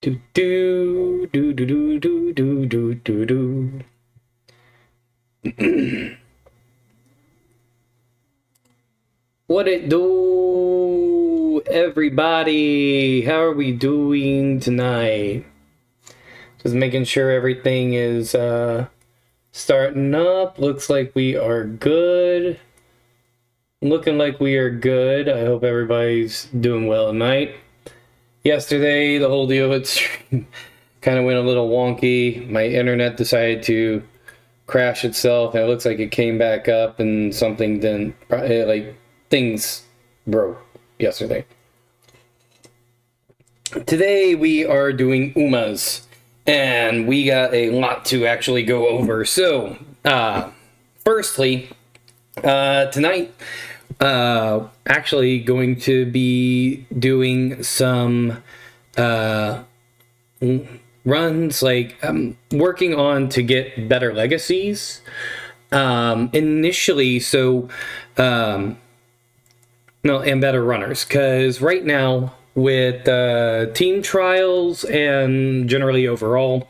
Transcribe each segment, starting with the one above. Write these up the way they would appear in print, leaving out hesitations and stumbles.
Do do do do do do do do do do. What it do, everybody? How are we doing tonight? Just making sure everything is starting up. Looks like we are good. Looking like we are good. I hope everybody's doing well tonight. Yesterday, the whole deal with stream kind of went a little wonky. My internet decided to crash itself, and it looks like it came back up, and something didn't, like, things broke yesterday. Today, we are doing Umas, and we got a lot to actually go over. So, firstly, tonight, actually going to be doing some runs, like working on to get better legacies initially, so no, and better runners, because right now with team trials and generally overall,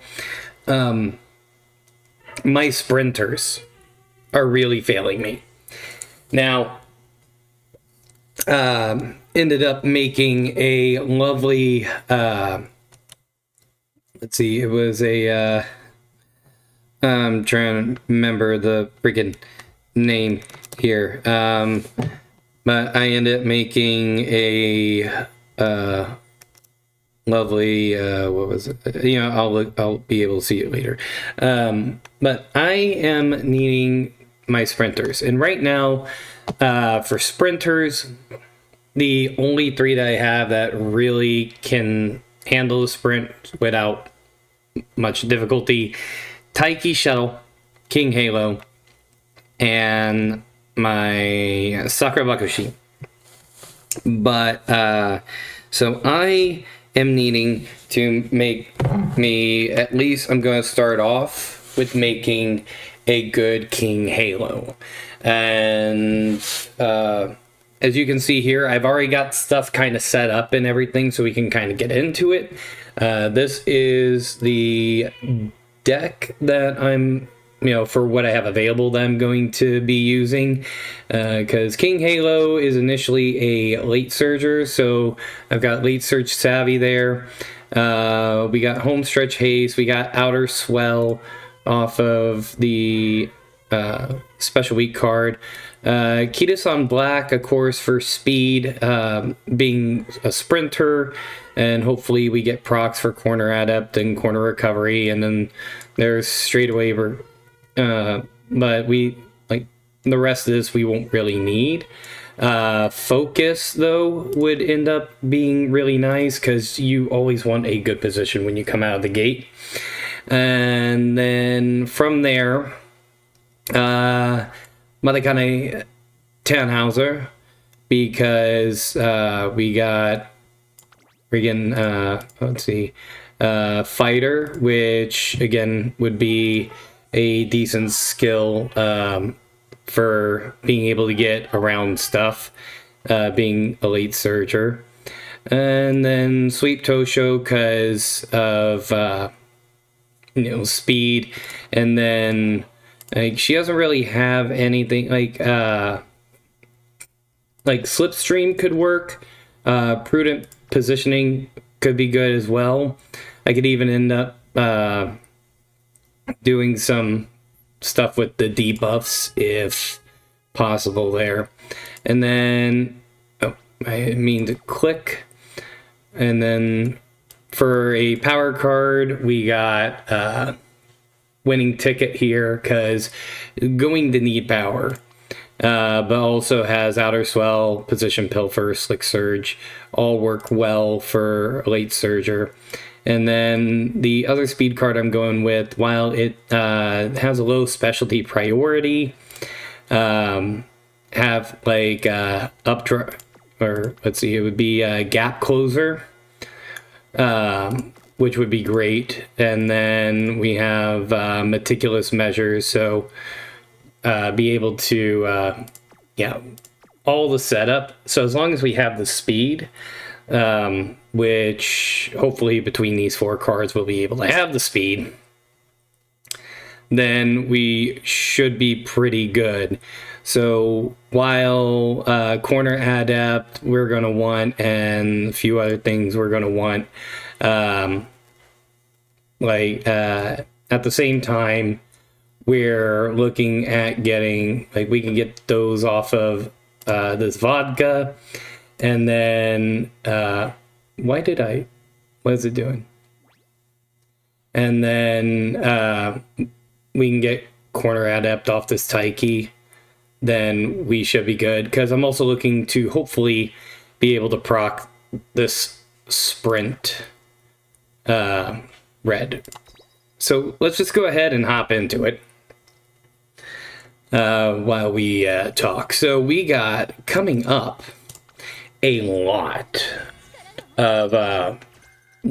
my sprinters are really failing me. Now, ended up making a lovely, let's see, it was a, I'm trying to remember the freaking name here, but I ended up making a, lovely, what was it? You know, I'll be able to see it later. But I am needing my sprinters, and right now, for sprinters, the only three that I have that really can handle the sprint without much difficulty: Taiki Shuttle, King Halo, and my Sakura Bakushi. But so I am needing to make me, at least I'm going to start off with making a good King Halo. And as you can see here, I've already got stuff kind of set up and everything, so we can kind of get into it. This is the deck that I'm, for what I have available that I'm going to be using, because King Halo is initially a late surger, so I've got late surge savvy there. We got home stretch haste, we got outer swell off of the special week card. Kitas on black, of course, for speed, being a sprinter, and hopefully we get procs for corner adept and corner recovery, and then there's straightaway, but we, like, the rest of this we won't really need. Focus, though, would end up being really nice, because you always want a good position when you come out of the gate. And then from there, Madakane Tannhauser, because we got friggin' let's see, fighter, which again would be a decent skill for being able to get around stuff, being a late surger. And then Sweep Tosho because of speed, and then like she doesn't really have anything like Slipstream could work. Prudent positioning could be good as well. I could even end up doing some stuff with the debuffs if possible there. And then I mean to click, and then for a power card, we got winning ticket here, because going to need power, but also has outer swell, position pilfer, slick surge, all work well for a late surger. And then the other speed card I'm going with, while it has a low specialty priority, have like or let's see, it would be a gap closer, which would be great. And then we have meticulous measures, so be able to all the setup. So as long as we have the speed, which hopefully between these 4 cards we'll be able to have the speed. Then we should be pretty good. So while corner adept we're going to want, and a few other things we're going to want, at the same time we're looking at getting, like, we can get those off of this vodka. And then what is it doing? And then we can get corner adept off this Taiki. Then we should be good, because I'm also looking to hopefully be able to proc this sprint red. So let's just go ahead and hop into it while we talk. So we got coming up a lot of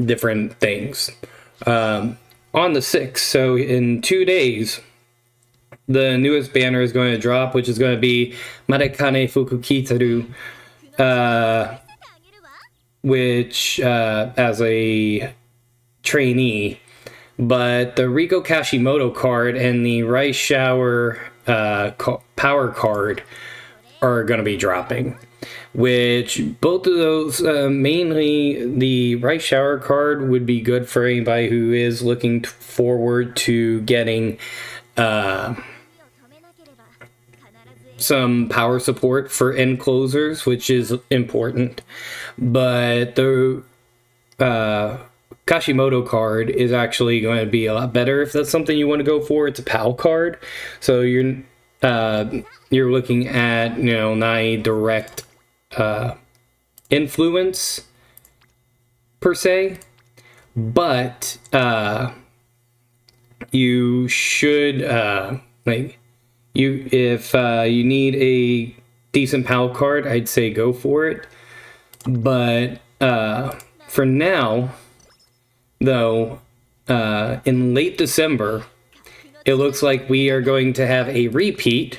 different things on the 6th. So in 2 days, the newest banner is going to drop, which is going to be Marekane Fukukitaru, which as a trainee. But the Riko Kashimoto card and the Rice Shower power card are going to be dropping. Which both of those, mainly the Rice Shower card would be good for anybody who is looking forward to getting some power support for end closers, which is important. But the Kashimoto card is actually going to be a lot better if that's something you want to go for. It's a PAL card, so you're looking at, not a direct influence per se, but you should if you need a decent PAL card, I'd say go for it. But for now, though, in late December, it looks like we are going to have a repeat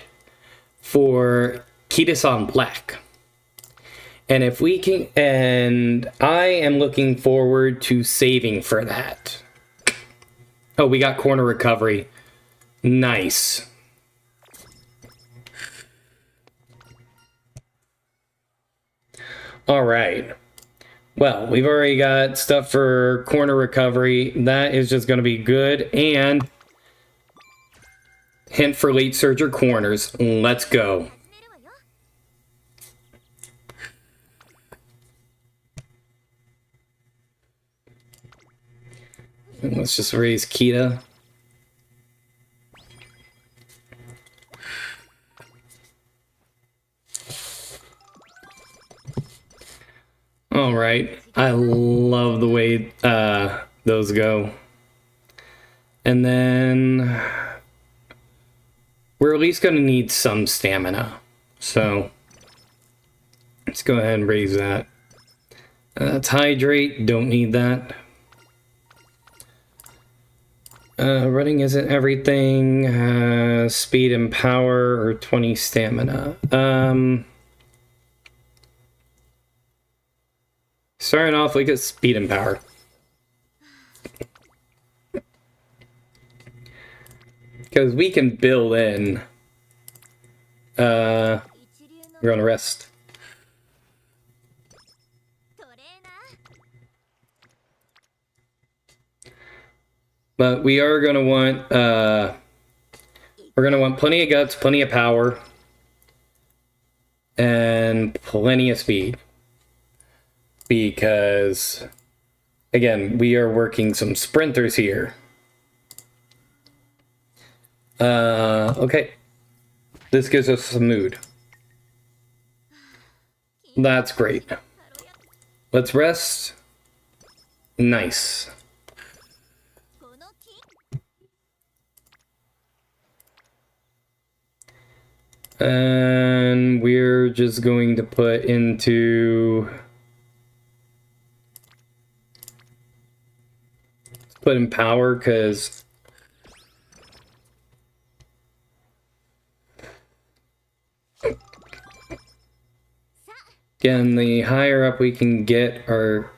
for Kitasan Black. And if we can, and I am looking forward to saving for that. Oh, we got corner recovery. Nice. All right. Well, we've already got stuff for corner recovery. That is just going to be good. And hint for late surger corners. Let's go. Let's just raise Kita. All right. I love the way those go. And then we're at least going to need some stamina. So let's go ahead and raise that. That's hydrate. Don't need that. Running isn't everything. Speed and power, or 20 stamina. Starting off, we get speed and power. Because we can build in. We're gonna rest. But we are gonna want we're gonna want plenty of guts, plenty of power, and plenty of speed. Because again, we are working some sprinters here. Okay. This gives us some mood. That's great. Let's rest. Nice. And we're just going to put into... Let's put in power, because... Again, the higher up we can get our...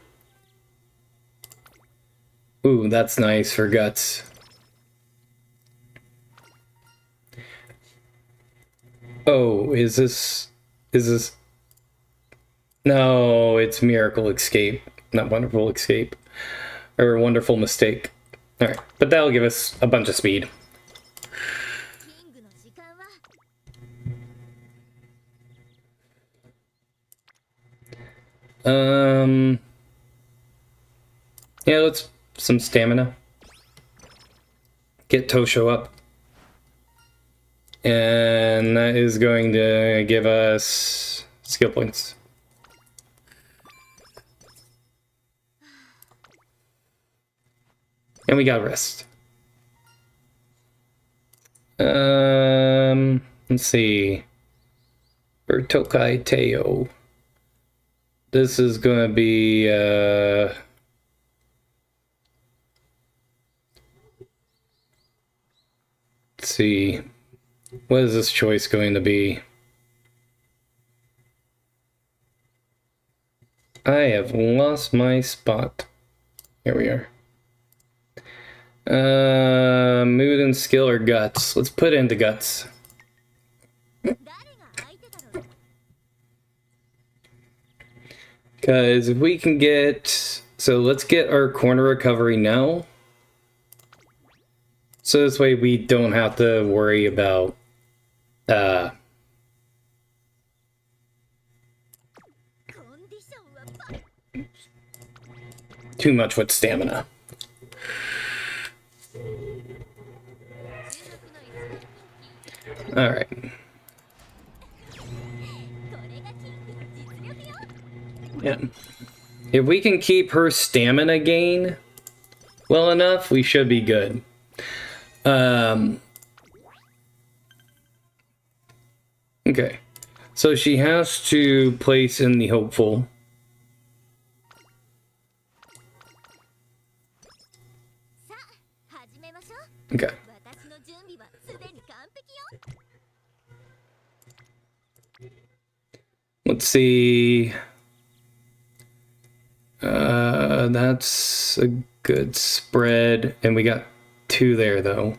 Ooh, that's nice for guts. Oh, is this... No, it's Miracle Escape, not Wonderful Escape. Or Wonderful Mistake. Alright, but that'll give us a bunch of speed. Yeah, let's... some stamina. Get Tosho up. And that is going to give us skill points. And we got rest. Let's see. For Tokai Teo. This is gonna be let's see. What is this choice going to be? I have lost my spot. Here we are. Mood and skill or guts. Let's put it into guts. Because if we can get... So let's get our corner recovery now. So this way we don't have to worry about... too much with stamina. Alright. Yeah. If we can keep her stamina gain well enough, we should be good. Okay. So she has to place in the hopeful. Okay. Let's see. That's a good spread, and we got 2 there though.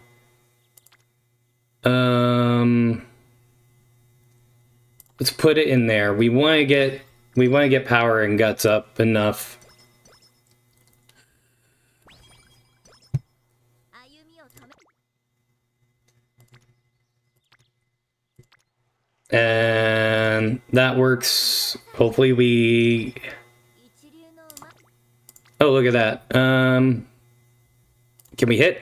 Let's put it in there. We want to get power and guts up enough. And that works. Hopefully we... Oh, look at that. Can we hit?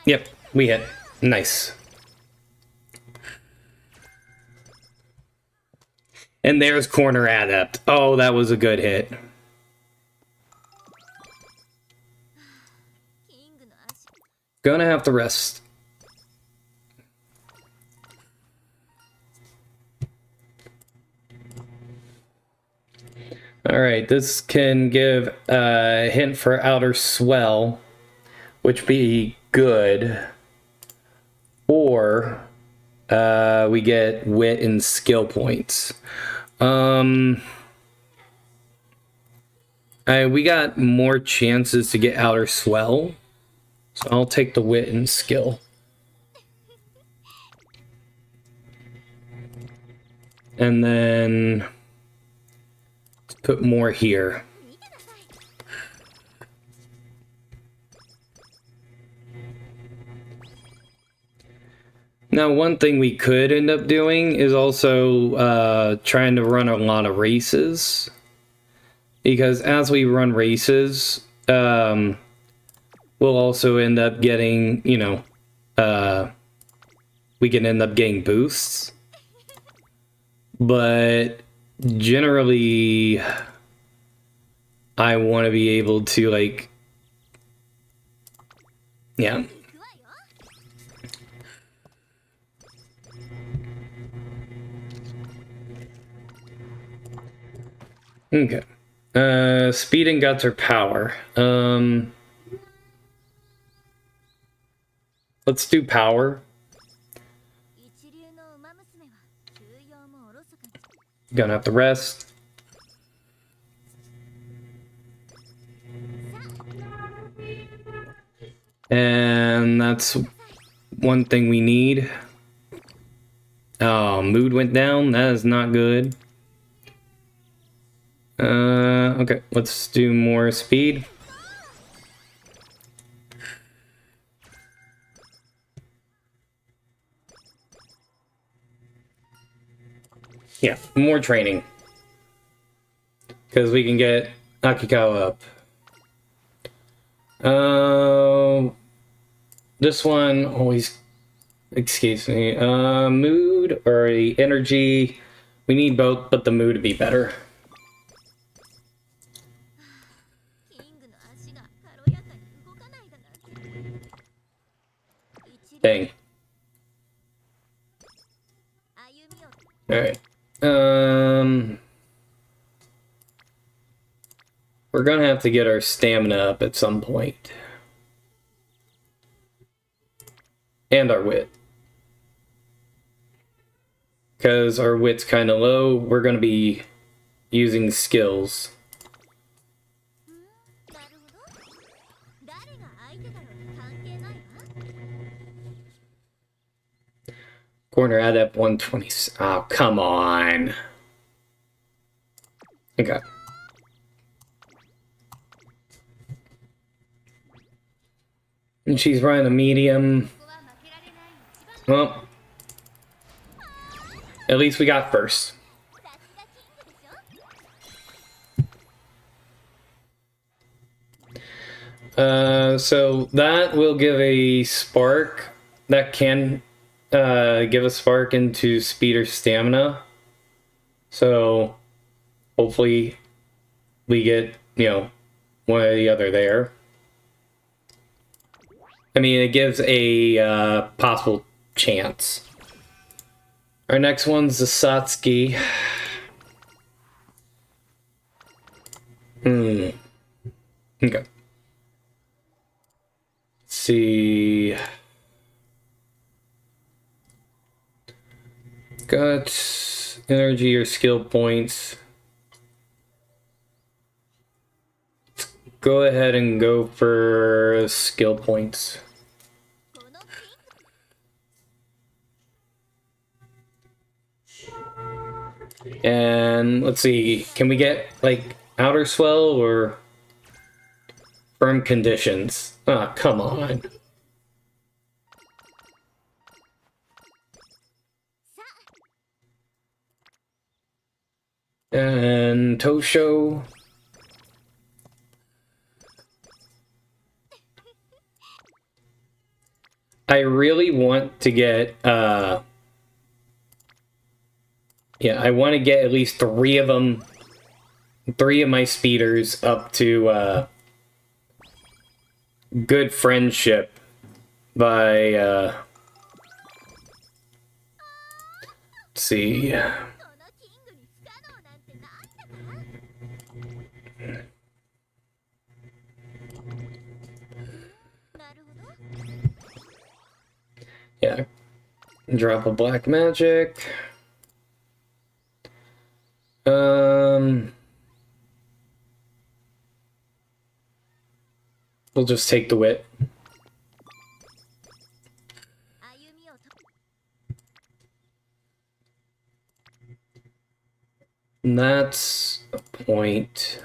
Yep, we hit. Nice. And there's corner adept. Oh, that was a good hit. Gonna have to rest. Alright, this can give a hint for outer swell, which be good. Or we get wit and skill points. We got more chances to get outer swell, so I'll take the wit and skill. And then let's put more here. Now, one thing we could end up doing is also trying to run a lot of races. Because as we run races, we'll also end up getting, you know, we can end up getting boosts. But generally, I want to be able to, like, yeah. Okay. Speed and guts or power. Let's do power. Gonna have to rest. And that's one thing we need. Oh, mood went down. That is not good. Okay, let's do more speed. Yeah, more training. Because we can get Akikawa up. This one always, excuse me, mood or the energy. We need both, but the mood to be better. Dang. Alright. We're gonna have to get our stamina up at some point. And our wit. Because our wit's kind of low, we're gonna be using skills. Corner adept 120. Oh, come on. Okay. And she's running a medium. Well, at least we got first. So that will give a spark. That can give a spark into speed or stamina. So hopefully we get, you know, one or the other there. I mean, it gives a possible chance. Our next one's the Satsuki. Okay. Let's see. Got energy or skill points. Let's go ahead and go for skill points. And let's see, can we get like outer swell or firm conditions? Ah, come on. And Tosho. I really want to get yeah, I want to get at least 3 of them, 3 of my speeders up to good friendship by let's see. Yeah. Drop a black magic. We'll just take the wit. And that's a point.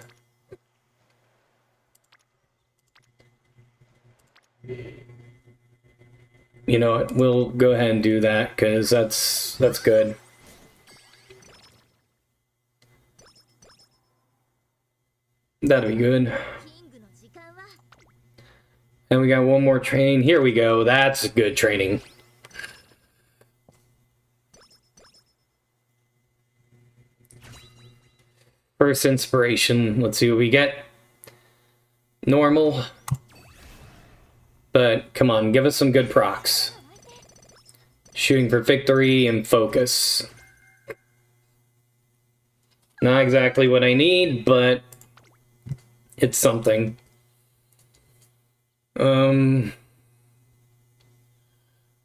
You know what? We'll go ahead and do that because that's good. That'll be good. And we got one more train. Here we go. That's good training. First inspiration. Let's see what we get. Normal. But come on, give us some good procs. Shooting for victory and focus. Not exactly what I need, but it's something.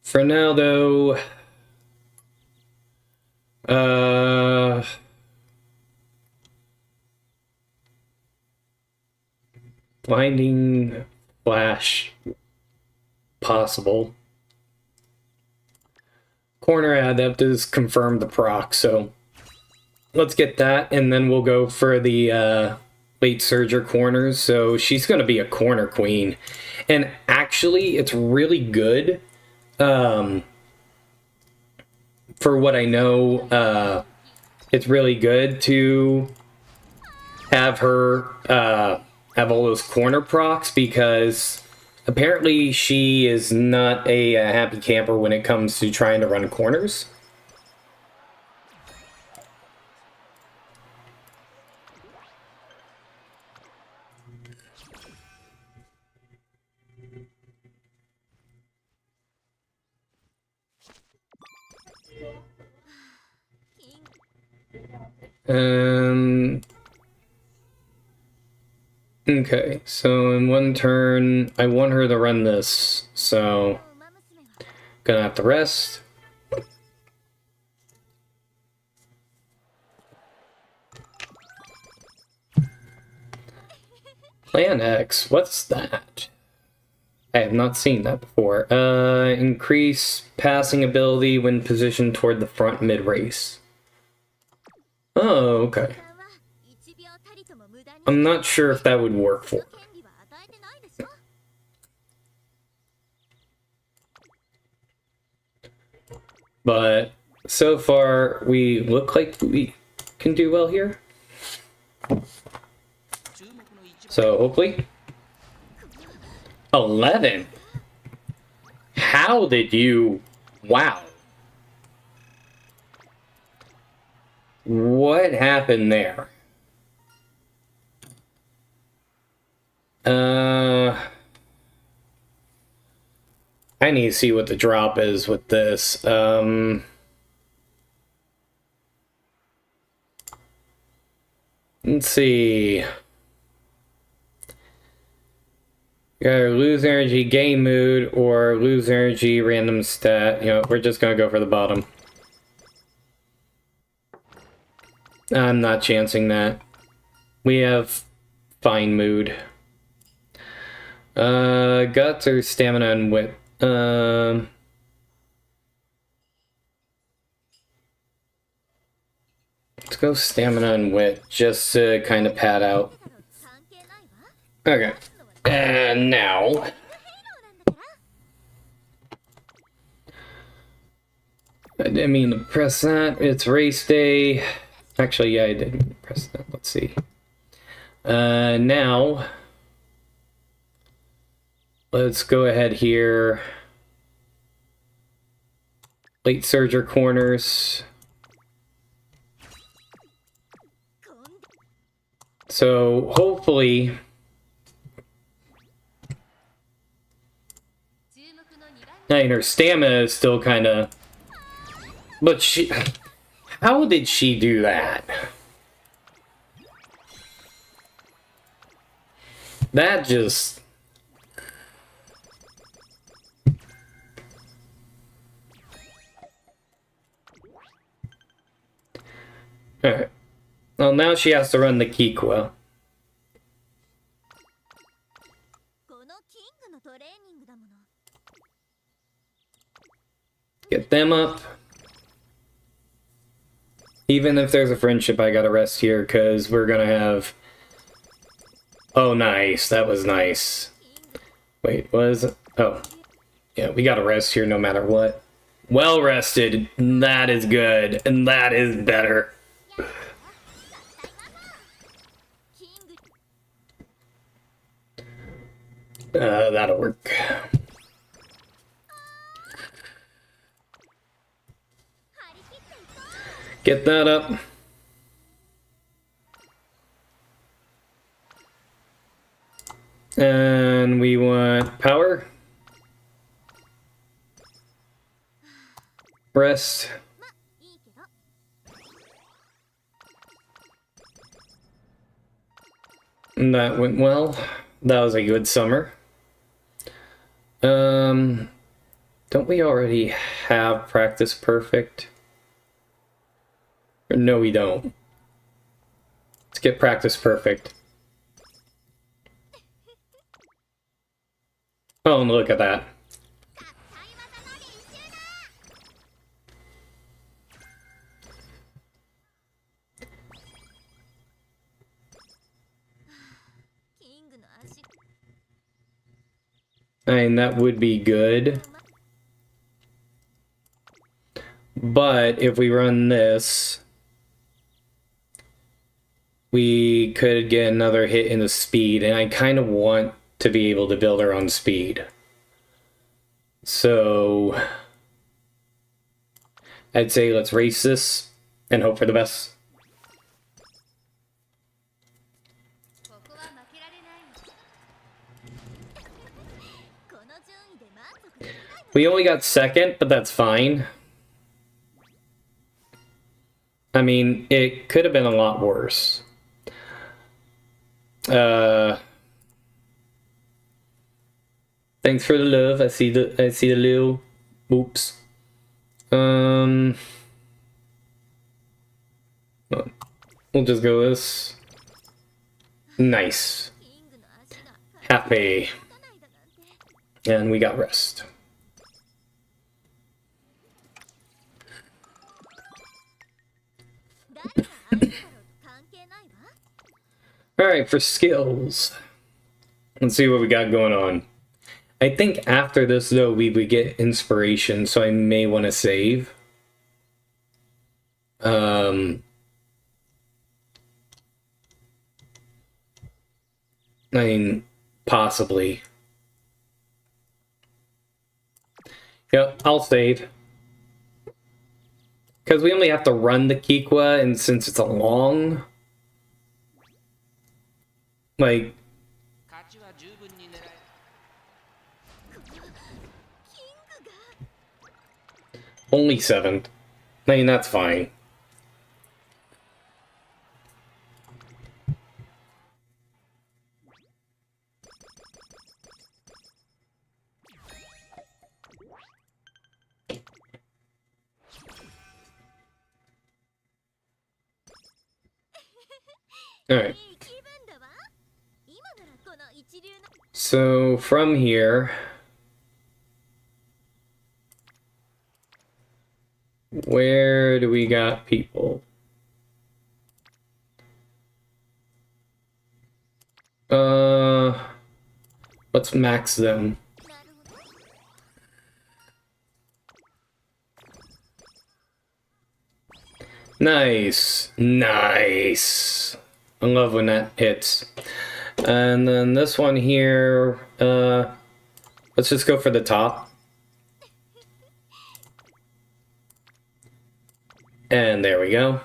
For now, though, Blinding flash possible. Corner adept is confirmed the proc, so let's get that, and then we'll go for the late surger corners. So she's going to be a corner queen, and actually it's really good. For what I know, it's really good to have her have all those corner procs, because apparently she is not a happy camper when it comes to trying to run corners. Okay, so in one turn, I want her to run this, so gonna have to rest. Plan X, what's that? I have not seen that before. Increase passing ability when positioned toward the front mid-race. Oh, okay. I'm not sure if that would work for her. But so far, we look like we can do well here. So hopefully. 11? How did you... Wow. What happened there? I need to see what the drop is with this. Let's see. You gotta lose energy, gain mood, or lose energy, random stat. You know, we're just gonna go for the bottom. I'm not chancing that. We have fine mood. Guts or stamina and wit. Let's go stamina and wit, just to kind of pad out. Okay. And now... I didn't mean to press that. It's race day. Actually, yeah, I did press that. Let's see. Now... Let's go ahead here. Late surger corners. So hopefully... I mean, her stamina is still kind of... But she... How did she do that? That just... Alright. Well, now she has to run the Kikwa. Get them up. Even if there's a friendship, I gotta rest here, because we're gonna have... Oh, nice. That was nice. Wait, what is it? Oh. Yeah, we gotta rest here no matter what. Well rested. That is good. And that is better. That'll work. Get that up. And we want power. Rest. And that went well. That was a good summer. Don't we already have practice perfect? Or no, we don't. Let's get practice perfect. Oh, and look at that. I mean, that would be good. But if we run this, we could get another hit in the speed, and I kind of want to be able to build our own speed. So I'd say let's race this and hope for the best. We only got second, but that's fine. I mean, it could have been a lot worse. Thanks for the love. I see the little oops. We'll just go this. Nice. Happy. And we got rest. Alright, for skills. Let's see what we got going on. I think after this, though, we would get inspiration, so I may want to save. I mean, possibly. Yep, I'll save. Because we only have to run the Kikwa, and since it's a long... Like... Only 7th. I mean, that's fine. Alright. So, from here... Where do we got people? Let's max them. Nice. Nice. I love when that hits. And then this one here, let's just go for the top. And there we go.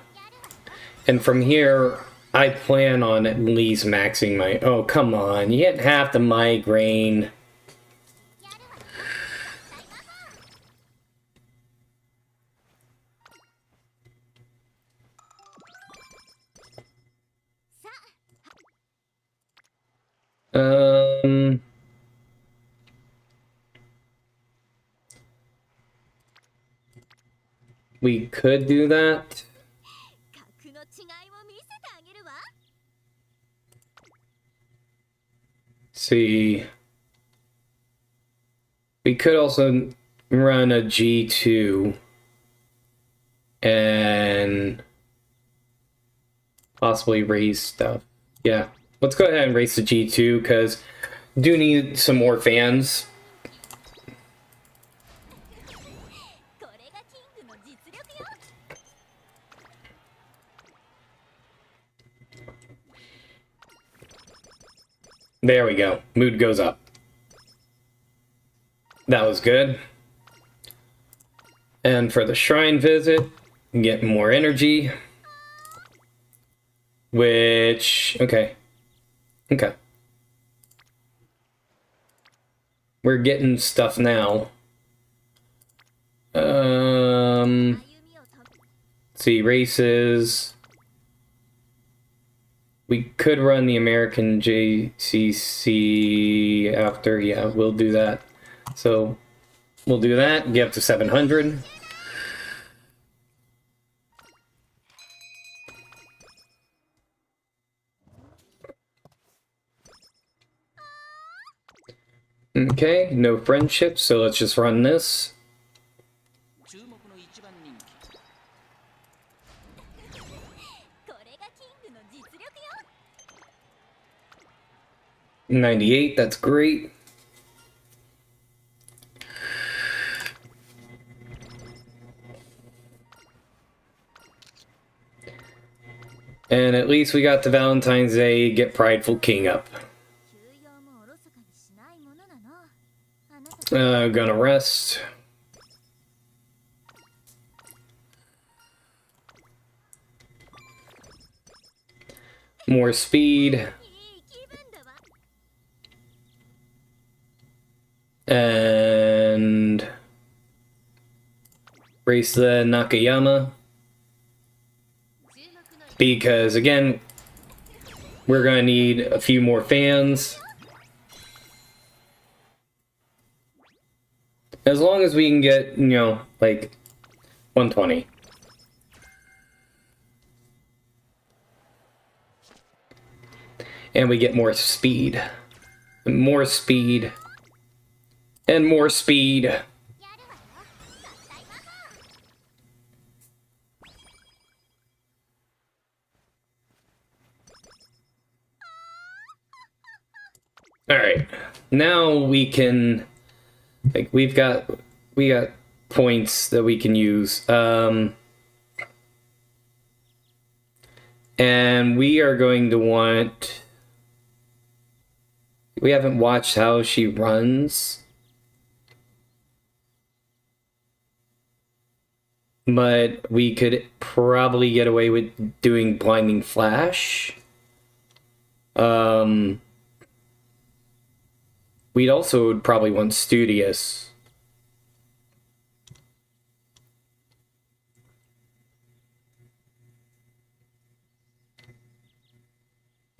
And from here, I plan on at least maxing my... Oh, come on. You get half the migraine. We could do that. See. We could also run a G2 and possibly raise stuff. Yeah. Let's go ahead and race the G2 because do need some more fans. There we go. Mood goes up. That was good. And for the shrine visit, get more energy. Which, okay. Okay. We're getting stuff now. See, races. We could run the American JCC after. Yeah, we'll do that. So, we'll do that. Get up to 700. Okay, no friendships, so let's just run this. 注目の一番人気。これがキングの実力よ。 98, that's great. And at least we got the Valentine's Day Get Prideful King up. 休養もおろそかにしないものなの。あなた Gonna rest. More speed. いい気分だわ。 And race the Nakayama. Because again, we're gonna need a few more fans. As long as we can get, you know, like 120. And we get more speed. More speed. And more speed. やるわよ。合体魔法。 Alright. Now we can, like, we got points that we can use. And we are going to want, we haven't watched how she runs, but we could probably get away with doing blinding flash. We'd also would probably want studious.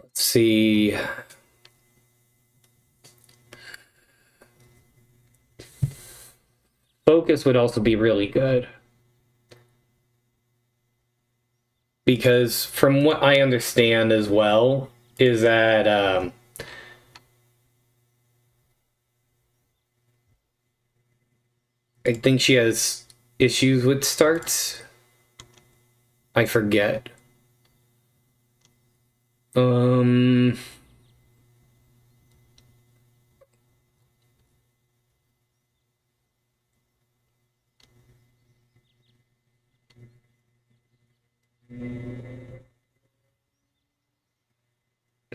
Let's see. Focus would also be really good. Because from what I understand as well, is that I think she has issues with starts. I forget.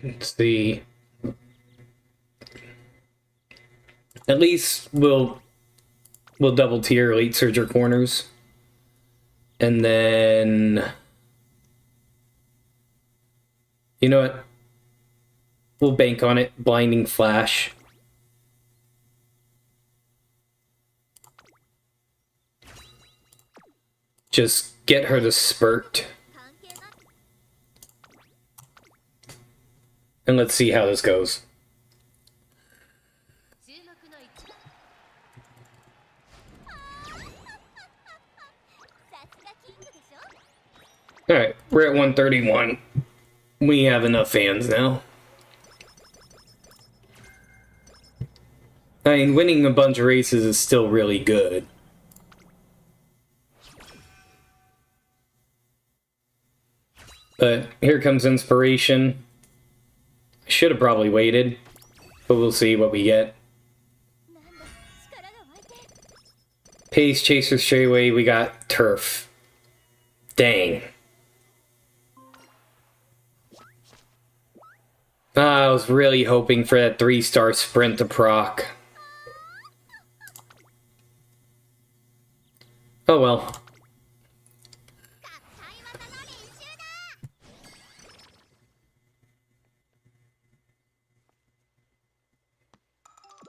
Let's see. At least we'll double tier elite surger corners. And then, you know what? We'll bank on it. Blinding flash. Just get her to spurt. 関係が And let's see how this goes. 注目の一番。さすがキングでしょ。 Alright, we're at 131. We have enough fans now. I mean, winning a bunch of races is still really good. But here comes inspiration. I should have probably waited, but we'll see what we get. なんだ、力が湧いて。 Pace, Chaser, Straightaway, we got Turf. Dang. I was really hoping for that 3-star sprint to proc. Oh well. 合体技の練習だ。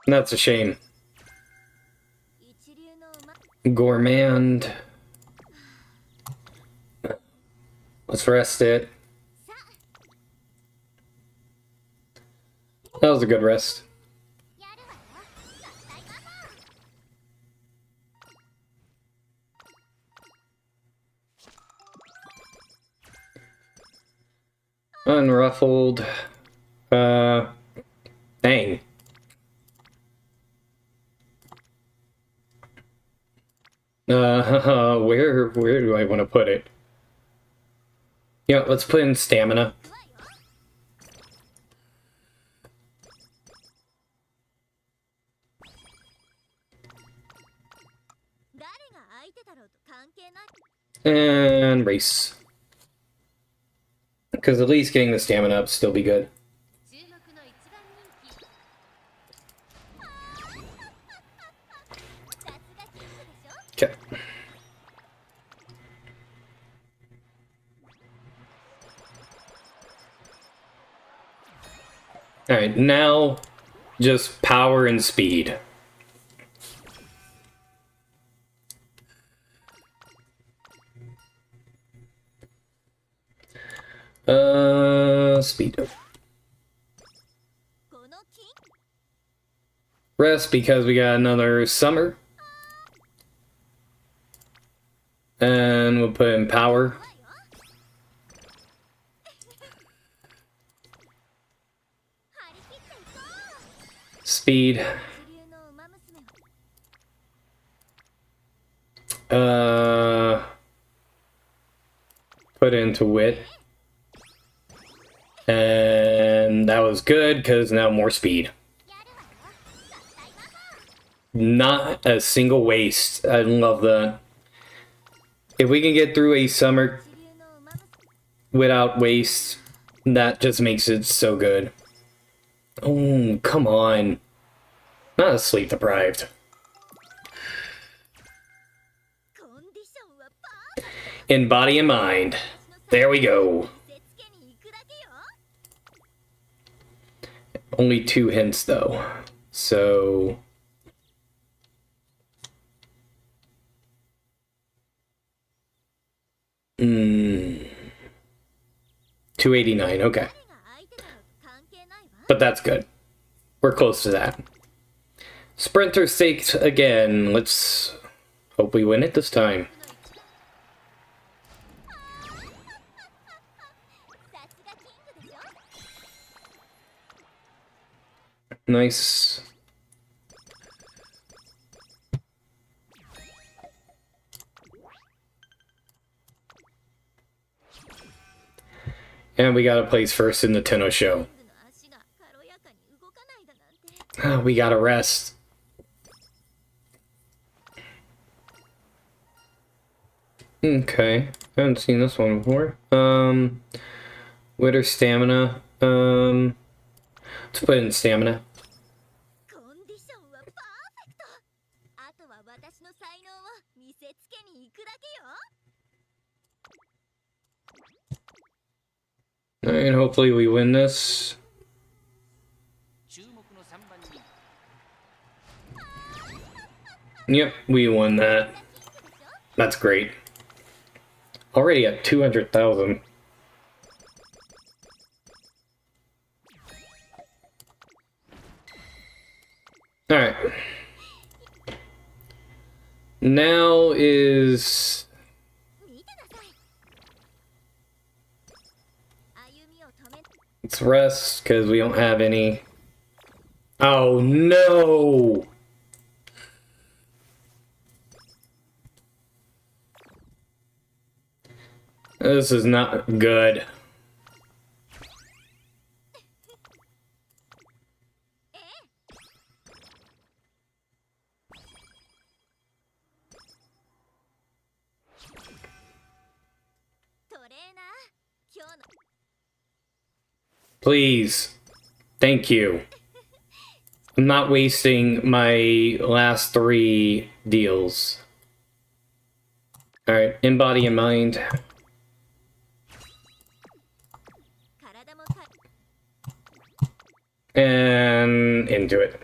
That's a shame. 一流の馬。 Gourmand. Let's rest it. さあ、 That was a good rest. やるわよ。合体魔法。 Unruffled. Dang. Where do I want to put it? Yeah, let's put in stamina. うわよ。誰が相手だろうと関係ない。 And race. Because at least getting the stamina up still be good. 注目の一番人気 さすがキングでしょ。 Okay. Alright, now just power and speed. Speed. この金 Rest because we got another summer. And we'll put in power. うわよ。張り切っていこう。 Speed. 主流の馬娘は Put into wit. And that was good because now more speed. やるわよ。合体魔法。 Not a single waste. I love that. If we can get through a summer 主流の馬娘 without waste, that just makes it so good. Oh, come on. Not sleep deprived. コンディションはパーフェク In body and mind. There we go. ト。見せつけに行くだけよ。 Only 2 hints though. So mm, 289, okay. 誰が相手だろうと関係ないわ。 But that's good. We're close to that. Sprinter stakes again. Let's hope we win it this time. さすがキングでしょ。 Nice. And we got a place first in the Tenno show. キングの足が軽やかに動かないだなんて。 We gotta rest. Okay. I haven't seen this one before. Witter stamina. Let's put in stamina. コンディションはパーフェクト。あとは私の才能を見せつけに行くだけよ。 Alright, hopefully we win this. 注目の3番人気 Yep, we won that. キングでしょ。 That's great. Already at 200,000. Alright. Now is... 見てなさい。歩みを止め Let's rest, because we don't have any... Oh, no! This is not good. ええ。トレーナー、今日の Please. Thank you. I'm not wasting my last 3 deals. Alright, in body and mind. 体もか And into it.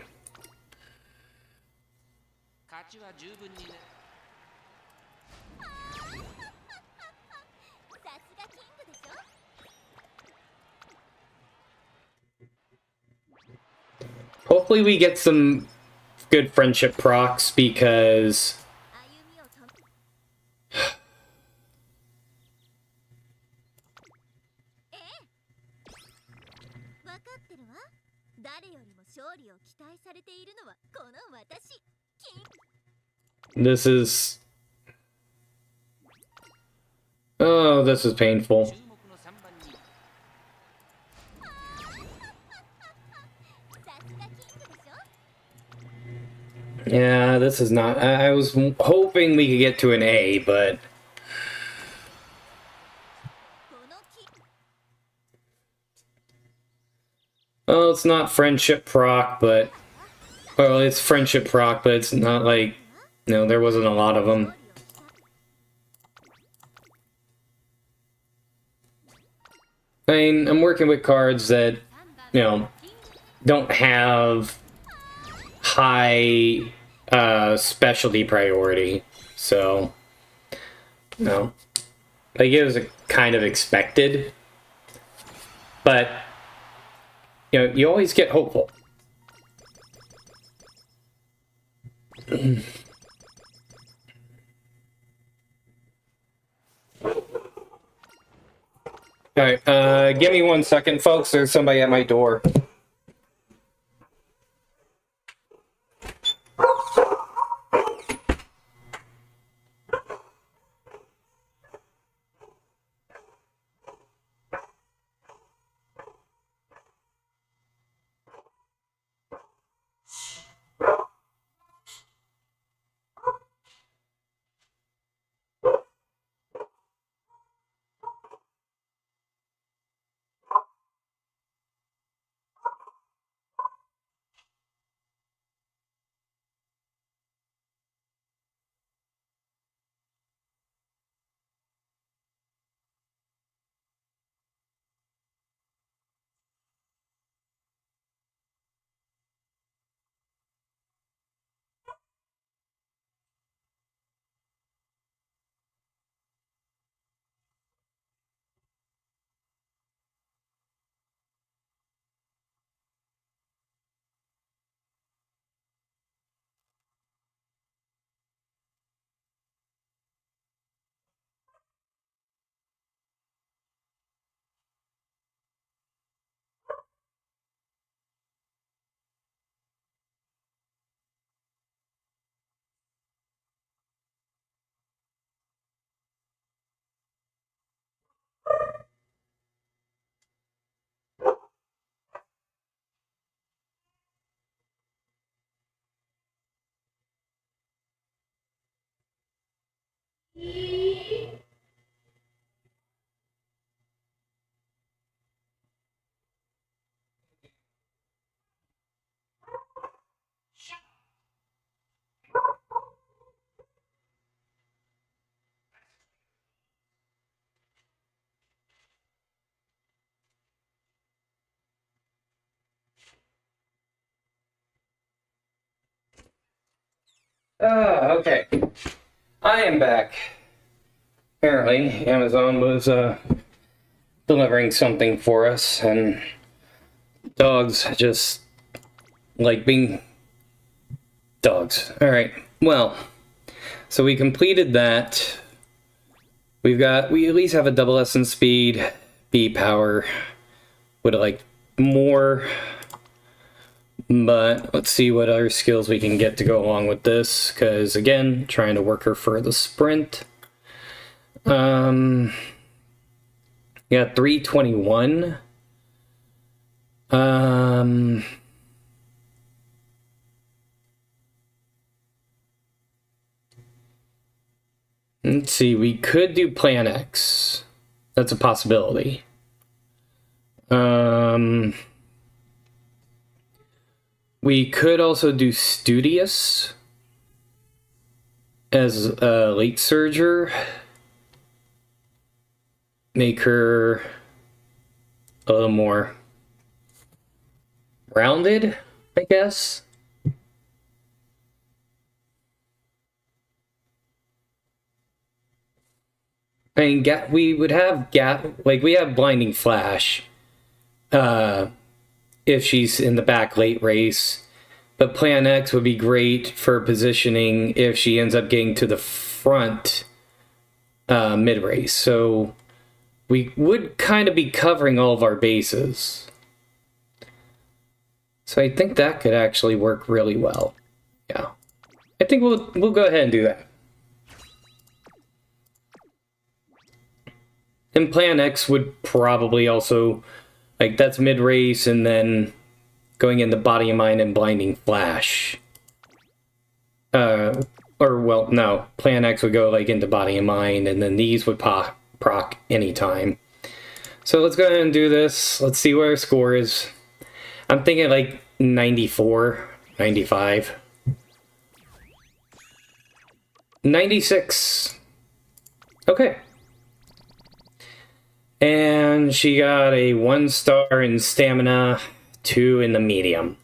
勝ちは十分にね さすがキングでしょ。 Hopefully we get some good friendship procs because 歩みを止めええ。わかってるわ。誰よりも勝利を期待されているのはこの私。キン this is Oh, this is painful. 注目の3番人気 さすがキングでしょ。 Yeah, this is not... I was hoping we could get to an A, but... このキ Well, it's not friendship proc, but... Well, it's friendship proc, but it's not like... No, there wasn't a lot of them. 料理をした。 I mean, I'm working with cards that, you know, don't have high specialty priority, so, no. Like, it was kind of expected, but, you know, you always get hopeful. Alright, give me 1 second, folks. There's somebody at my door. Okay. I am back. Apparently, Amazon was delivering something for us, and dogs just like being dogs. Alright, well, so we completed that. We at least have a double essence speed, B power. Would have liked more. But let's see what other skills we can get to go along with this, because again, trying to work her for the sprint. Yeah, 321. Let's see, we could do Plan X. That's a possibility. We could also do Studious as a late surger. Make her a little more rounded, I guess. I mean, we would have we have Blinding Flash. If she's in the back late race. But Plan X would be great for positioning if she ends up getting to the front mid-race. So we would kind of be covering all of our bases. So I think that could actually work really well. Yeah. I think we'll go ahead and do that. And Plan X would probably also, like, that's mid-race, and then going into Body and Mind and Blinding Flash. Or, well, no. Plan X would go, like, into Body and Mind, and then these would proc anytime. So let's go ahead and do this. Let's see what our score is. I'm thinking, like, 94, 95. 96. Okay. And she got a 1 star in stamina, 2 in the medium.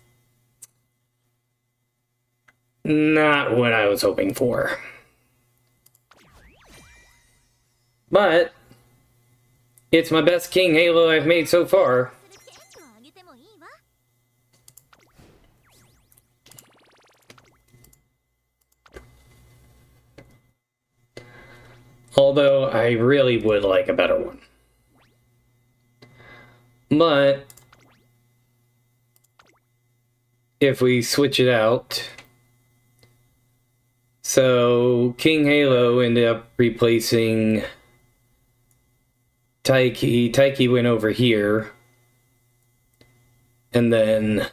Not what I was hoping for. But it's my best King Halo I've made so far. する権利をあげてもいいわ。 Although I really would like a better one. But if we switch it out, so King Halo ended up replacing Taiki. Taiki went over here, and then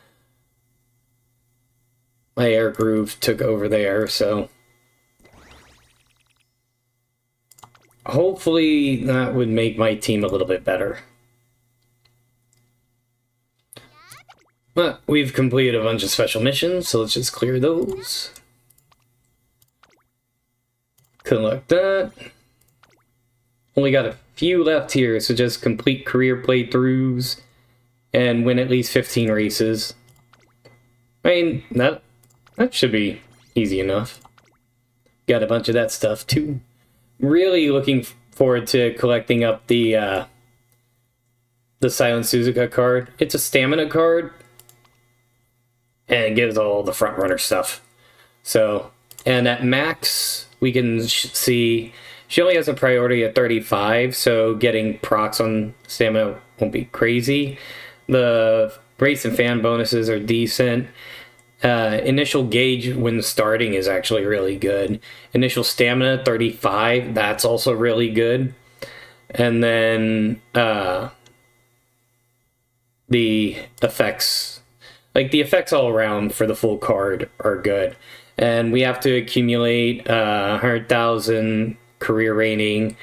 my Air Groove took over there, so hopefully that would make my team a little bit better. But we've completed a bunch of special missions, so let's just clear those. Collect that. Only got a few left here, so just complete career playthroughs and win at least 15 races. I mean, that should be easy enough. Got a bunch of that stuff too. Really looking forward to collecting up the Silent Suzuka card. It's a stamina card, and it gives all the front runner stuff. So, and at max, we can see she only has a priority at 35, so getting procs on stamina won't be crazy. The race and fan bonuses are decent. Initial gauge when starting is actually really good. Initial stamina 35, that's also really good. And then the effects, like the effects all around for the full card are good. And we have to accumulate 100,000 career rating,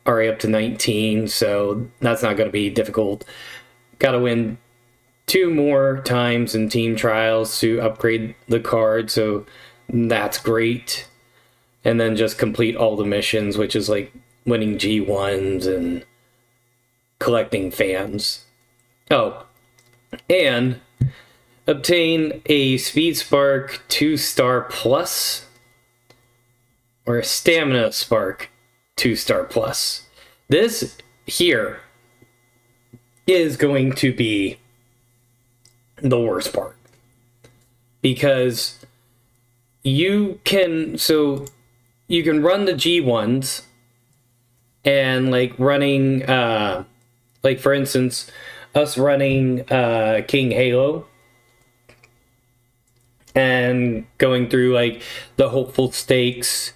already up to 19, so that's not going to be difficult. Got to win 2 more times in team trials to upgrade the card, so that's great. And then just complete all the missions, which is like winning G1s and collecting fans. Oh, and obtain a Speed Spark 2-star plus or a Stamina Spark 2-star plus. This here is going to be the worst part, because you can run the G1s, and like running like for instance us running King Halo and going through like the hopeful stakes.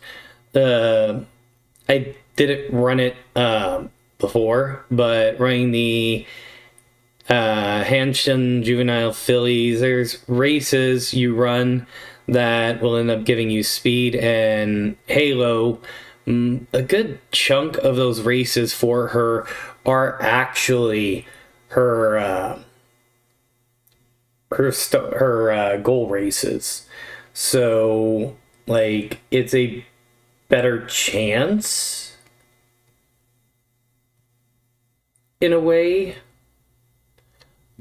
I didn't run it before, but running the Hanshin Juvenile Fillies, there's races you run that will end up giving you speed, and Halo, a good chunk of those races for her are actually her goal races. So like it's a better chance in a way,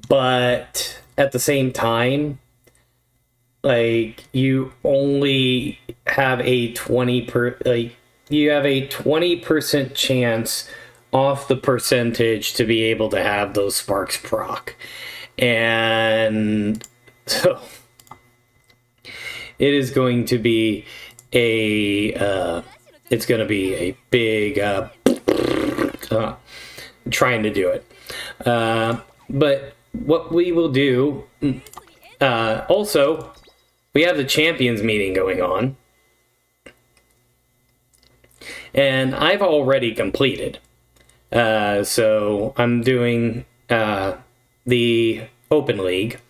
but at the same time, like you only have a 20% chance off the percentage to be able to have those sparks proc. And so it is going to be a big trying to do it. But what we will do, also, we have the champions meeting going on, and I've already completed. So I'm doing the Open League,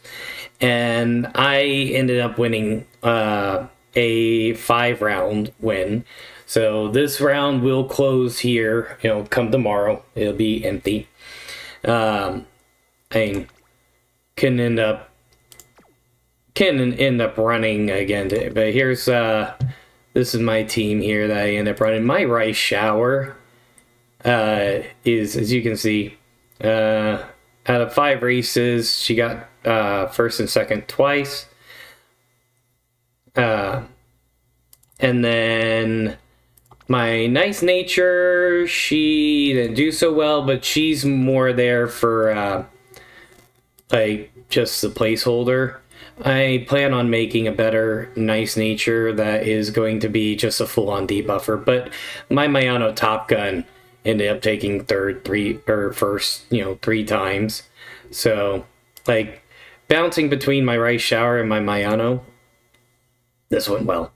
and I ended up winning a 5-round win. So this round will close here. Come tomorrow, it'll be empty. I mean, can end up running again, but here's this is my team here that I end up running. My rice shower is, as you can see, out of 5 races, she got first and second twice. And then my nice nature, she didn't do so well, but she's more there for like just the placeholder. I plan on making a better nice nature that is going to be just a full-on debuffer, but my Mayano Top Gun ended up taking first 3 times. So, like, bouncing between my rice shower and my Mayano, this went well.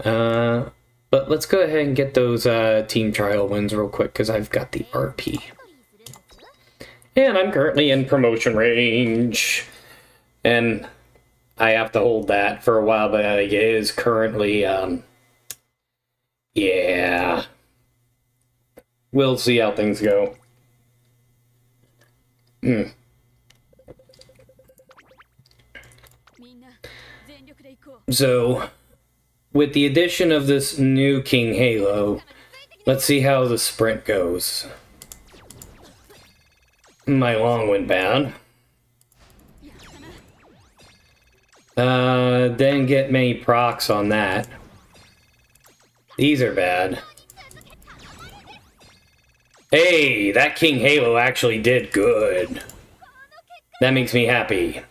But let's go ahead and get those team trial wins real quick, because I've got the RP. And I'm currently in promotion range. And I have to hold that for a while, but it is currently, yeah. We'll see how things go. So, with the addition of this new King Halo, let's see how the sprint goes. My long went bad. Didn't get many procs on that. These are bad. Hey, that King Halo actually did good. That makes me happy.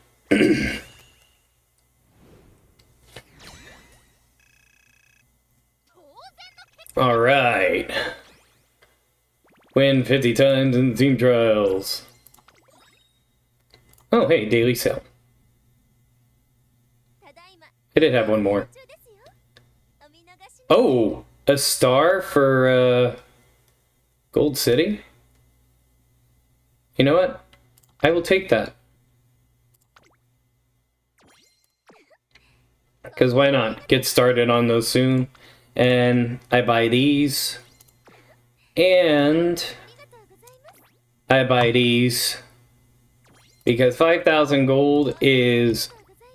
Alright. Win 50 times in the team trials. Oh, hey, daily sale. I did have one more. Oh, a star for Gold City? You know what? I will take that. Because why not? Get started on those soon. And I buy these. And I buy these. Because 5,000 gold is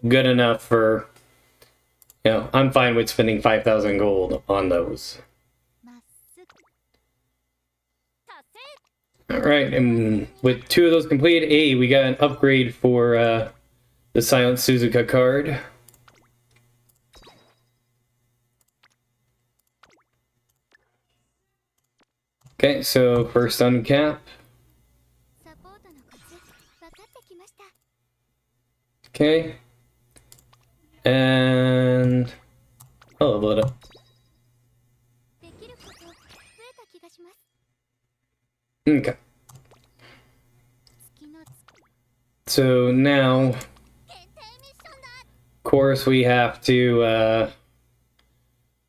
good enough for... I'm fine with spending 5,000 gold on those. Alright, and with 2 of those completed, hey, we got an upgrade for the Silent Suzuka card. Okay, so first uncap. Okay. And I'll level it up. Okay. So now, of course, we have to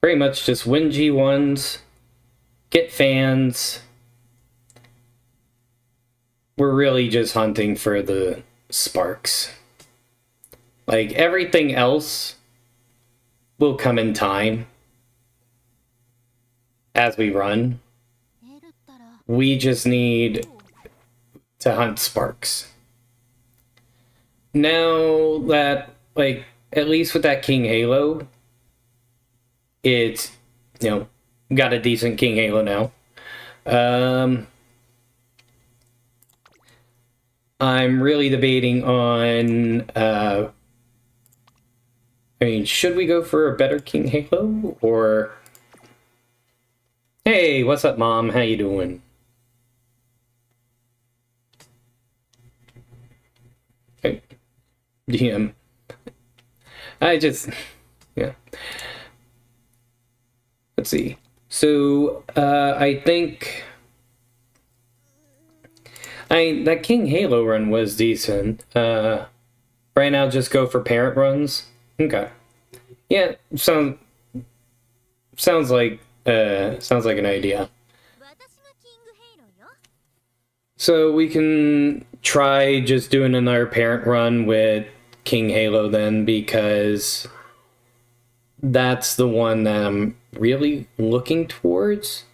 pretty much just win G1s, get fans. We're really just hunting for the sparks. Like, everything else will come in time as we run. We just need to hunt sparks. Now that, like, at least with that King Halo, it's, got a decent King Halo now. I'm really debating on, should we go for a better King Halo, or... Hey, what's up, Mom? How you doing? Hey, DM. Yeah. Let's see. So, I think... that King Halo run was decent. Right now, just go for parent runs. Okay. Yeah, sounds like an idea. So we can try just doing another parent run with King Halo then, because that's the one that I'm really looking towards.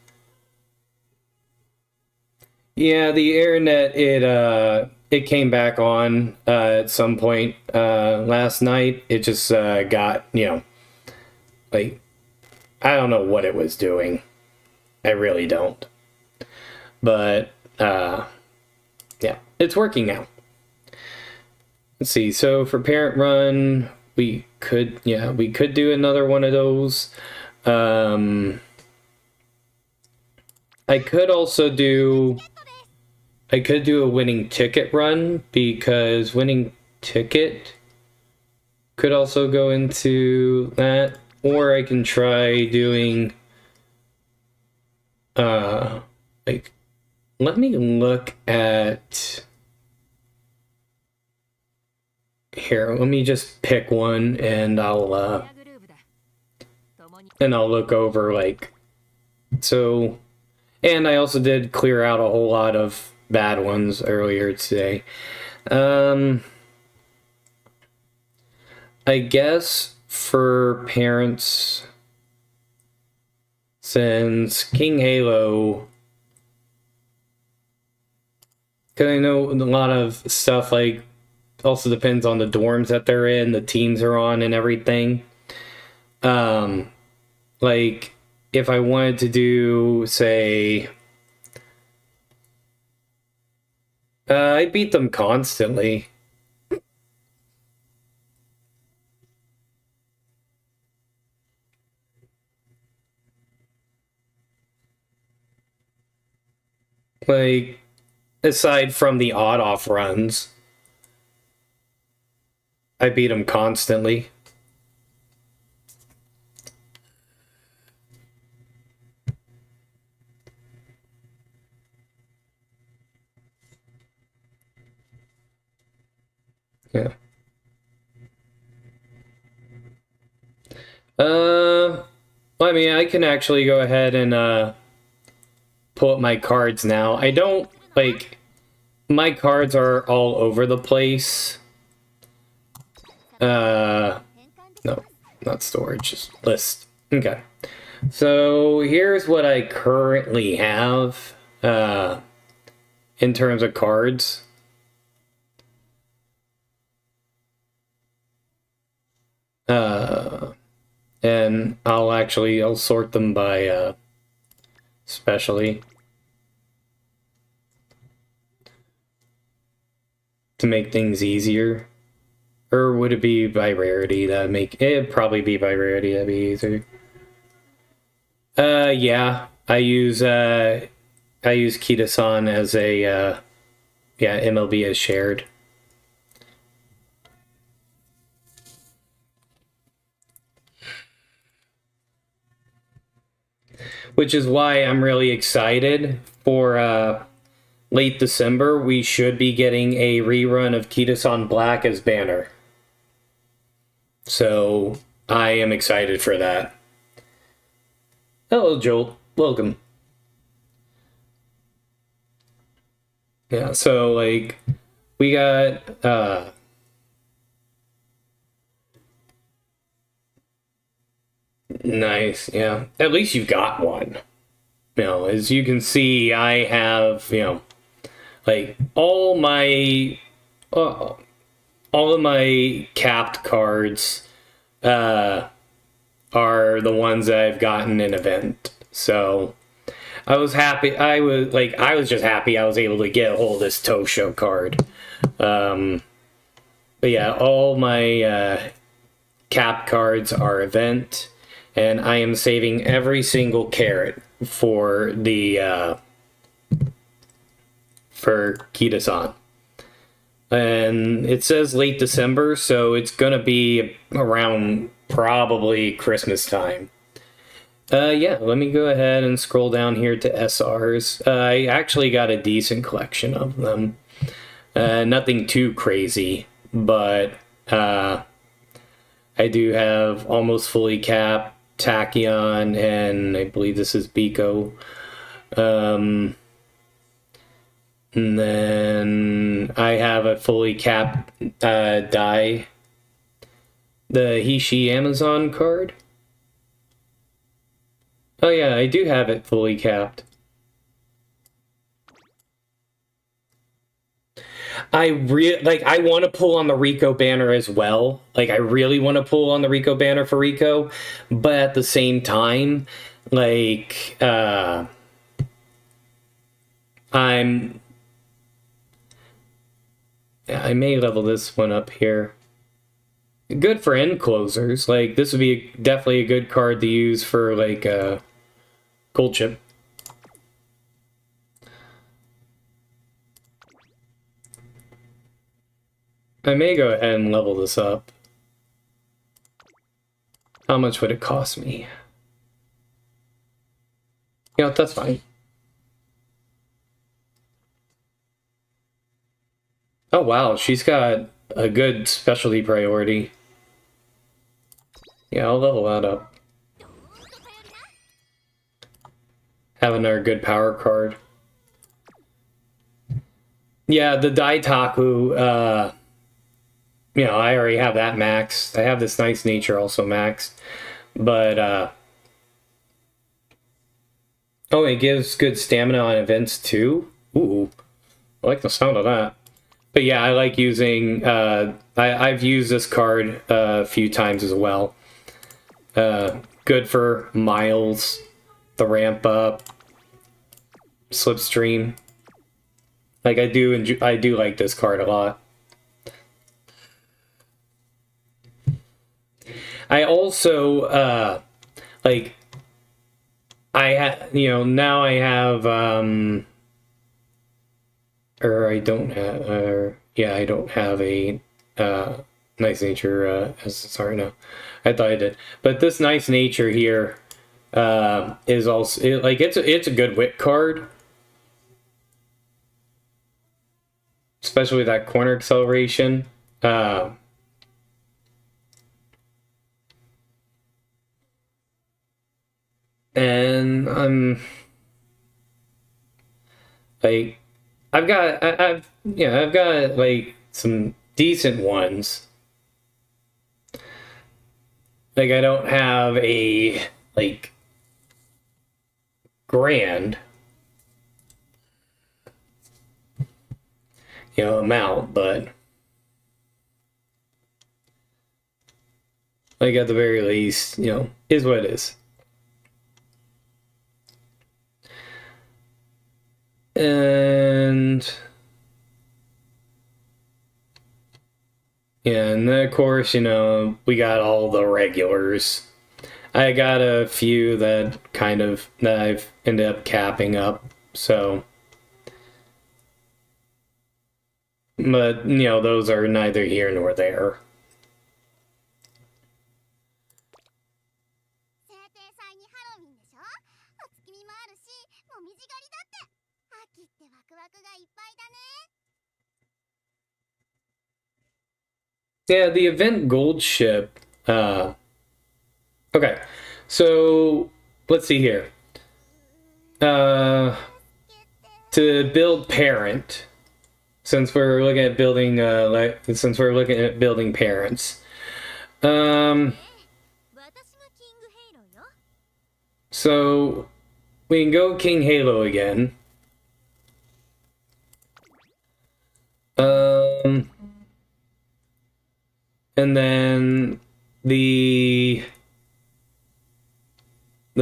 Yeah, the internet, it came back on at some point last night. It just got, like, I don't know what it was doing. I really don't. But yeah, it's working now. Let's see. So for parent run, we could do another one of those. I could also do a winning ticket run, because winning ticket could also go into that, or I can try doing like, let me look at here. Let me just pick one, and I'll look over, like, so. And I also did clear out a whole lot of bad ones earlier today. I guess for parents, since King Halo, because I know a lot of stuff, like, also depends on the dorms that they're in, the teams are on, and everything. Like, if I wanted to do, say, I beat them constantly. Like, aside from the odd off runs, I beat them constantly. Yeah. Well, I mean, I can actually go ahead and pull up my cards now. I don't, like, my cards are all over the place. No, not storage, just list. Okay. So here's what I currently have in terms of cards. And I'll sort them by specialty to make things easier. Or would it be by rarity? It'd probably be by rarity, that'd be easier. Yeah, I use Kita-san as a MLB as shared. Which is why I'm really excited for late December. We should be getting a rerun of Kita-san Black as Banner. So I am excited for that. Hello, Joel. Welcome. Yeah, so, like, we got nice, yeah. At least you got one. As you can see, I have, like, all of my capped cards are the ones that I've gotten in event. So I was happy. I was just happy I was able to get a hold of this Tosho card. But yeah, all my cap cards are event, and I am saving every single carrot for the for Kita-san. And it says late December, so it's gonna be around probably Christmas time. Yeah, let me go ahead and scroll down here to SRs. I actually got a decent collection of them. Nothing too crazy, but I do have almost fully capped Tachyon, and I believe this is Biko. And then I have a fully capped die. The He/She Amazon card. Oh yeah, I do have it fully capped. I want to pull on the Rico banner as well. Like I really want to pull on the Rico banner for Rico, but at the same time, like I may level this one up here. Good for end closers. Like this would be definitely a good card to use for like gold chip. I may go ahead and level this up. How much would it cost me? You know, that's fine. Oh wow, she's got a good specialty priority. Yeah, I'll level that up. Have another good power card. Yeah, the Daitaku, you know, I already have that maxed. I have this nice nature also maxed. But, oh, it gives good stamina on events too? Ooh, I like the sound of that. But yeah, I like using, I've used this card a few times as well. Good for miles, the ramp up, slipstream. Like I do like this card a lot. I also like now I have or I don't have yeah, I don't have a nice nature sorry, no. I thought I did. But this nice nature here is also it's a good wit card. Especially with that corner acceleration. And like I've got like some decent ones. Like I don't have a like grand amount, but like at the very least, is what it is. And yeah, and then of course, we got all the regulars. I got a few that I've ended up capping up, so but those are neither here nor there. 晴天祭にハロウィンでしょ。お月見もあるし、もみじ狩りだって。秋ってワクワクがいっぱいだね。Yeah, the event gold ship. Okay, so let's see here. To build parent, since we're looking at building, parents. 私がキングヘイローよ。 So we can go King Halo again. And then the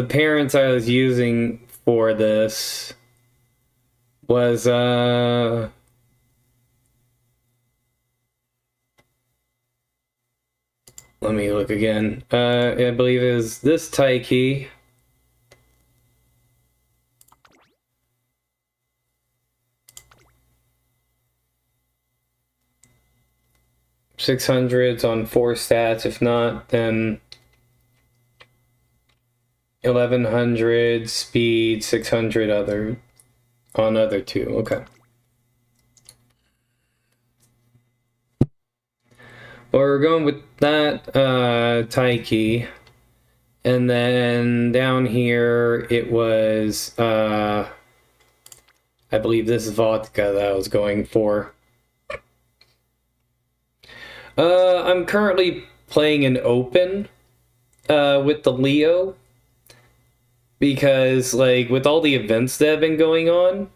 parents I was using for this was let me look again. I believe it is this Taiki. $600s on 4 stats. If not, then 1100 speed, 600 other 2. Okay. Well, we're going with that Taiki. And then down here it was I believe this is vodka that I was going for. I'm currently playing an open with the Leo because, like, with all the events that have been going on,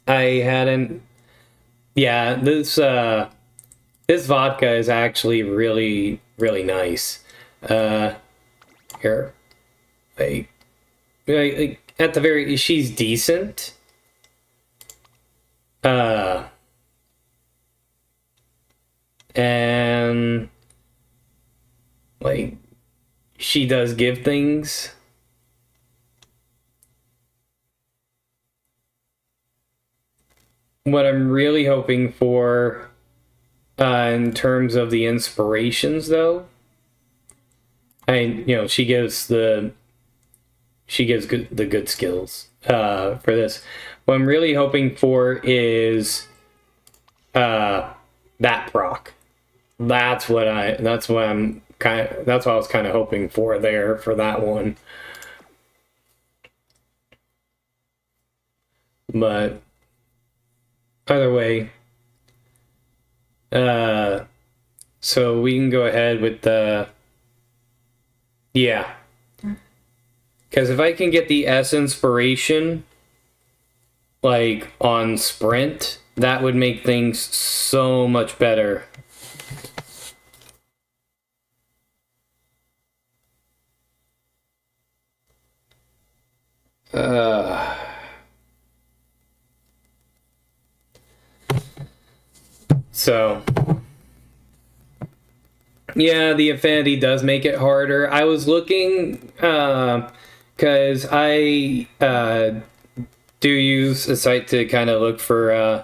I hadn't. Yeah, this vodka is actually really, really nice. Here, like at the very, she's decent. And like she does give things. What I'm really hoping for, in terms of the inspirations, though, she gives the good skills for this. What I'm really hoping for is that proc. That's what I was kind of hoping for there for that one. But either way, so we can go ahead with the, yeah. Because if I can get the S inspiration, like, on sprint, that would make things so much better. So, yeah, the affinity does make it harder. I was looking, because I do use a site to kind of look for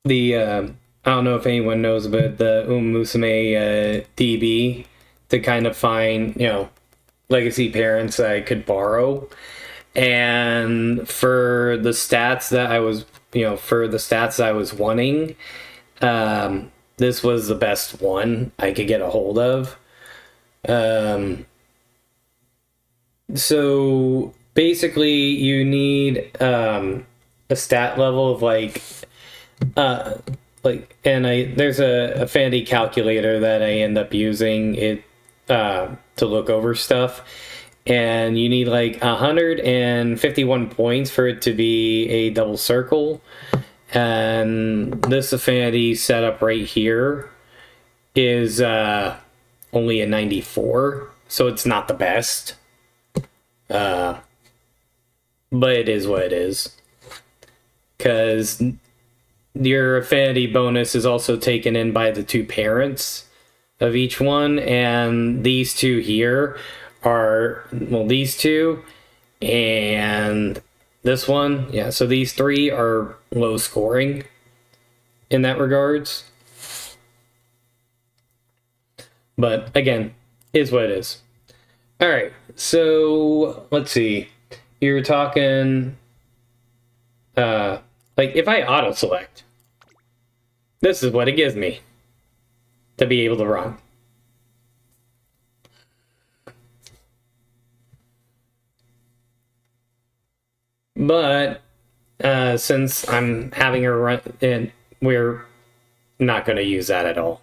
the, I don't know if anyone knows, but the Uma Musume DB, to kind of find, legacy parents that I could borrow. And for the stats that I was, wanting, this was the best one I could get a hold of. So basically, you need a stat level of and there's a fancy calculator that I end up using it to look over stuff, and you need like 151 points for it to be a double circle. And this affinity setup right here is only a 94, so it's not the best. But it is what it is. Because your affinity bonus is also taken in by the two parents of each one, and these two here are, well, these two and this one, yeah, so these three are low scoring in that regards. But again, is what it is. All right, so let's see. You're talking, like, if I auto select, this is what it gives me to be able to run. But since I'm having a run, and we're not going to use that at all.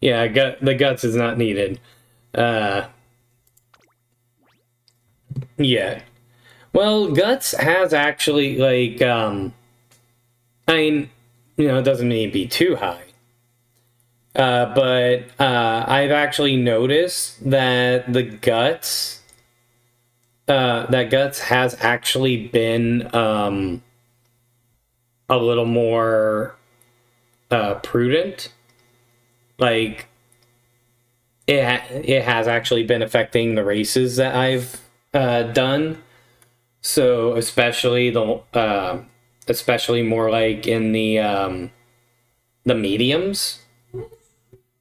Yeah, the guts is not needed. Yeah. Well, guts has actually, like, I mean, it doesn't need to be too high. But I've actually noticed that the guts, has actually been a little more prudent. Like, it has actually been affecting the races that I've done. So especially especially more like in the mediums.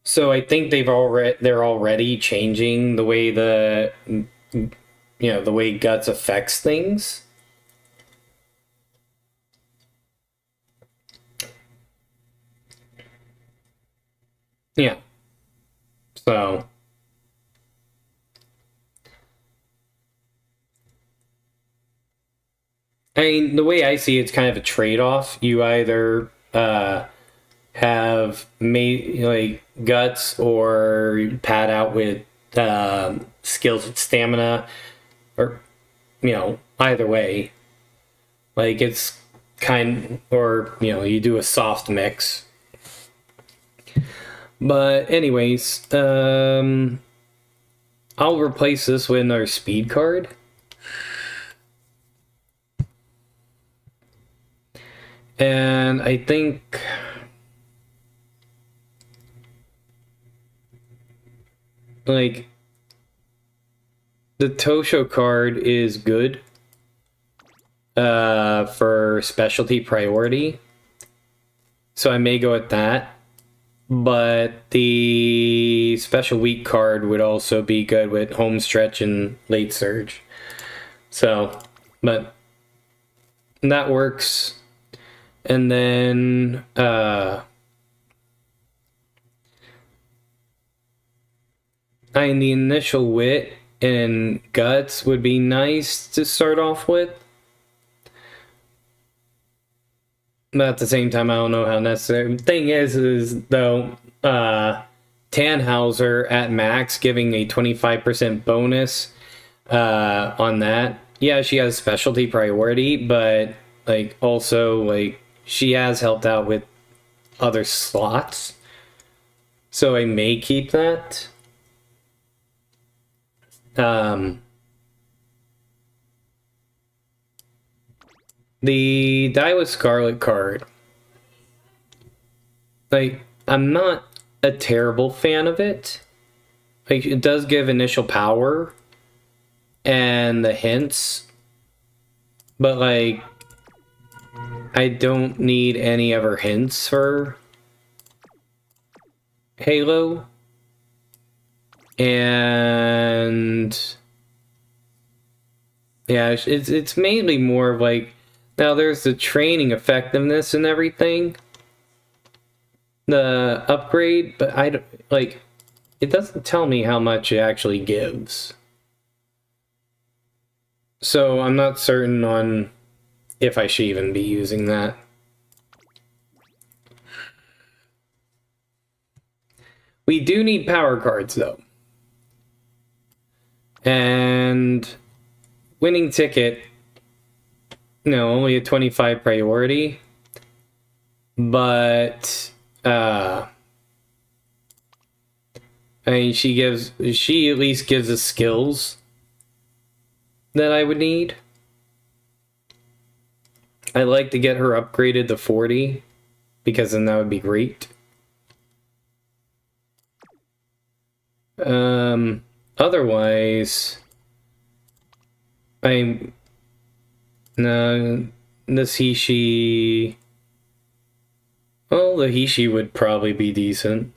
So I think they're already changing the way the way guts affects things. Yeah. So I mean, the way I see it's kind of a trade-off. You either have made like guts or pad out with skills with stamina, or either way. Like it's or you do a soft mix. But anyways, I'll replace this with another speed card. And I think like the Tosho card is good for specialty priority. So I may go with that. But the special weak card would also be good with home stretch and late surge. So, but that works. And then the initial wit and guts would be nice to start off with. But at the same time, I don't know how necessary. The thing is though, Tannhauser at max giving a 25% bonus on that. Yeah, she has specialty priority, but like also like she has helped out with other slots. So I may keep that. The Daiwa Scarlet card. Like, I'm not a terrible fan of it. Like, it does give initial power and the hints, but like, I don't need any other hints for Halo. And yeah, it's mainly more of like, now there's the training effectiveness and everything, the upgrade, but I don't like, it doesn't tell me how much it actually gives. So I'm not certain on if I should even be using that. We do need power cards though. And winning ticket, only a 25 priority, but I mean, she at least gives us skills that I would need. I'd like to get her upgraded to 40, because then that would be great. Otherwise, no, this Hishi. Well, the Hishi would probably be decent.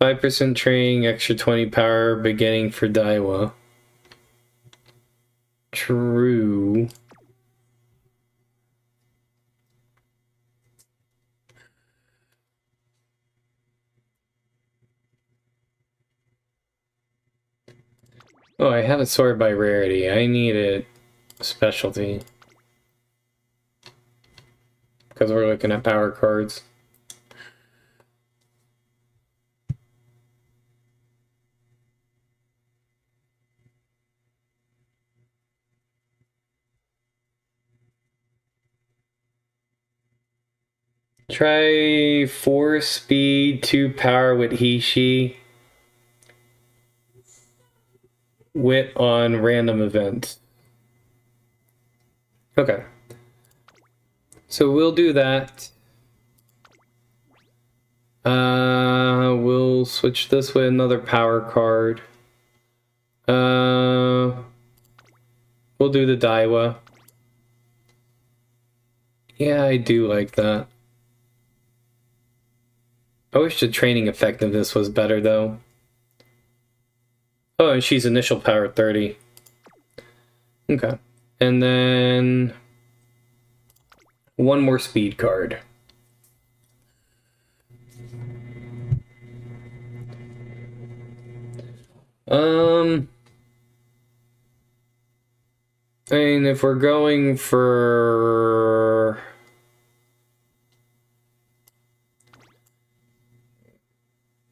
%5 training, extra 20 power beginning for Daiwa. True. Oh, I have it sorted by rarity. I need a specialty. Because we're looking at power cards. Try 4 speed, 2 power with Hishi. Wit on random events. Okay. So we'll do that. We'll switch this with another power card. We'll do the Daiwa. Yeah, I do like that. I wish the training effectiveness was better, though. Oh, and she's initial power 30. Okay. And then one more speed card. Um, I mean, if we're going for...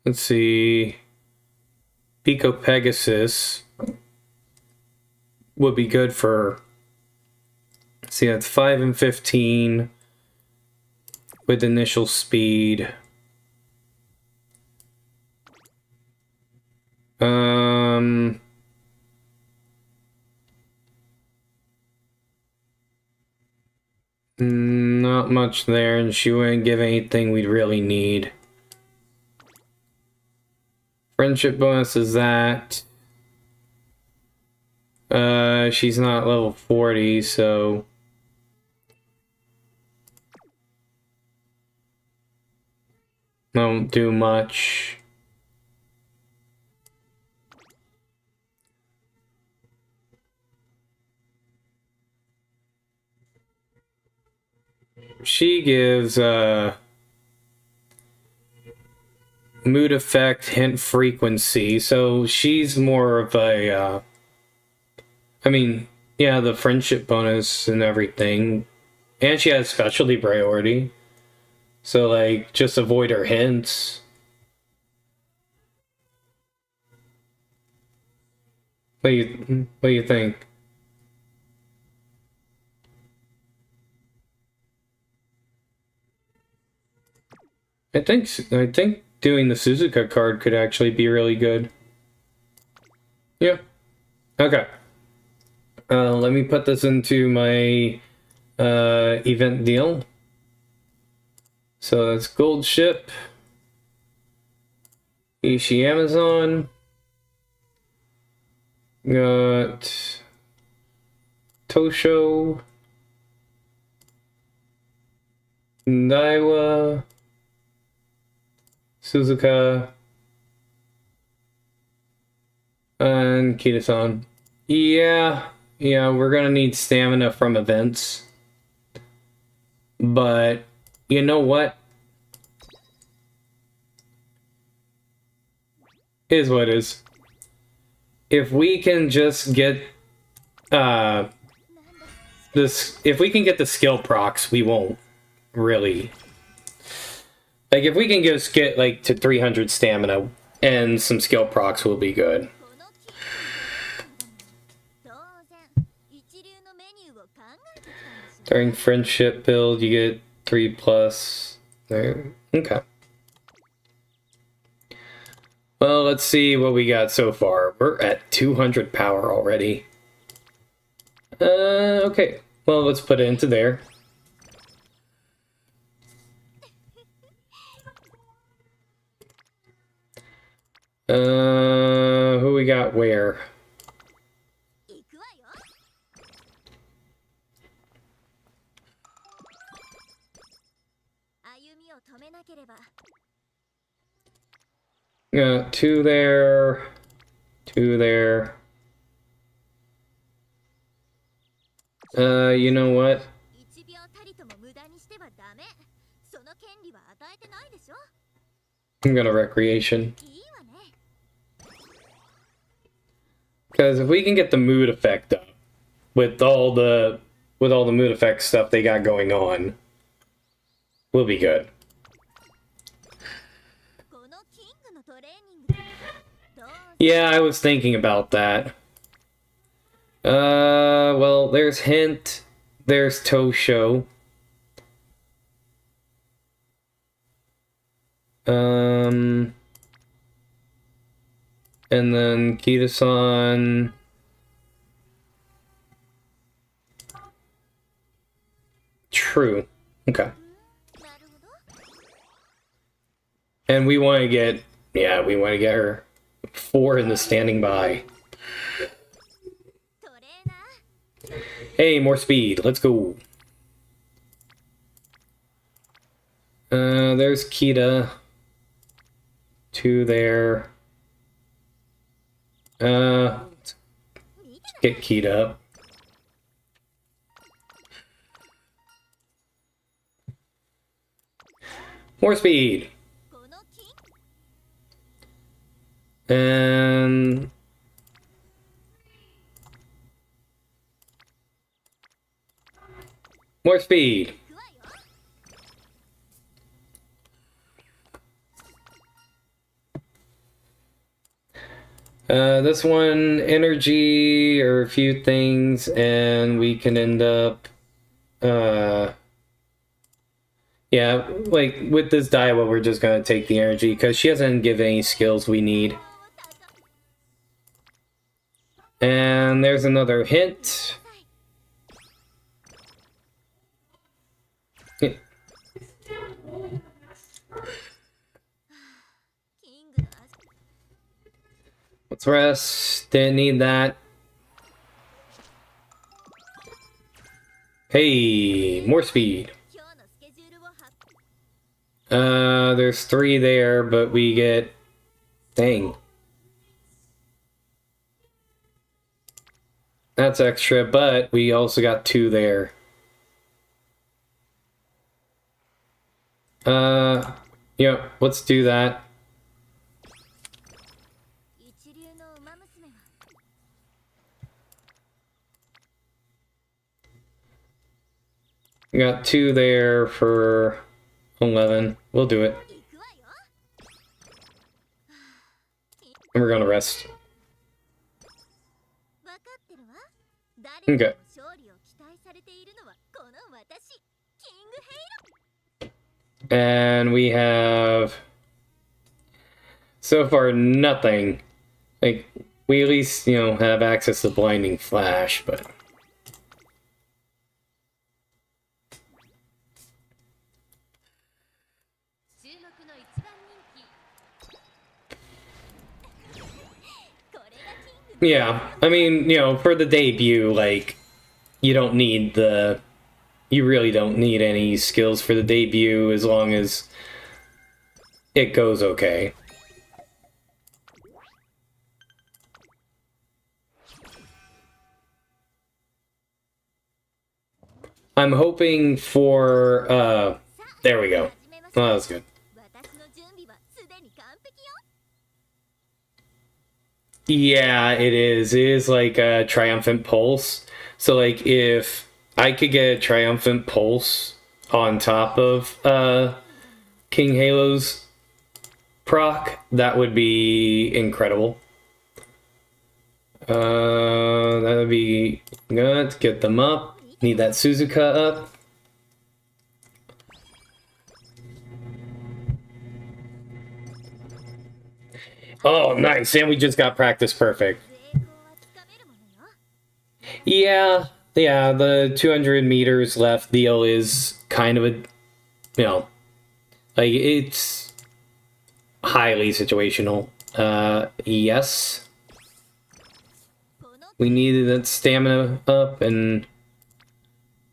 Let's see... Pico Pegasus would be good for... See, that's 5 and 15 with initial speed. Not much there, and she wouldn't give anything we'd really need. Friendship bonus is that. She's not level 40, so... Won't do much. She gives, mood effect, hint frequency, so she's more of a, I mean, yeah, the friendship bonus and everything. And she has specialty priority. So, like, just avoid her hints. What do you think? I think doing the Suzuka card could actually be really good. Yeah. Okay. Let me put this into my event deal. So that's Gold Ship, Ishi Amazon, got Tosho, Daiwa, Suzuka, and Kita-san. Yeah, we're gonna need stamina from events. But, you know what? Is what is. If we can just get, if we can get the skill procs, we won't really... Like, if we can just get, like, to 300 stamina and some skill procs, will be good. During friendship build, you get 3+. There. Okay. Well, let's see what we got so far. We're at 200 power already. Okay. Well, let's put it into there. Who we got where? Got 2 there, 2 there. You know what? I'm gonna recreation. Because if we can get the mood effect up with all the mood effect stuff they got going on, we'll be good. Yeah, I was thinking about that. Well, there's Hint, there's Tosho. And then Kita-san. True. Okay. And we want to get, we want to get her 4 in the standing by. Hey, more speed. Let's go. There's Kita. 2 there. Let's get Kita up. More speed. And More speed. 行くわよ。 This one, energy or a few things, and we can end up, yeah, like with this Daiwa, we're just gonna take the energy because she doesn't give any skills we need. And there's another hint. Yeah. キングの足 Let's rest. Didn't need that. Hey, more speed. 今日のスケジュールを発 There's 3 there, but we get... Dang. That's extra, but we also got 2 there. Yeah, let's do that. 一流の馬娘は We got 2 there for 11. We'll do it. 行くわよ。 And we're gonna rest. 分かってるわ。誰にも Okay. 勝利を期待されているのはこの私、キングヘイロ。 And we have... So far, nothing. Like, we at least, you know, have access to Blinding Flash, but... 注目の一番人気。これがキング Yeah, I mean, you know, for the debut, like, you don't need the... You really don't need any skills for the debut as long as it goes okay. I'm hoping for, there we go. 始めましょ Oh, う。 that was good. 私の準備はすでに完璧よ。 Yeah, it is. It is like a triumphant pulse. So like if I could get a triumphant pulse on top of King Halo's proc, that would be incredible. That would be good. Get them up. Need that Suzuka up. Oh, nice. And we just got practice perfect. 成功はつかめるものよ。 Yeah, the 200 meters left deal is kind of a, you know, like it's highly situational. Yes. この We needed that stamina up and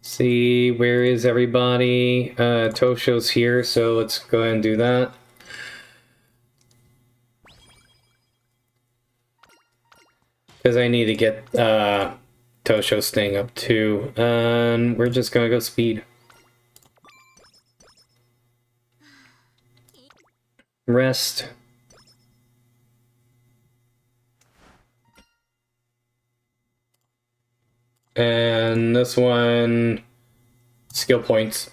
see where is everybody. Tosho's here, so let's go ahead and do that. Because I need to get Tosho's thing up too. And we're just gonna go speed. Rest. And this one, skill points.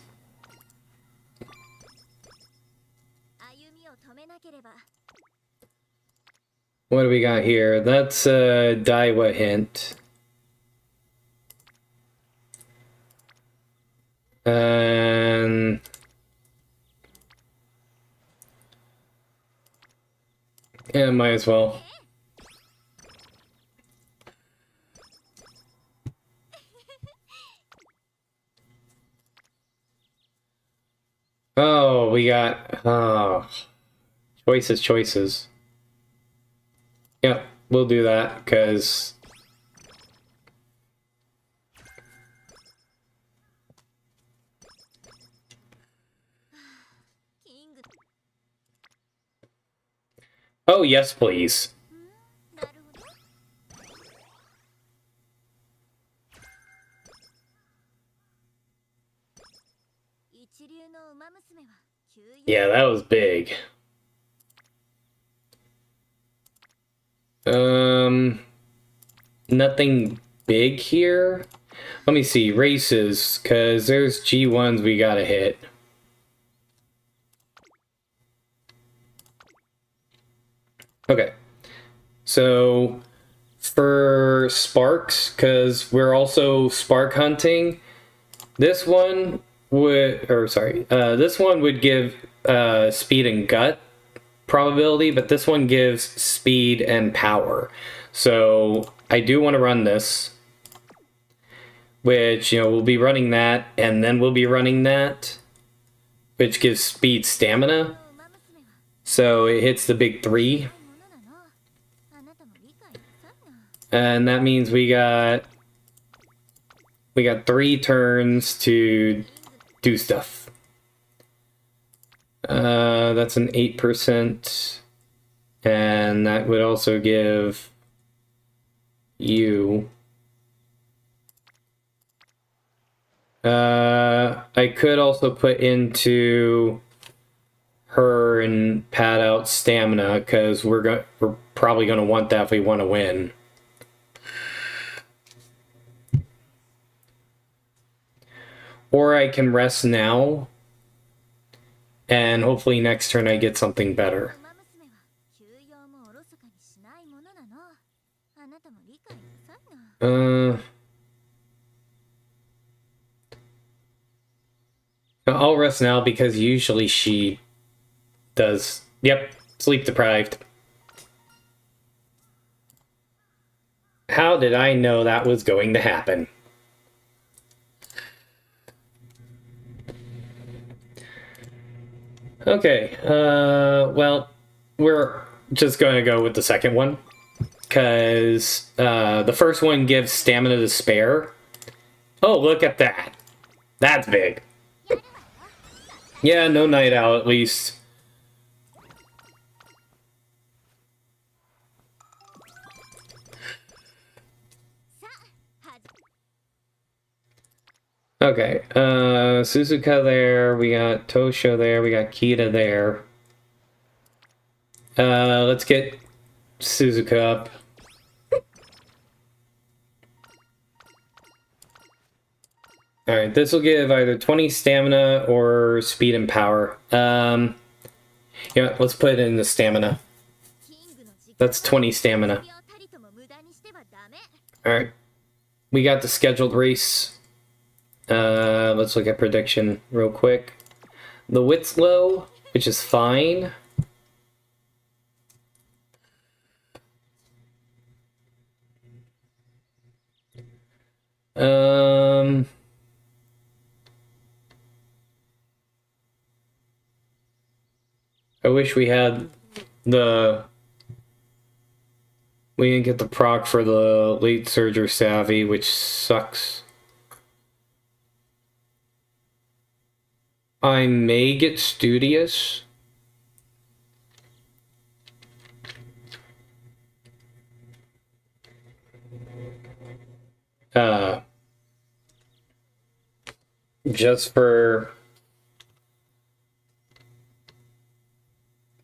歩みを止めなければ What do we got here? That's a Daiwa hint. And yeah, might as well. Oh, we got choices. Yep, we'll do that because oh yes, please. なるほど。 一流の馬娘は給油 Yeah, that was big. Nothing big here. Let me see, races, because there's G1s we gotta hit. Okay. So, for Sparks, because we're also Spark hunting, this one this one would give speed and gut probability, but this one gives speed and power. So I do want to run this, which, we'll be running that, and then we'll be running that, which gives speed stamina. ウマ娘は So it hits the big 3, ものなの。あなたも理解なさいな。 and that means we got 3 turns to do stuff. That's an 8%, and that would also give you. I could also put into her and pad out stamina, because we're probably gonna want that if we want to win. Or I can rest now, and hopefully next turn I get something better. ウマ娘は休養もおろそかにしないものなの。あなたも理解なさいな。 I'll rest now because usually she does. Yep, sleep deprived. How did I know that was going to happen? Okay, well, we're just going to go with the second one, because the first one gives stamina to spare. Oh, look at that. That's big. Yeah, no night owl at least. Okay, Suzuka there, we got Tosho there, we got Kita there. Let's get Suzuka up. Alright, this will give either 20 stamina or speed and power. Yeah, let's put it in the stamina. キングの時間 That's 20 stamina. 秒たりとも無駄にしてはダメ。 Alright. We got the scheduled race. Let's look at prediction real quick. The width's low, which is fine. I wish we had the... We didn't get the proc for the late surger savvy, which sucks. I may get studious. Just for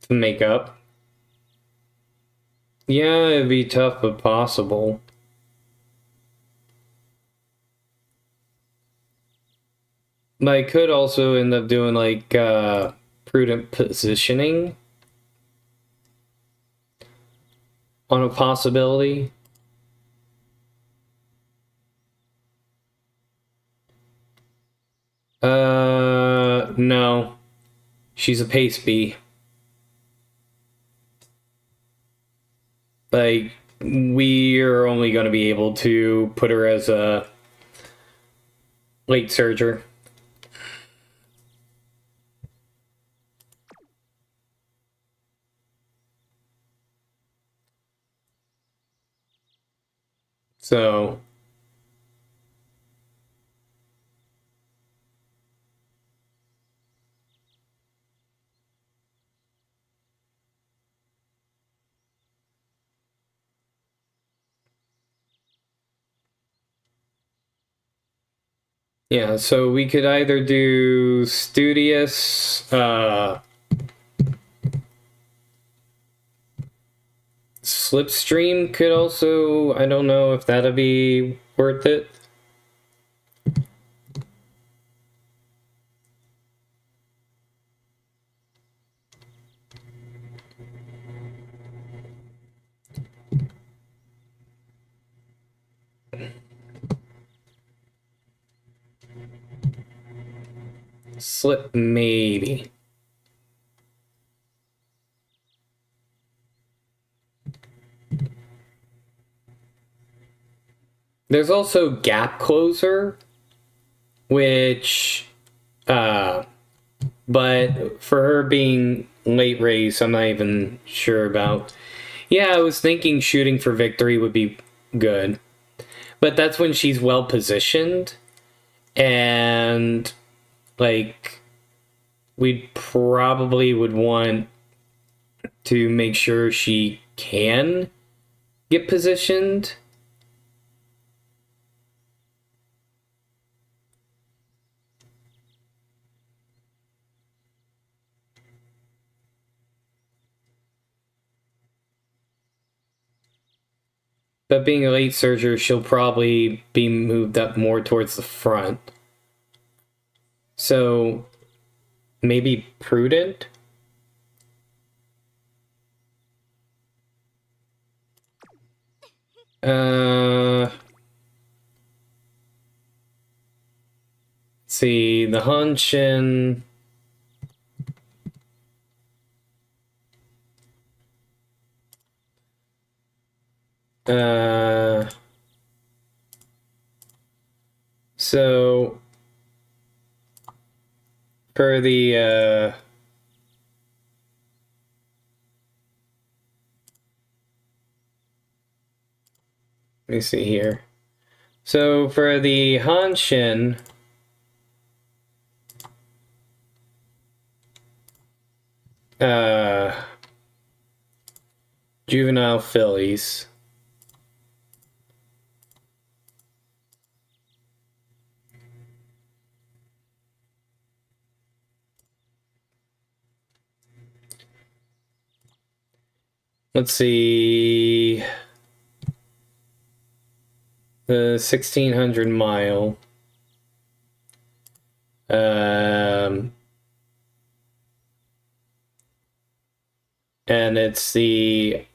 to make up. Yeah, it'd be tough, but possible. But I could also end up doing like prudent positioning on a possibility. No. She's a pace bee. Like, we are only going to be able to put her as a late surger. So... Yeah, so we could either do studious, slipstream could also, I don't know if that'd be worth it. Slip, maybe. There's also gap closer, which, but for her being late race, I'm not even sure about. Yeah, I was thinking shooting for victory would be good, but that's when she's well positioned, and like we probably would want to make sure she can get positioned. But being a late surger, she'll probably be moved up more towards the front. So maybe prudent? Let's see, the Hanshin. So for the let me see here. So for the Hanshin, juvenile fillies. Let's see. The 1600 mile. And it's the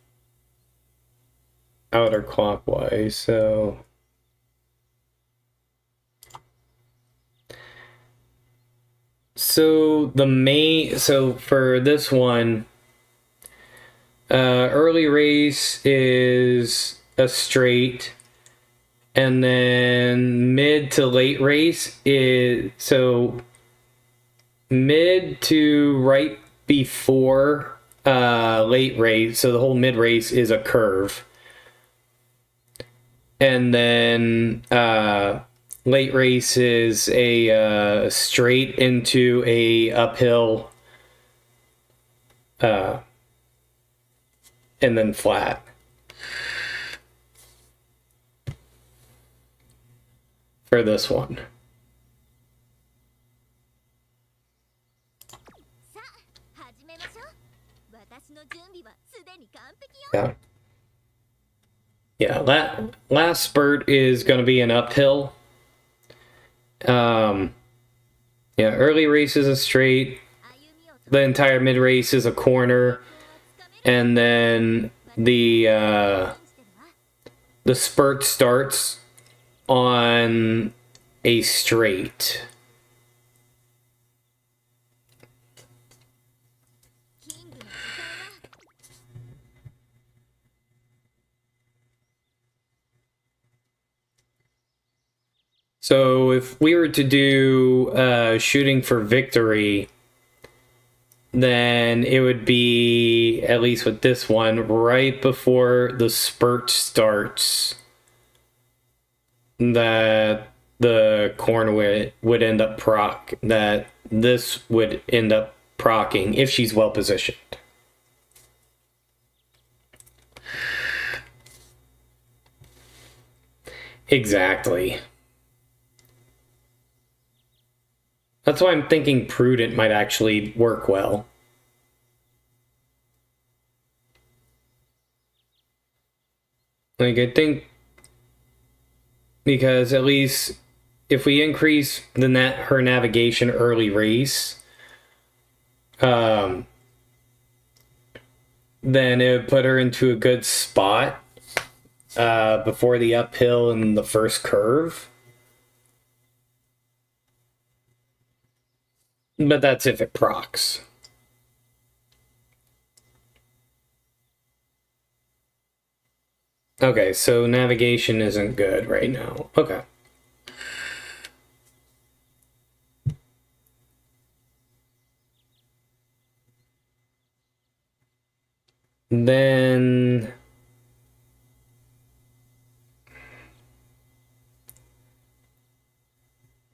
outer clockwise, so so for this one, early race is a straight, and then mid to late race is, so mid to right before late race, so the whole mid race is a curve, and then late race is a straight into a uphill, and then flat. For this one. Yeah. Yeah, that last spurt is going to be an uphill. Yeah, early race is a straight. The entire mid race is a corner, and then the spurt starts on a straight. So if we were to do shooting for victory, then it would be, at least with this one, right before the spurt starts, that the corn would end up that this would end up procking if she's well positioned. Exactly. That's why I'm thinking prudent might actually work well. Like, I think, because at least if we increase her navigation early race, then it would put her into a good spot before the uphill and the first curve. But that's if it procs. Okay, so navigation isn't good right now. Okay. Then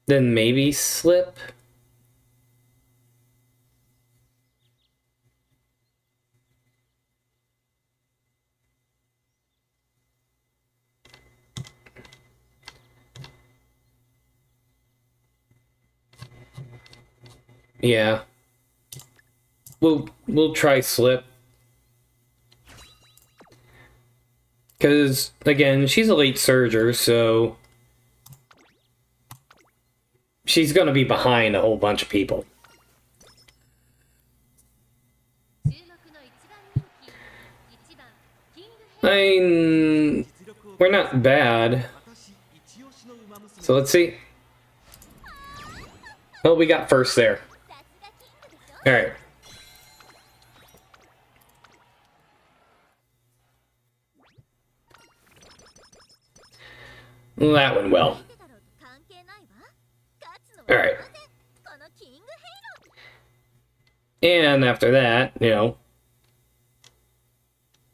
maybe slip. Yeah. We'll try slip. Because, again, she's a late surger, so she's going to be behind a whole bunch of people. We're not bad. So let's see. Oh, we got first there. Alright. That went well. Alright. And after that, you know,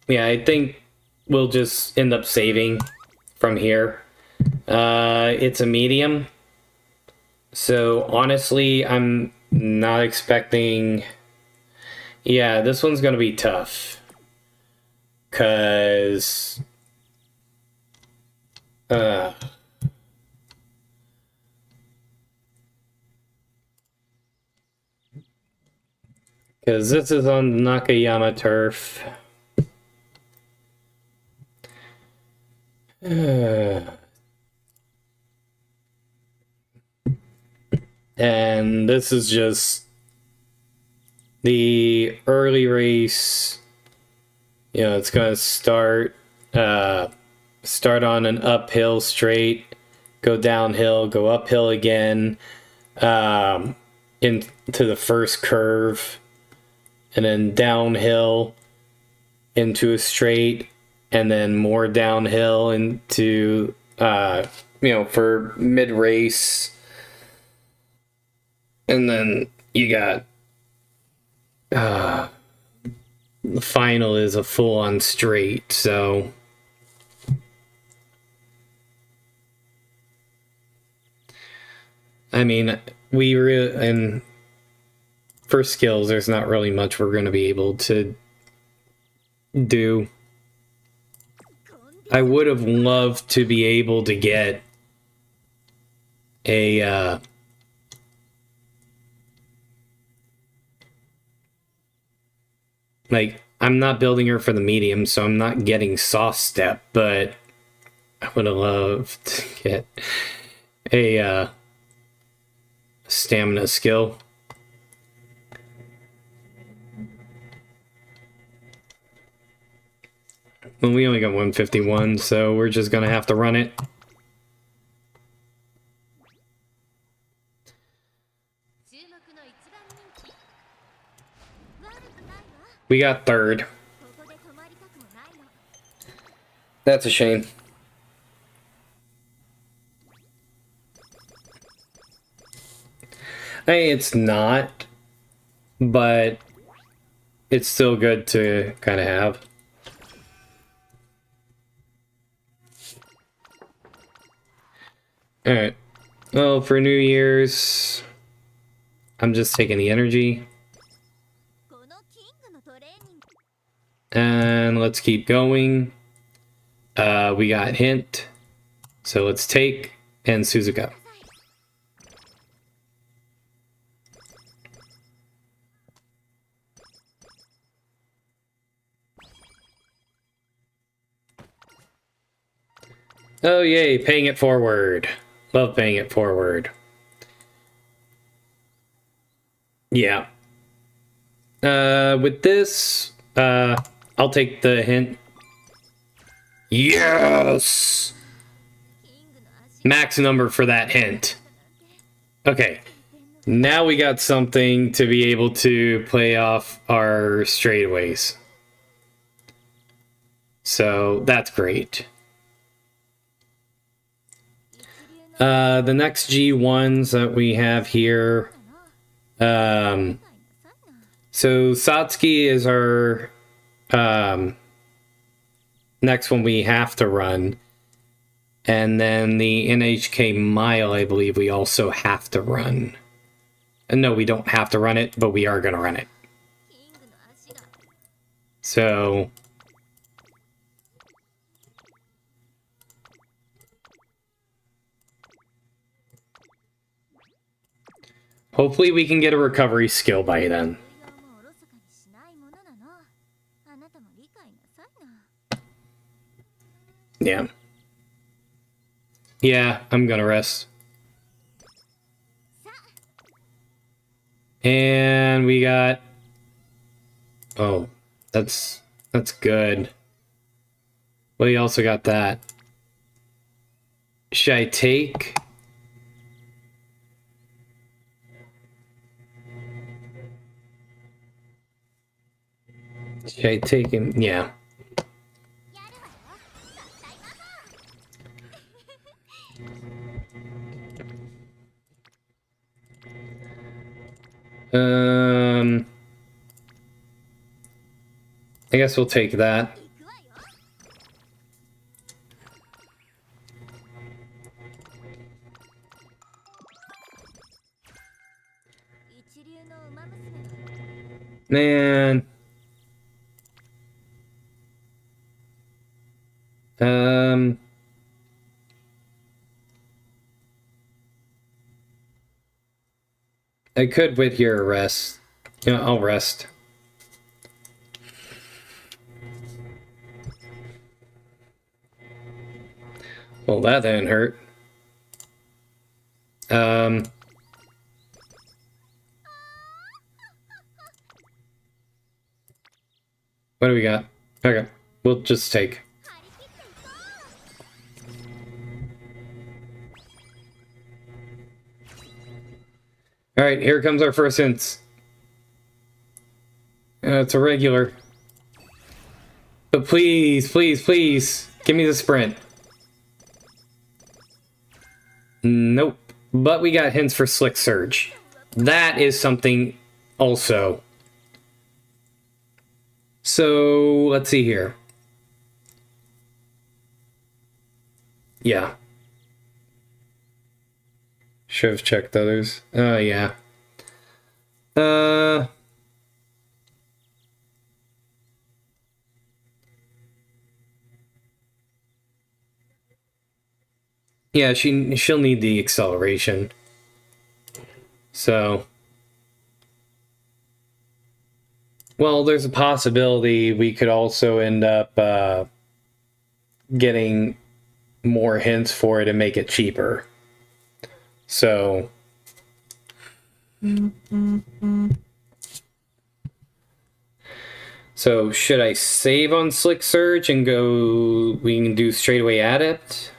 yeah, I think we'll just end up saving from here. It's a medium. So honestly, I'm not expecting... Yeah, this one's gonna be tough. Because... Because this is on the Nakayama turf. And this is just the early race. You know, it's going to start on an uphill straight, go downhill, go uphill again, into the first curve, and then downhill into a straight, and then more downhill into, you know, for mid-race. And then you got, the final is a full-on straight, so... I mean, we really, and for skills, there's not really much we're going to be able to do. I would have loved to be able to get a, like, I'm not building her for the medium, so I'm not getting soft step, but I would have loved to get a, stamina skill. Well, we only got 151, so we're just gonna have to run it. We got third. That's a shame. Hey, it's not, but it's still good to kind of have. Alright. Well, for New Year's, I'm just taking the energy. And let's keep going. We got hint. So let's take and Suzuka. Oh yay, paying it forward. Love paying it forward. Yeah. With this, I'll take the hint. Yes! Max number for that hint. Okay. Now we got something to be able to play off our straightaways. So that's great. The next G1s that we have here. So Satsuki is our next one we have to run. And then the NHK Mile, I believe we also have to run. And no, we don't have to run it, but we are going to run it. So hopefully we can get a recovery skill by then. Yeah. Yeah, I'm gonna rest. And we got... Oh, that's good. Well, you also got that. Should I take... Should I take him? Yeah. I guess we'll take that. Man. I could wait here and rest. Yeah, I'll rest. Well, that didn't hurt. What do we got? Okay, we'll just take. Alright, here comes our first hints. It's a regular. But please, please, please, give me the sprint. Nope. But we got hints for Slick Surge. That is something also. So, let's see here. Yeah. Should have checked others. Oh, yeah. Yeah, she'll need the acceleration. So, well, there's a possibility we could also end up getting more hints for it and make it cheaper. So, so should I save on Slick Surge and go? We can do straightaway Adept.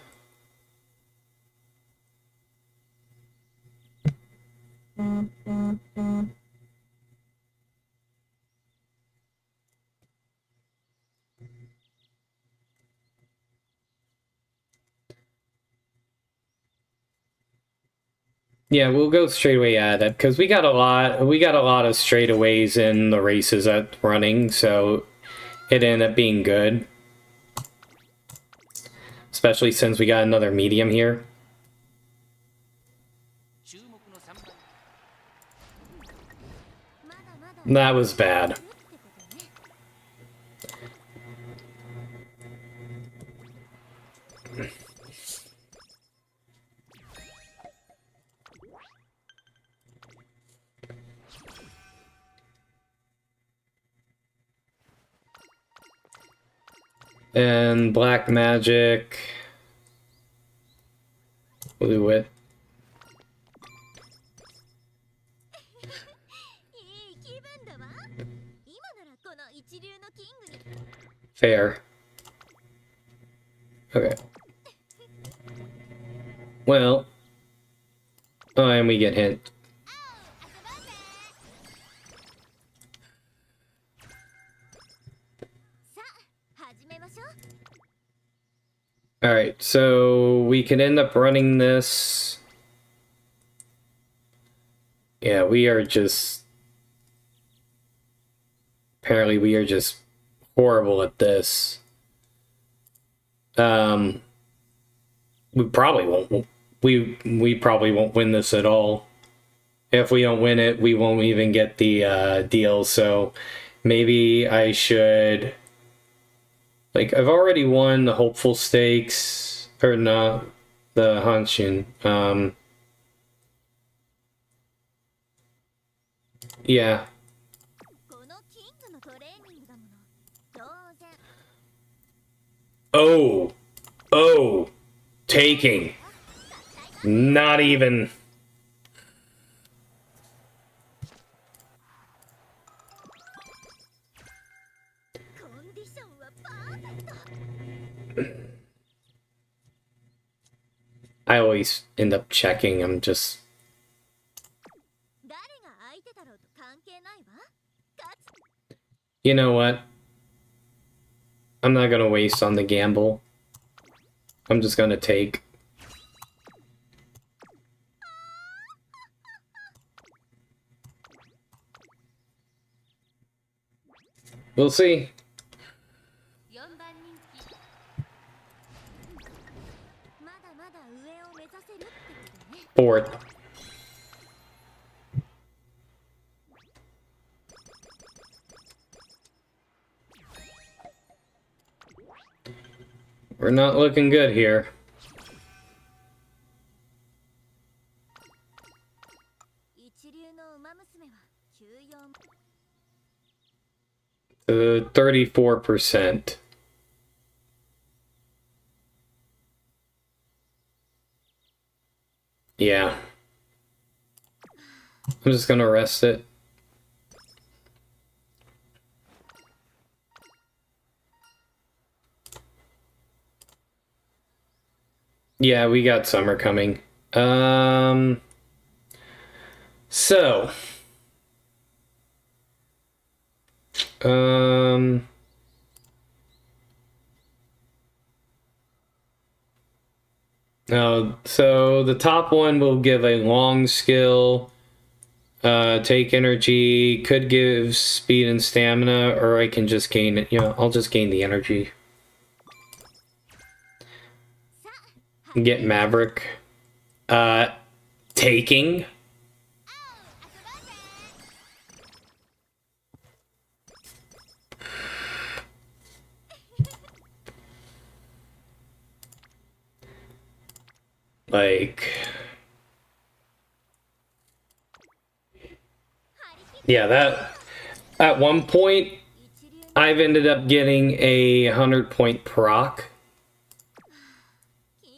Yeah, we'll go straightaway Adept because we got a lot of straightaways in the races at running, so it ended up being good. Especially since we got another medium here. That was bad. And black magic. We'll do it. Fair. Okay. Well. Oh, and we get hit. Alright, so we can end up running this. Yeah, we are just... Apparently we are just horrible at this. We probably won't. We probably won't win this at all. If we don't win it, we won't even get the deal. So maybe I should... Like, I've already won the hopeful stakes, or not, the Hanshin. Yeah. このキングのトレーニングだもの。当然。 Oh. Oh. Taking. Not even. コンディションはパーフェクト。 I always end up checking. I'm just... 誰が相手だろうと関係ないわ。勝つ。 You know what? I'm not gonna waste on the gamble. I'm just gonna take. We'll see. 4番人気。まだまだ上を目指せるってことね。 Fourth. We're not looking good here. 一流の馬娘は休養も。 34%. Yeah. I'm just gonna rest it. Yeah, we got summer coming. So. So the top one will give a long skill, take energy, could give speed and stamina, or I can just gain it. You know, I'll just gain the energy. Get Maverick. Taking. Like, yeah, that at one point I've ended up getting a 100-point proc.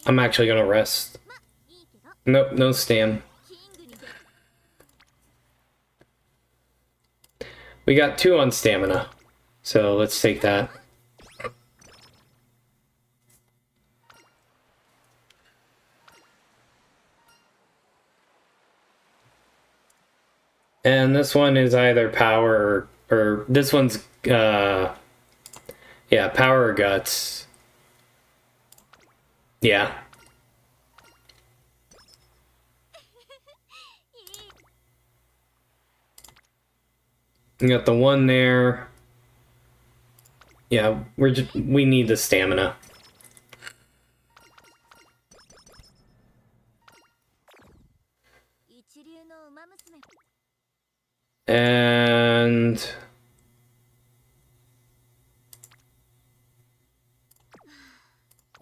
I'm actually gonna rest. Nope, no stam. We got 2 on stamina, so let's take that. And this one is either power or this one's, yeah, power or guts. Yeah. You got the one there. Yeah, we need the stamina. And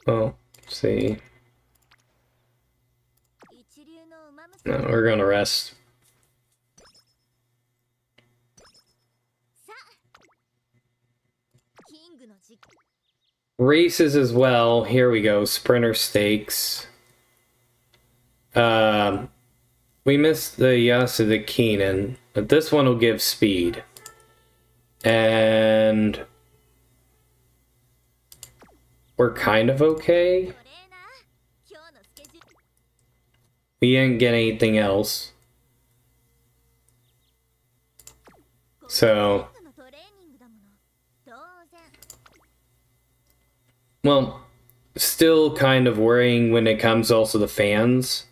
oh, let's see. No, we're gonna rest. Races as well. Here we go. Sprinter stakes. We missed the Yasuda Keenan, but this one will give speed. And we're kind of okay. We didn't get anything else. So, well, still kind of worrying when it comes also to fans.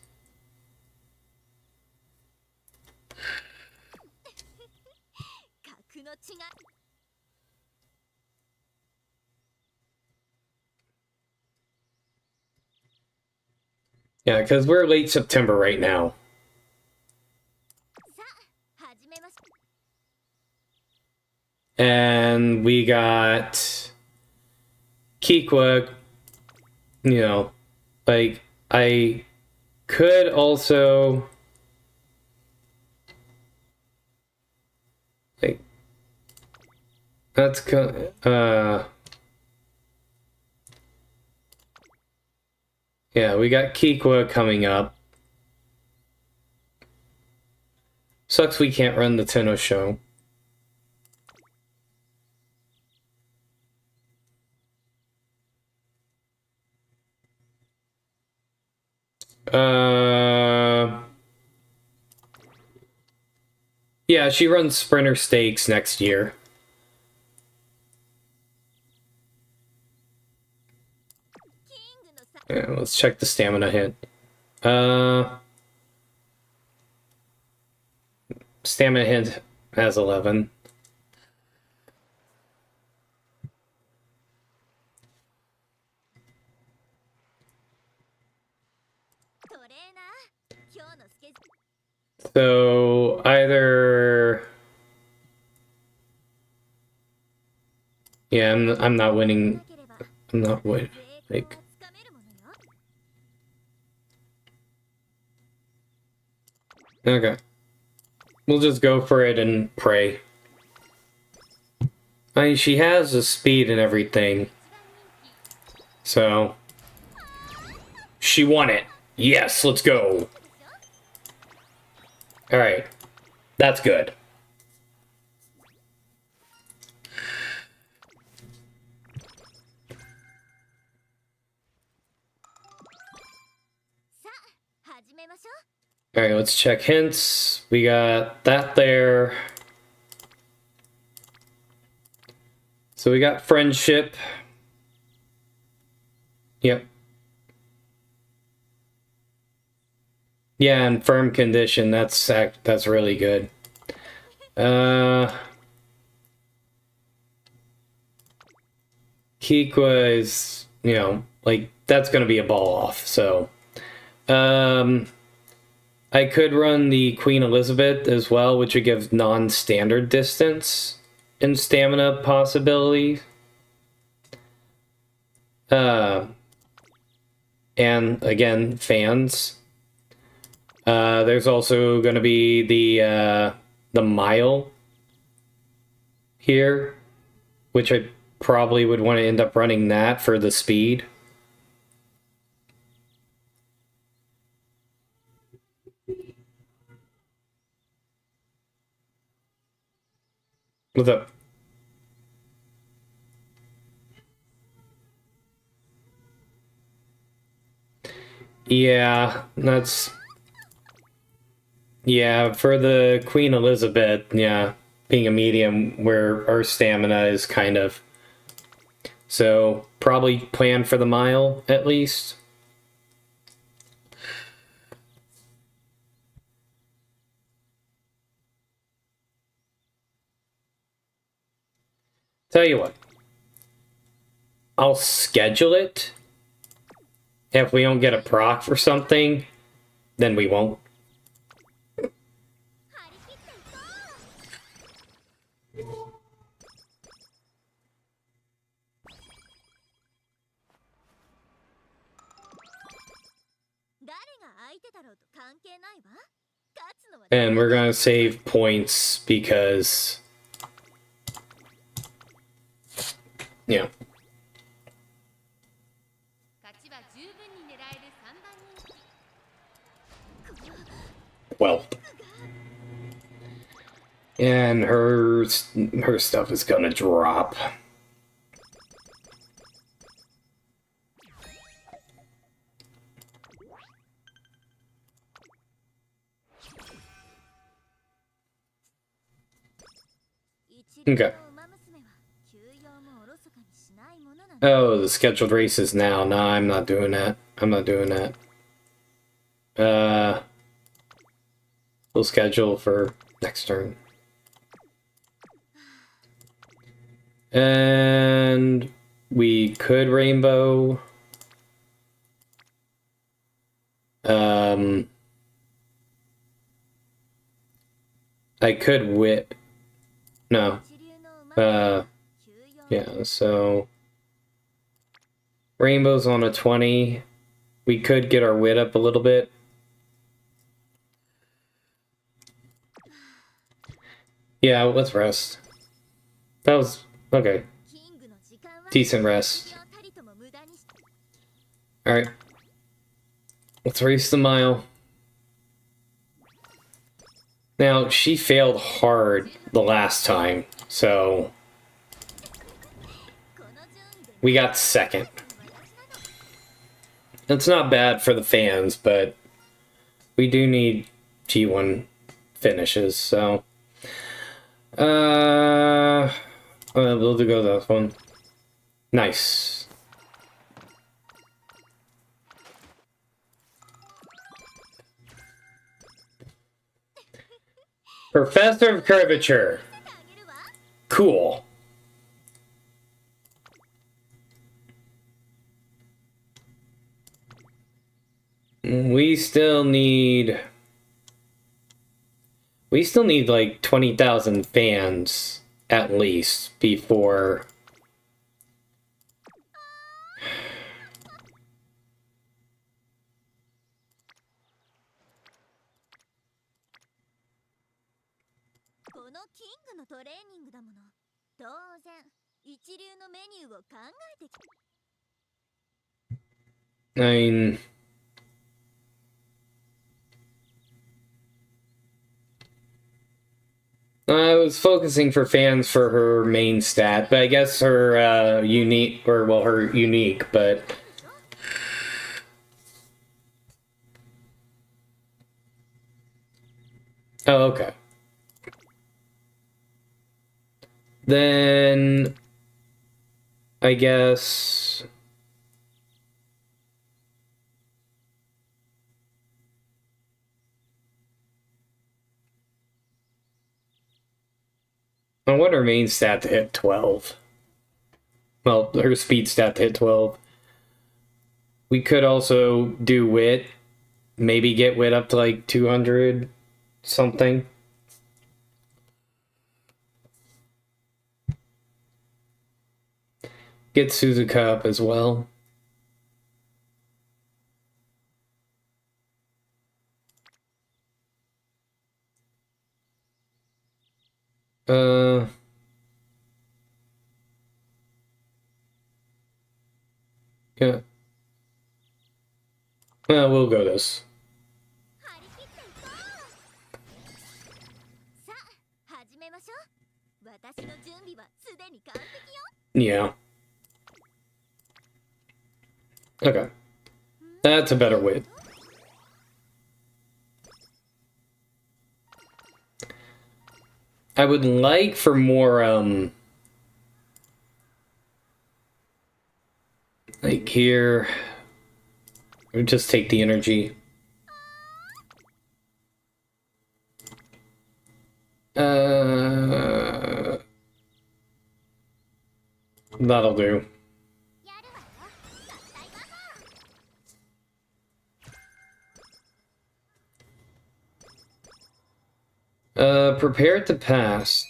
Yeah, because we're late September right now. And we got Kikwa, you know, like, I could also, like, that's, yeah, we got Kikwa coming up. Sucks we can't run the Tenno show. Yeah, she runs Sprinter Stakes next year. Yeah, let's check the stamina hit. Stamina hit has 11. So either, yeah, I'm not winning. I'm not winning. Like, okay, we'll just go for it and pray. I mean, she has the speed and everything, so she won it. Yes, let's go. All right, that's good. All right, let's check hints. We got that there. So we got friendship. Yep. Yeah, and firm condition. That's really good. Kikwa is, you know, like, that's gonna be a ball off. So, I could run the Queen Elizabeth as well, which would give non-standard distance and stamina possibility. And again, fans. There's also going to be the mile here, which I probably would want to end up running that for the speed. What's up? Yeah, that's... Yeah, for the Queen Elizabeth, yeah, being a medium where our stamina is kind of... So, probably plan for the mile, at least. Tell you what. I'll schedule it. If we don't get a proc for something, then we won't. And we're gonna save points because, yeah. Well. And her stuff is gonna drop. Okay. Oh, the scheduled races now. Nah, I'm not doing that. I'm not doing that. We'll schedule for next turn. And we could rainbow. I could whip. No. 一流の馬休養 Yeah, so rainbow's on a 20. We could get our wit up a little bit. Yeah, let's rest. That was okay. キングの時間は Decent rest. 一秒たりとも無駄にし Alright. Let's race the mile. Now, she failed hard the last time, so この順位で we got second. 私なの It's not bad for the fans, but we do need G1 finishes, so we'll go that one. Nice. Professor of Curvature. あげるわ Cool. We still need like 20,000 fans at least beforeこのキングのトレーニングだもの当然一流のメニューを考えてき I mean I was focusing for fans for her main stat, but I guess her unique or well her unique, but oh, okay. Then I guess I want her main stat to hit 12. Well, her speed stat to hit 12. We could also do wit. Maybe get wit up to like 200 something. Get Suzuka up as well. Yeah. Well, we'll go this. 張り切っていこうさあ始めましょう私の準備はすでに完璧よ Yeah. Okay. That's a better wit. I would like for more, like here, we just take the energy. That'll do. やるわよ合体技 Prepared to pass.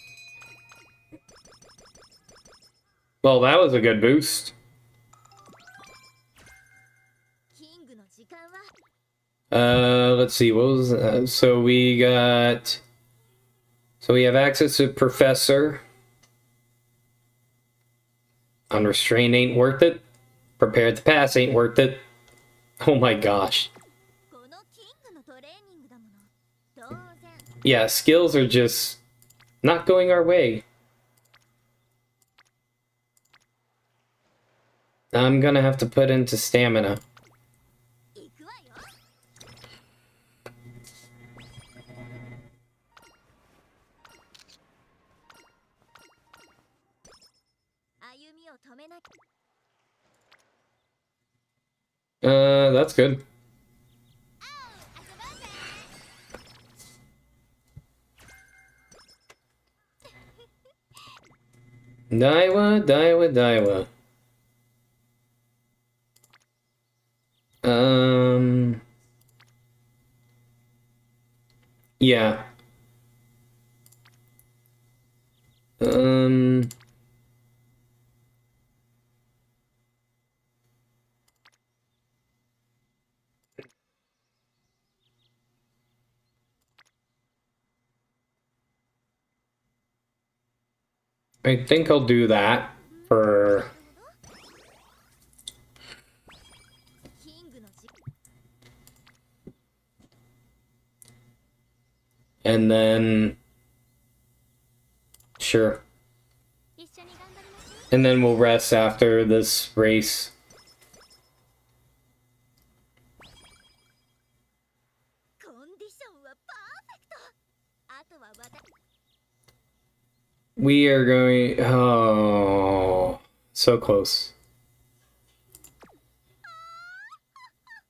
Well, that was a good boost. キングの時間は Let's see, what was so we got, so we have access to Professor. Unrestrained ain't worth it. Prepared to pass ain't worth it. Oh my gosh. このキングのトレーニングだもの当然 Yeah, skills are just not going our way. I'm gonna have to put into stamina. 行くわよ歩みを止めなきゃ that's good. Daiwa, Daiwa, Daiwa. Yeah. Um, I think I'll do that for... キングのじ And then... Sure. 一緒に頑張りましょ And then we'll rest after this race. う。コンディションはパーフェクト。あとは私 We are going... Oh... So close.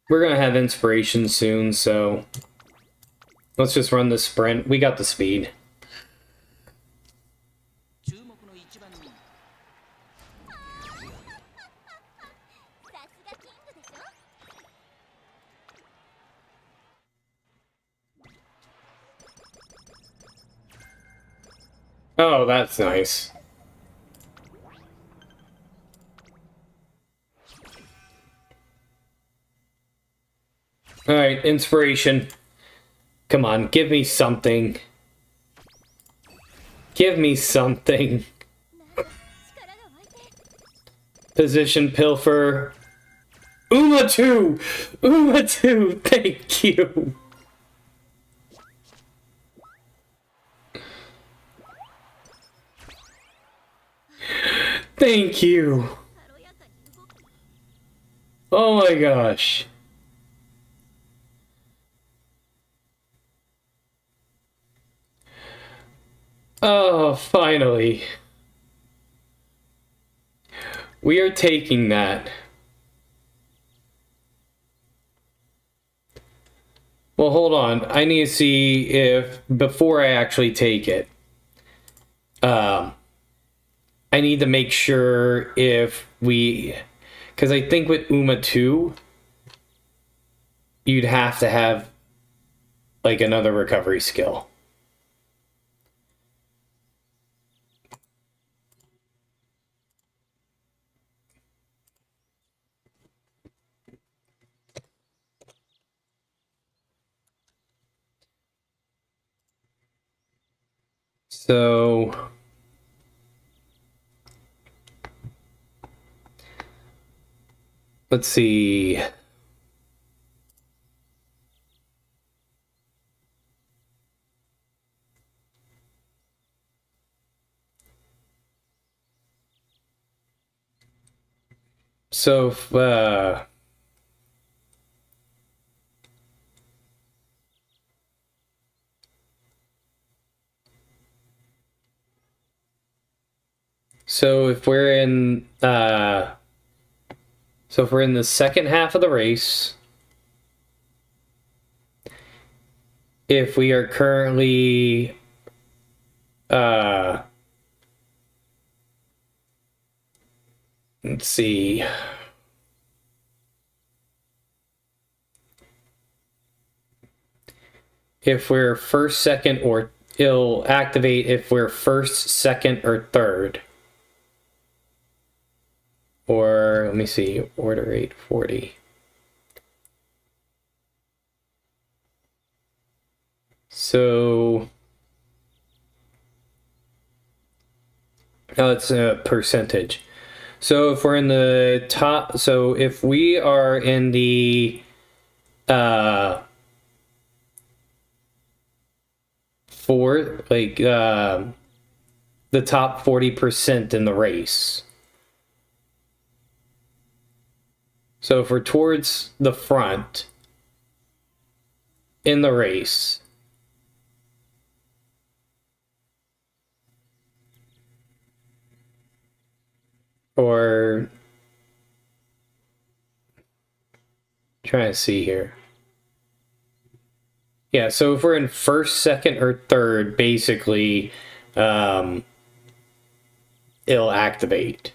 We're gonna have inspiration soon, so... Let's just run the sprint. We got the speed. 注目の一番人。さすがキングでしょ Oh, that's nice. Alright, inspiration. Come on, give me something. Give me something. 力が湧いて Position pilfer. Uma 2! Uma 2! Thank you! Thank you! 軽やかに動く Oh my gosh. Oh, finally. We are taking that. Well, hold on. I need to see if, before I actually take it, I need to make sure if we, because I think with Uma 2, you'd have to have like another recovery skill. So let's see. So so if we're in so if we're in the second half of the race, if we are currently let's see. If we're first, second, or it'll activate if we're first, second, or third. Or, let me see, order 840. So, oh, it's a percentage. So if we're in the top, so if we are in the, the top 40% in the race. So if we're towards the front in the race, or Trying to see here. Yeah, so if we're in first, second, or third, basically, it'll activate.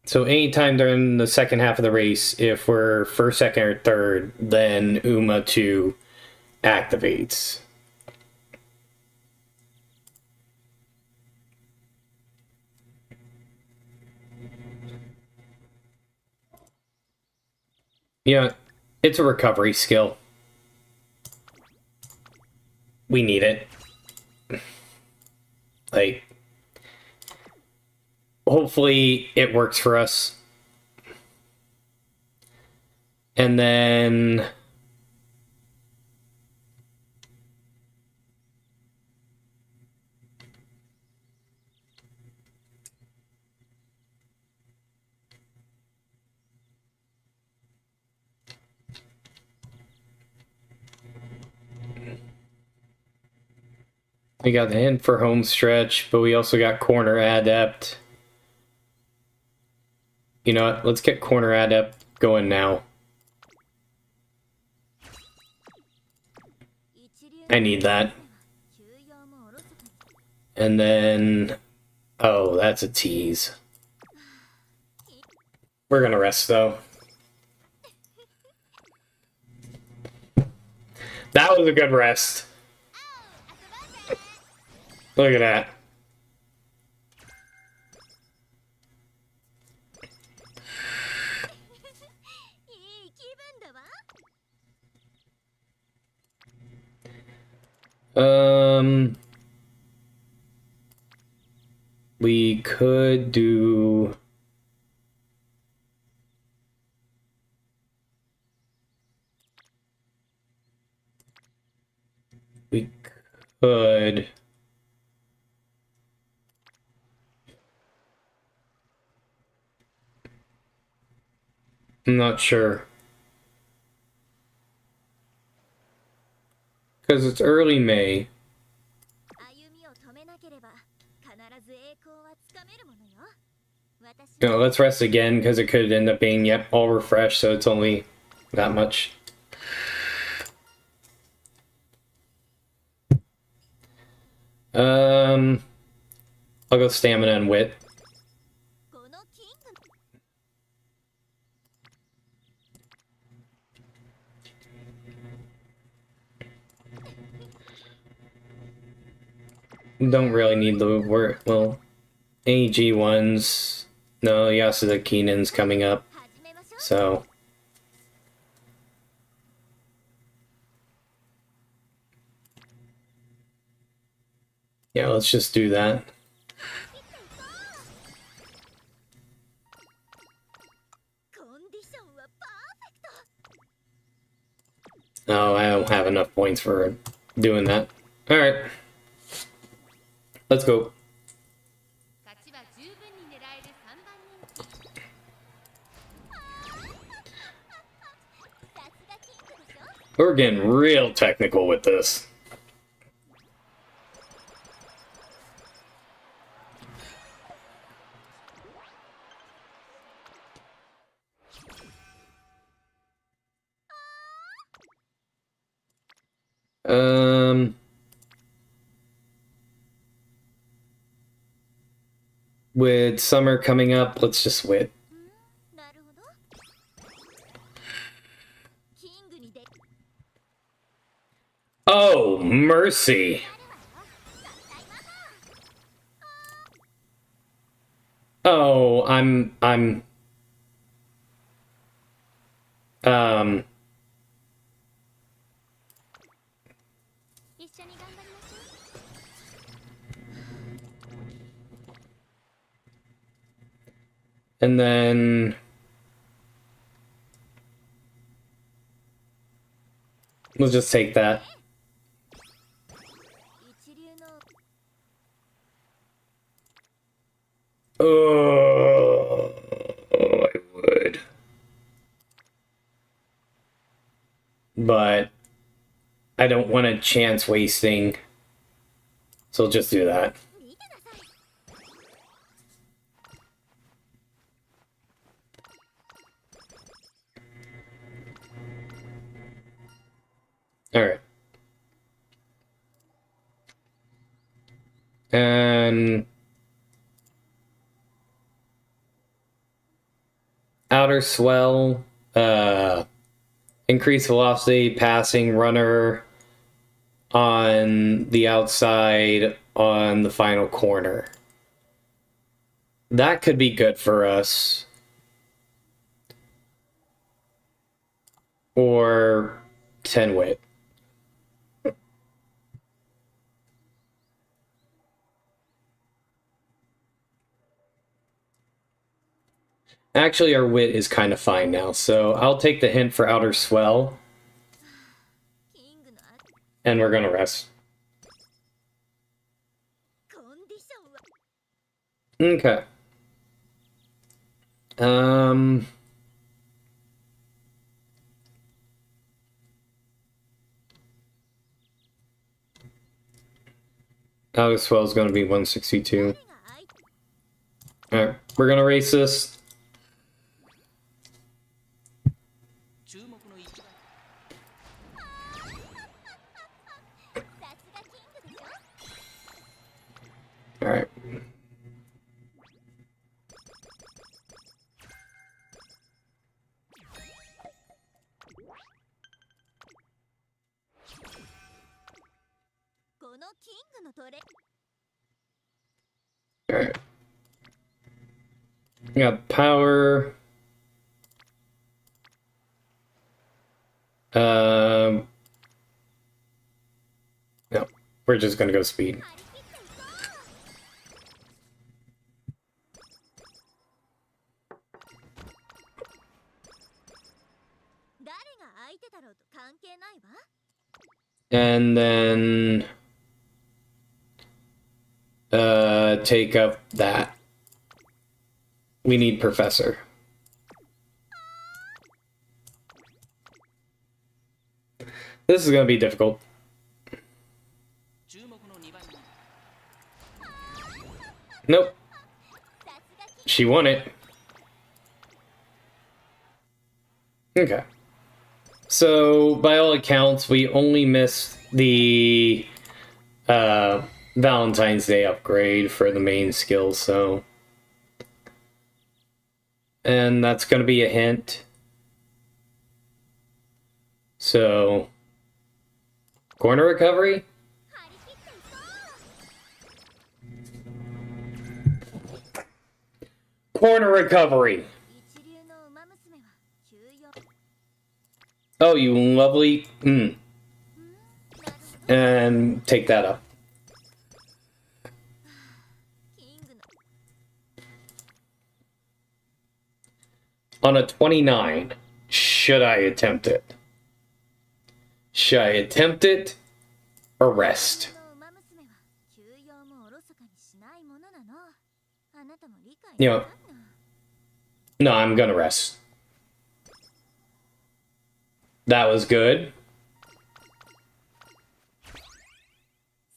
So anytime during the second half of the race, if we're first, second, or third, then Uma 2 activates. Yeah, it's a recovery skill. We need it. Like, hopefully it works for us. And then we got the hint for home stretch, but we also got corner adept. You know what? Let's get corner adept going now. I need that. And then... oh, that's a tease. We're gonna rest, though. That was a good rest. Look at that. We could do... we could... I'm not sure. Because it's early May. No, let's rest again, because it could end up being, yep, all refreshed, so it's only that much. I'll go stamina and wit. Don't really need the work. Well, any G1s. No, Yasuda Keenan's coming up. So. Yeah, let's just do that. Oh, I don't have enough points for doing that. Alright. Let's go. We're getting real technical with this. With summer coming up, let's just wait. Oh, mercy. Oh, and then we'll just take that. Oh, I would. But I don't want a chance wasting. So I'll just do that. Alright. And outer swell, increased velocity, passing runner on the outside on the final corner. That could be good for us. Or 10 wit. Actually, our wit is kind of fine now, so I'll take the hint for outer swell, キングのあ and we're gonna rest. コンディションは Okay. Outer swell is gonna be 162. 誰が相手 Alright, we're gonna race this. 注目の一番さすがキングでしょ Alright. このキングのトレ Alright. We got power. No, we're just gonna go speed. 張り切っていこう誰が相手だろうと関係ないわ And then take up that. We need Professor. This is gonna be difficult. 注目の2番人 Nope. さすがキング She won it. Okay. So, by all accounts, we only missed the Valentine's Day upgrade for the main skill, so. And that's going to be a hint. So, corner recovery? 張り切っていこう Corner recovery! 一流の馬娘は休養 Oh, you lovely. なるほど And take that up. キングの On a 29, should I attempt it? Should I attempt it or rest? この馬娘は休養もおろそかにしないものなのあなたも理解いやなさんな No, I'm gonna rest. That was good.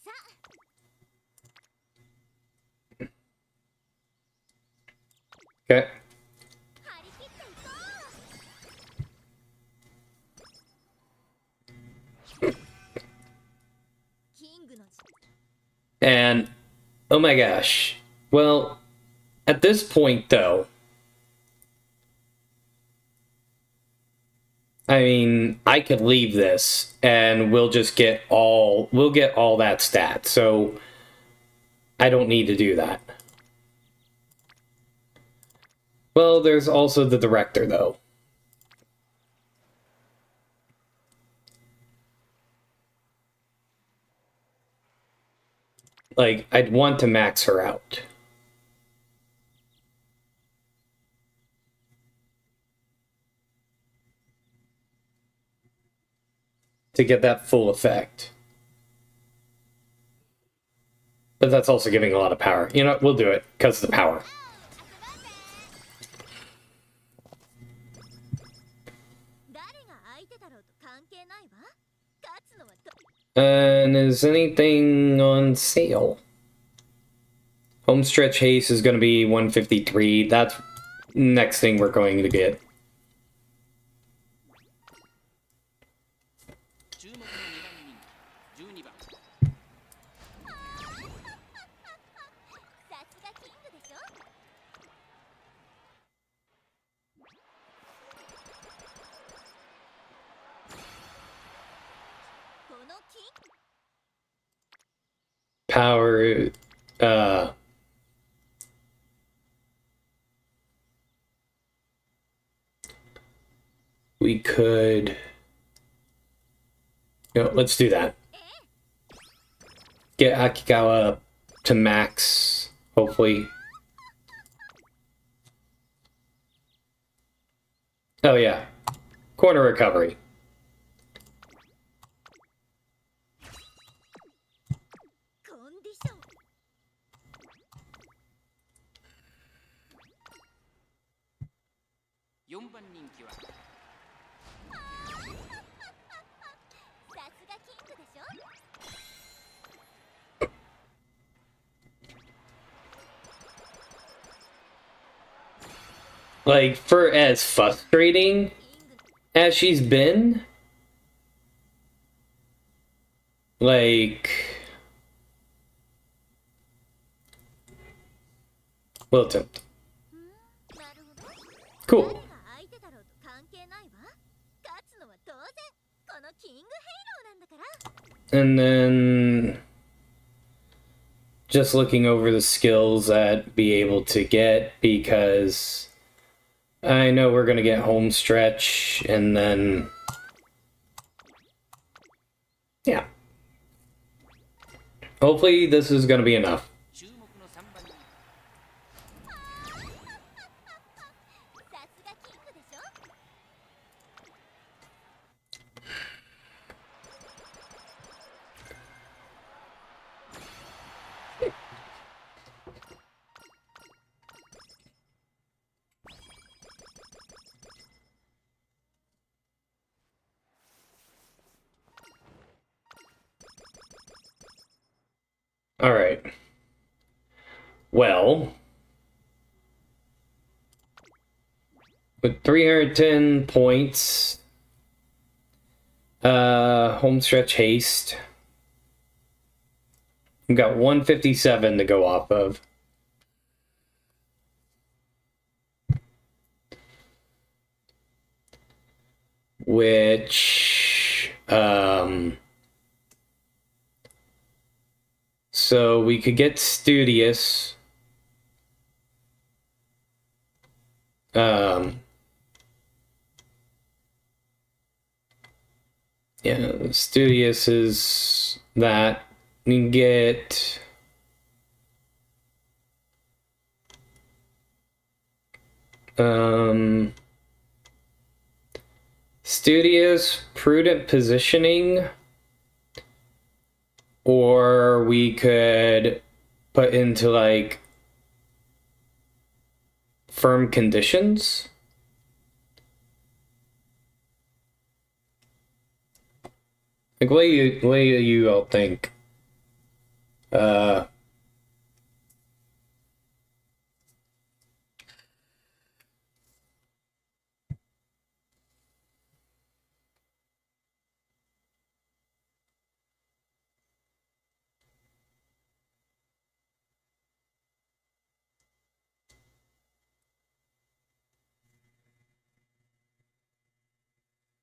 さ Okay. 張り切っていこうキングの And, oh my gosh. Well, at this point, though, I mean, I could leave this and we'll get all that stat. So I don't need to do that. Well, there's also the director, though. Like, I'd want to max her out. To get that full effect. But that's also giving a lot of power. You know, we'll do it, because of the power. 誰が相手だろうと関係ないわ勝つのはど And is anything on sale? Homestretch haste is going to be 153. That's next thing we're going to get. 注目の power, we could, let's do that. Get Akigawa to max, hopefully. Oh yeah, corner recovery. Like, for as frustrating as she's been, like, we'll attempt. Cool. And then just looking over the skills that be able to get, because I know we're gonna get home stretch, and then yeah, hopefully this is gonna be enough. All right. Well, with 310 points, home stretch haste, we've got 157 to go off of. Which, so we could get Studious. Yeah, Studious is that. We can get Studious, Prudent Positioning, or we could put into like Firm Conditions. Like, what do you all think?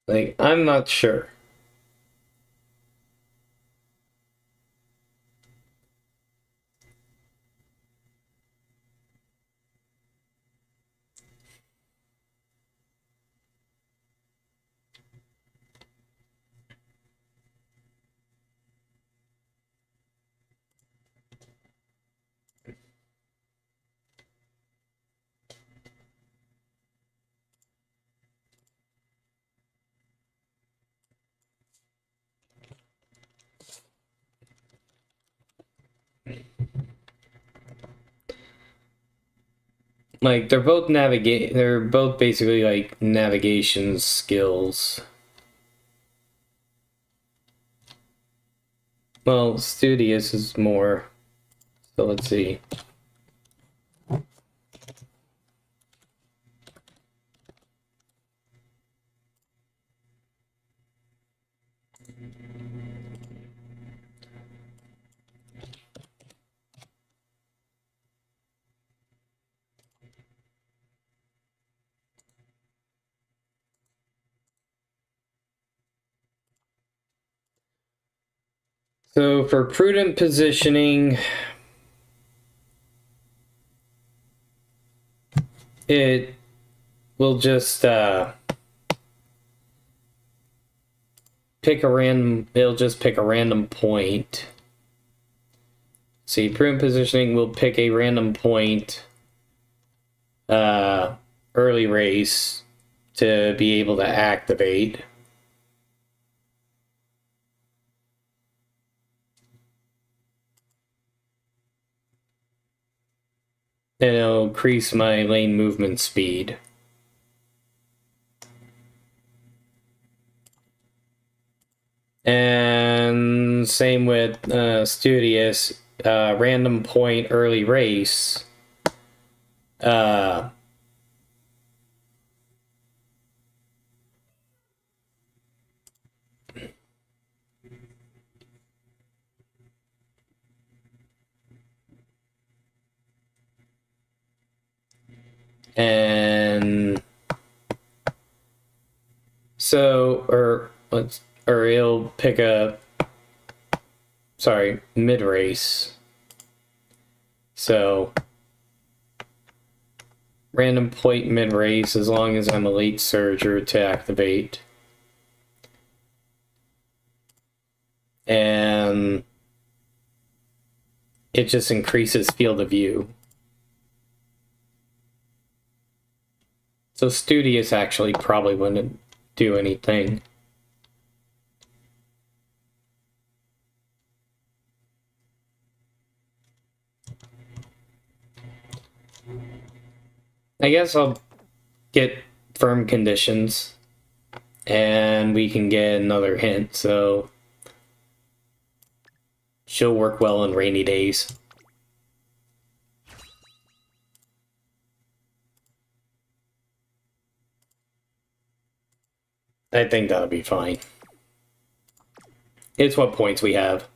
Like, I'm not sure. Like, they're both basically like navigation skills. Well, Studious is more. So let's see. So for prudent positioning, it will just pick a random. It'll just pick a random point. See, prudent positioning will pick a random point early race to be able to activate. And it'll increase my lane movement speed. And same with Studious, random point early race. And so, or it'll pick a, sorry, mid race. So, random point mid race as long as I'm a late surger to activate. And it just increases field of view. So Studious actually probably wouldn't do anything. I guess I'll get firm conditions and we can get another hint, so she'll work well on rainy days. I think that'll be fine. It's what points we have.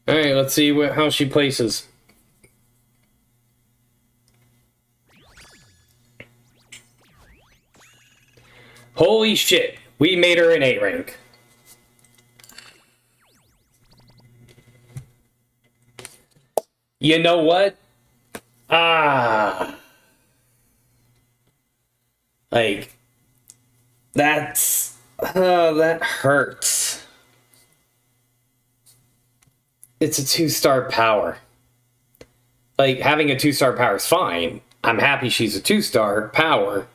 Alright, let's see how she places. Holy shit, we made her an 8 rank. You know what? Like, that hurts. It's a 2-star power. Like, having a 2-star power is fine. I'm happy she's a 2-star power.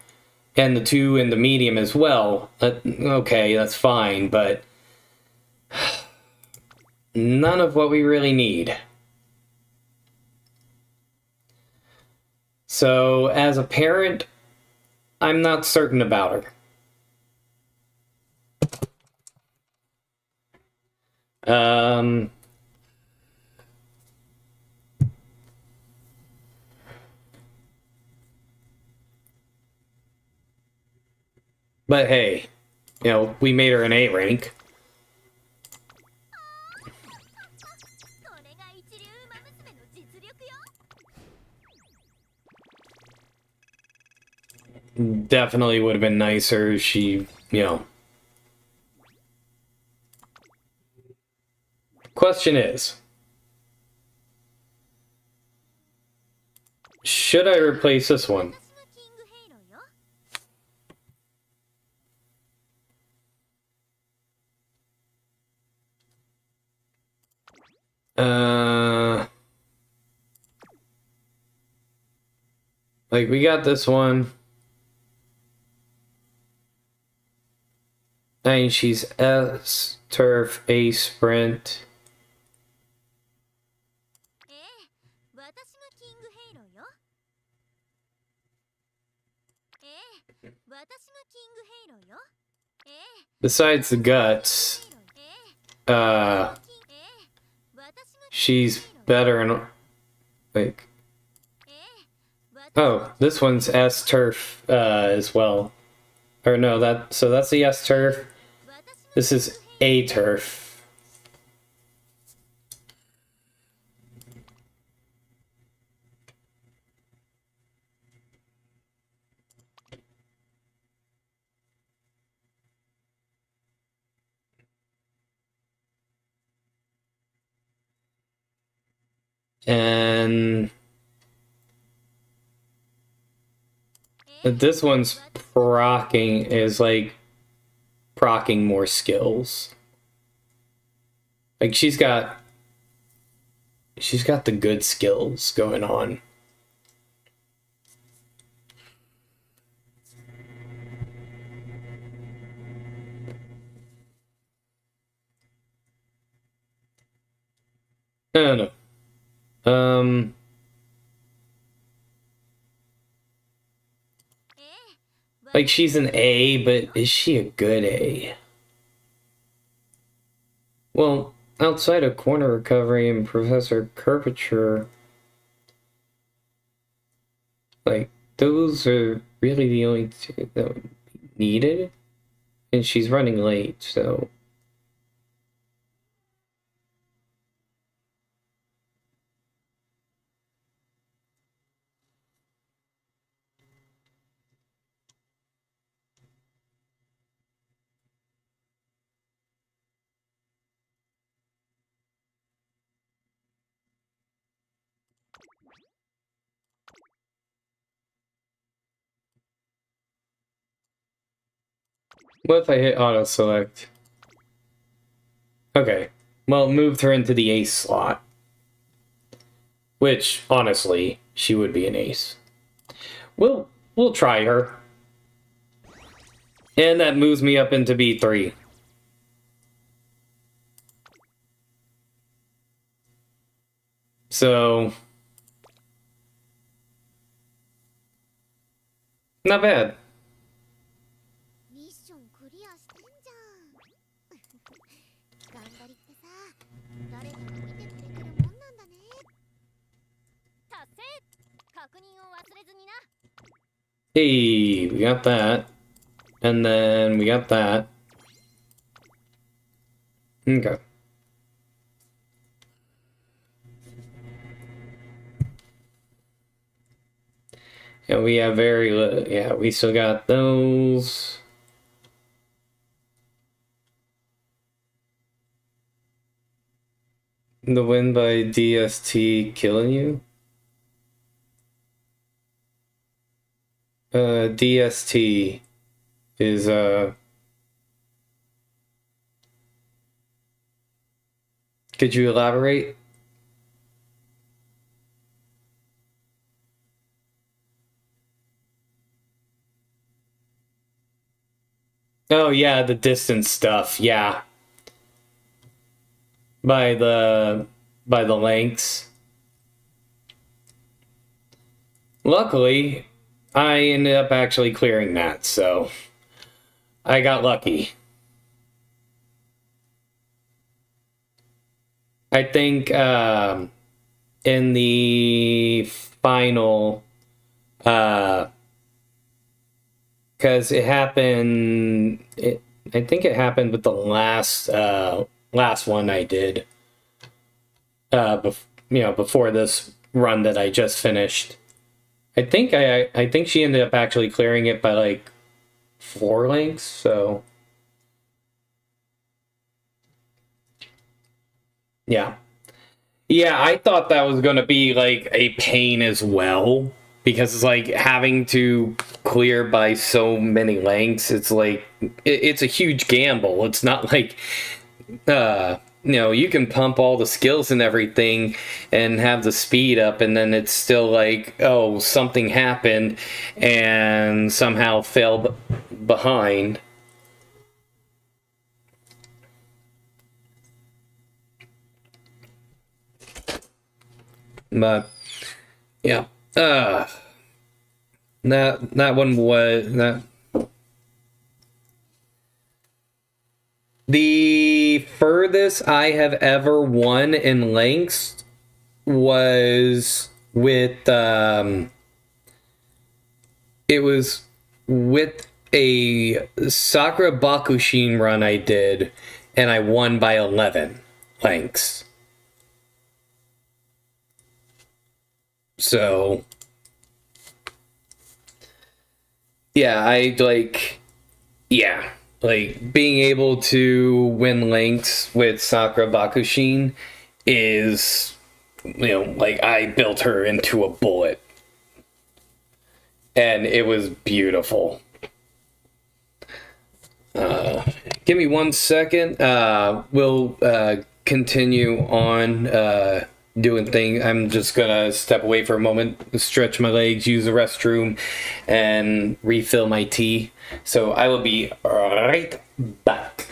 And the 2 in the medium as well. Okay, that's fine, but none of what we really need. So, as a parent, I'm not certain about her. But hey, you know, we made her an 8 rank. これが一流ウマ娘の実力よ。 Definitely would have been nicer if she, you know. Question is, should I replace this one? 私がキングヘイローよ。 Like, we got this one. I mean, she's S, turf, A, sprint. ええ、私がキングヘイローよ。ええ、私がキングヘイローよ。ええ、 Besides the guts, ええ、 she's better in, like, ええ、 oh, this one's S turf as well. Or no, so that's the S turf. This is A turf. And this one's is like procking more skills. Like she's got the good skills going on. I don't know. Like she's an A, but is she a good A? Well, outside of corner recovery and Professor Curvature, like those are really the only two that would be needed. And she's running late, so what if I hit auto select? Okay. Well, it moved her into the ace slot. Which, honestly, she would be an ace. We'll try her. And that moves me up into B3. So not bad. ミッションクリアしてんじゃん。頑張りってさ、誰かが見てくれてるもんなんだね。達成。確認を忘れずにな。 Hey, we got that. And then we got that. Okay. And we have very little. Yeah, we still got those. The win by DST killing you? DST is could you elaborate? Oh yeah, the distance stuff, yeah. By the lengths. Luckily, I ended up actually clearing that, so I got lucky. I think in the final, because it happened, I think it happened with the last one I did, before this run that I just finished. I think she ended up actually clearing it by like 4 lengths, so yeah. Yeah, I thought that was gonna be like a pain as well, because it's like having to clear by so many lengths, it's like it's a huge gamble. It's not like you can pump all the skills and everything and have the speed up, and then it's still like, oh, something happened and somehow fell behind. But yeah, that one was that. The furthest I have ever won in lengths was with it was with a Sakura Bakushin run I did, and I won by 11 lengths. So yeah, like being able to win lengths with Sakura Bakushin is like I built her into a bullet. And it was beautiful. Give me 1 second. We'll continue on doing things. I'm just gonna step away for a moment, stretch my legs, use the restroom, and refill my tea. So I will be right back.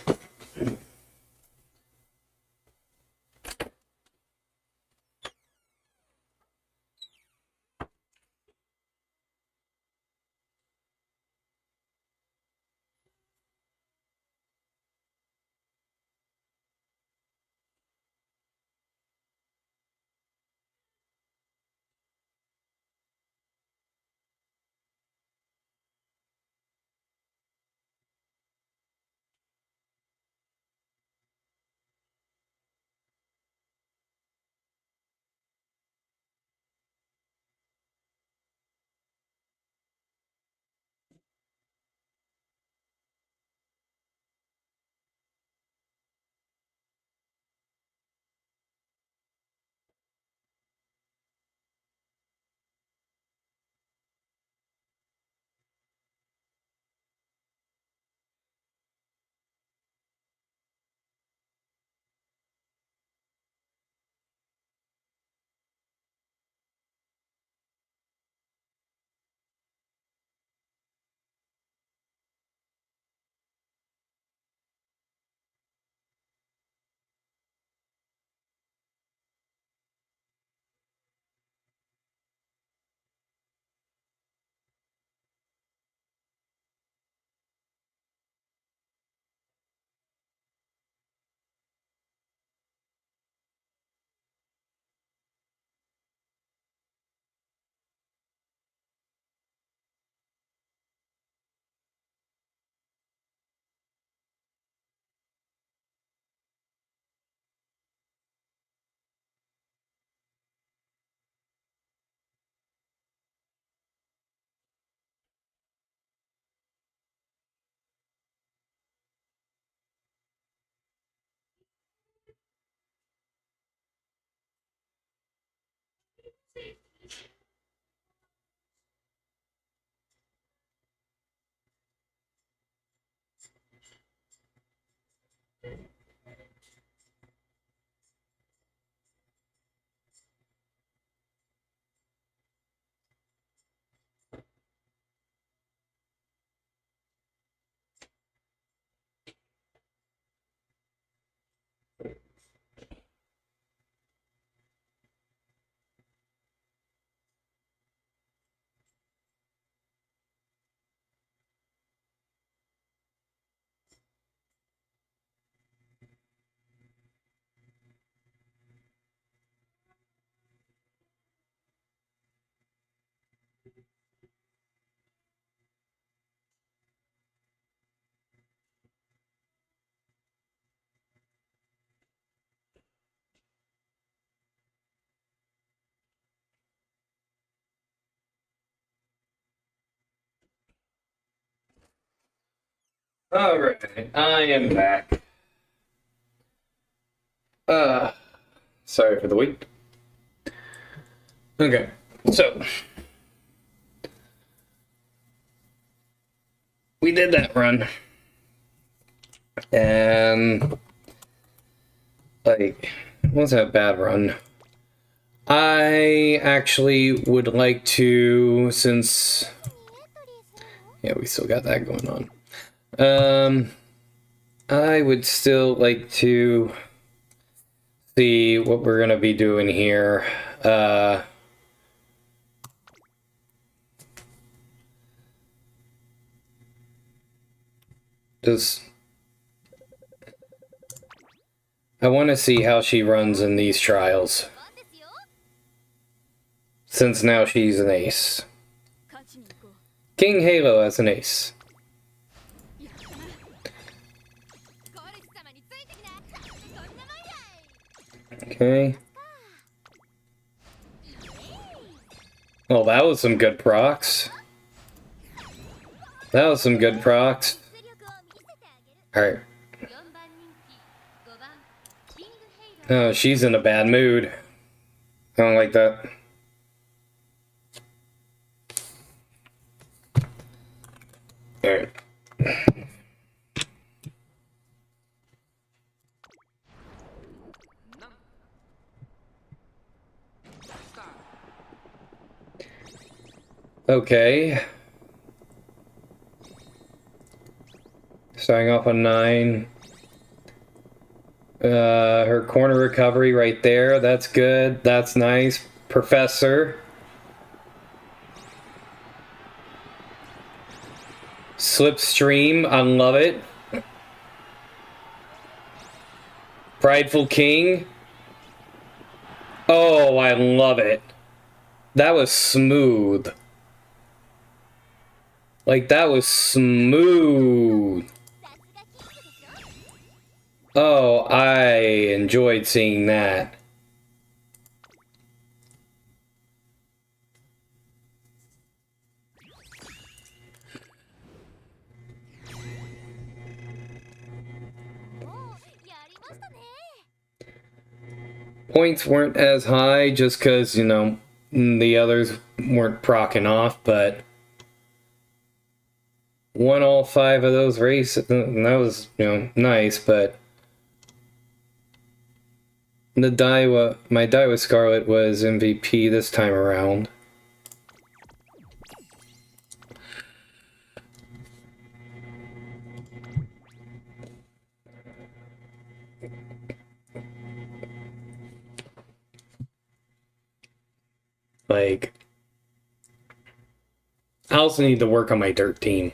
All right, I am back. Sorry for the wait. Okay, so we did that run, and like, wasn't a bad run. I actually would like to, since yeah, we still got that going on. I would still like to see what we're gonna be doing here. Just I want to see how she runs in these trials, since now she's an ace. King Halo as an ace. Okay. Oh, that was some good procs. That was some good procs. Alright. Oh, she's in a bad mood. I don't like that. Alright. Okay. Starting off on 9. Her corner recovery right there. That's good. That's nice. Professor. Slipstream. I love it. Prideful King. Oh, I love it. That was smooth. Like, that was smooth. Oh, I enjoyed seeing that. Points weren't as high just because, you know, the others weren't proccing off, but won all 5 of those races, and that was, you know, nice, but my Daiwa Scarlet was MVP this time around. Like, I also need to work on my dirt team.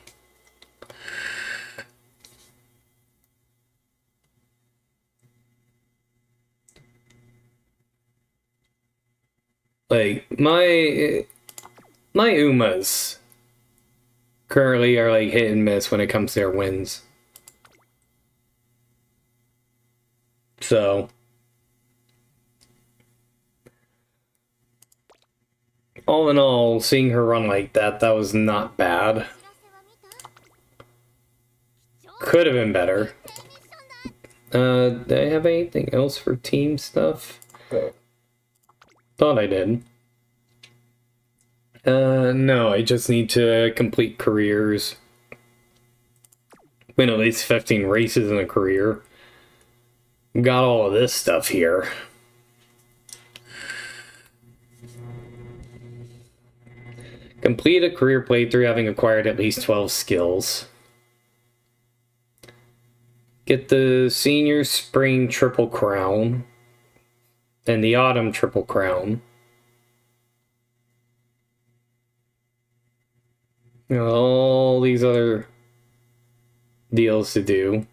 Like, my Umas currently are like hit and miss when it comes to their wins. So, all in all, seeing her run like that, that was not bad. Could have been better. Did I have anything else for team stuff? Thought I did. No, I just need to complete careers. Win at least 15 races in a career. Got all of this stuff here. Complete a career playthrough having acquired at least 12 skills. Get the senior spring triple crown. And the autumn triple crown. You know, all these other deals to do.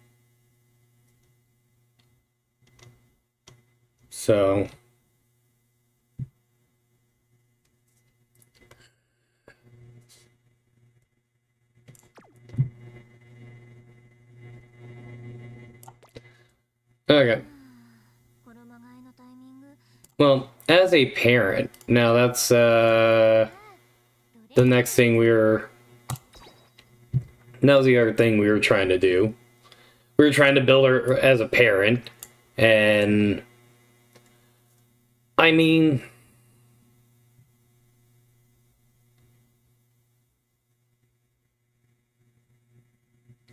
So okay. Well, as a parent, now that's the next thing that was the other thing we were trying to do. We were trying to build her as a parent, and I mean,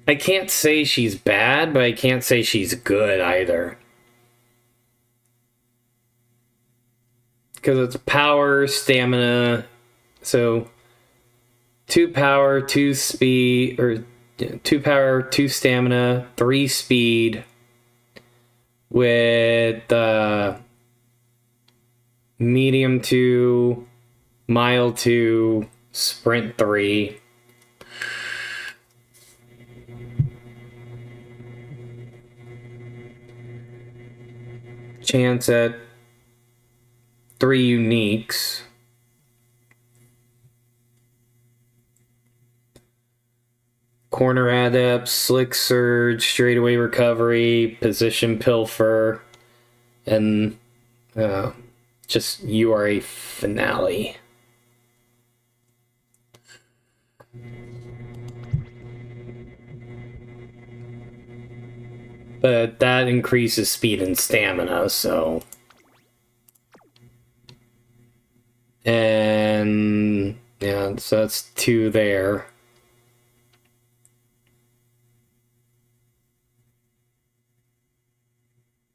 I can't say she's bad, but I can't say she's good either. Because it's power, stamina, so 2 power, 2 speed, or 2 power, 2 stamina, 3 speed, with medium 2, mile 2, sprint 3. Chance at 3 uniques. Corner adept, slick surge, straightaway recovery, position pilfer, and just you are a finale. But that increases speed and stamina, so So that's 2 there.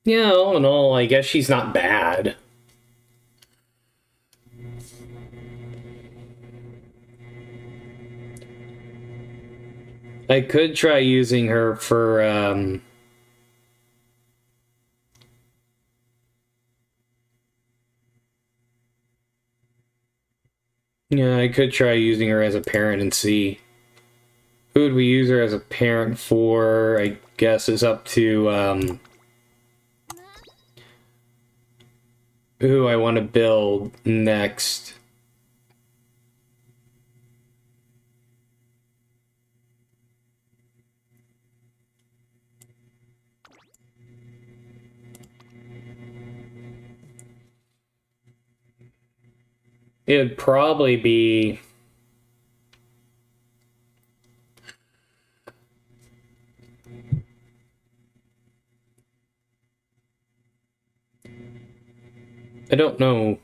Yeah, all in all, I guess she's not bad. I could try using her for, yeah, I could try using her as a parent and see. Who would we use her as a parent for? I guess is up to, who I want to build next. It'd probably be... I don't know.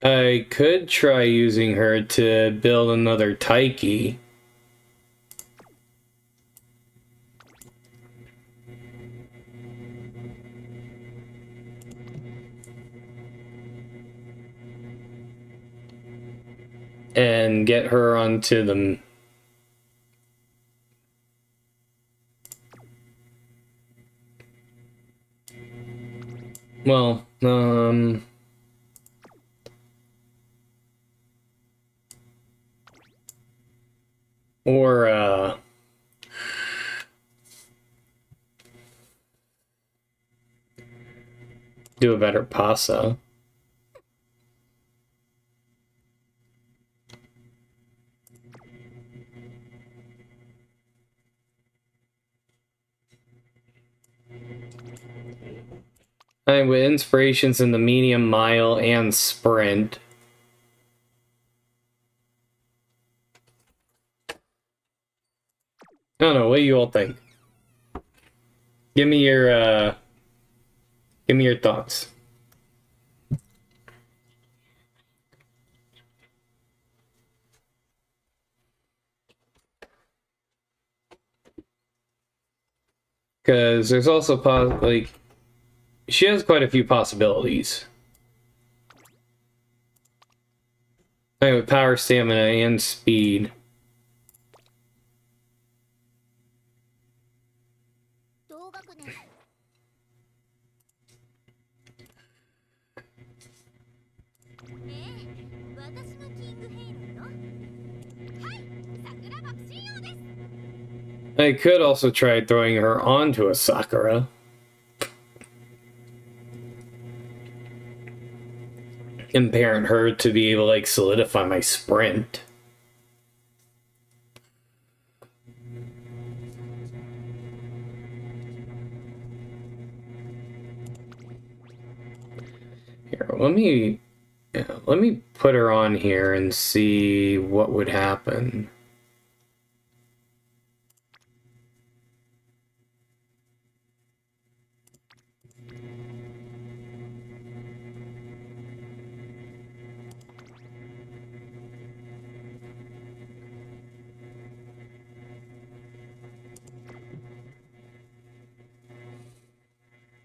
I could try using her to build another Taiki. And get her onto the... Well, or, do a better pasta. And with inspirations in the medium, mile, and sprint. I don't know, what do you all think? Give me your thoughts. Because there's also, like, she has quite a few possibilities. Like, with power, stamina, and speed. 同学年私がキングヘイローよ。はい桜爆心王です。 I could also try throwing her onto a Sakura. And parent her to be able to, like, solidify my sprint. Here, let me put her on here and see what would happen.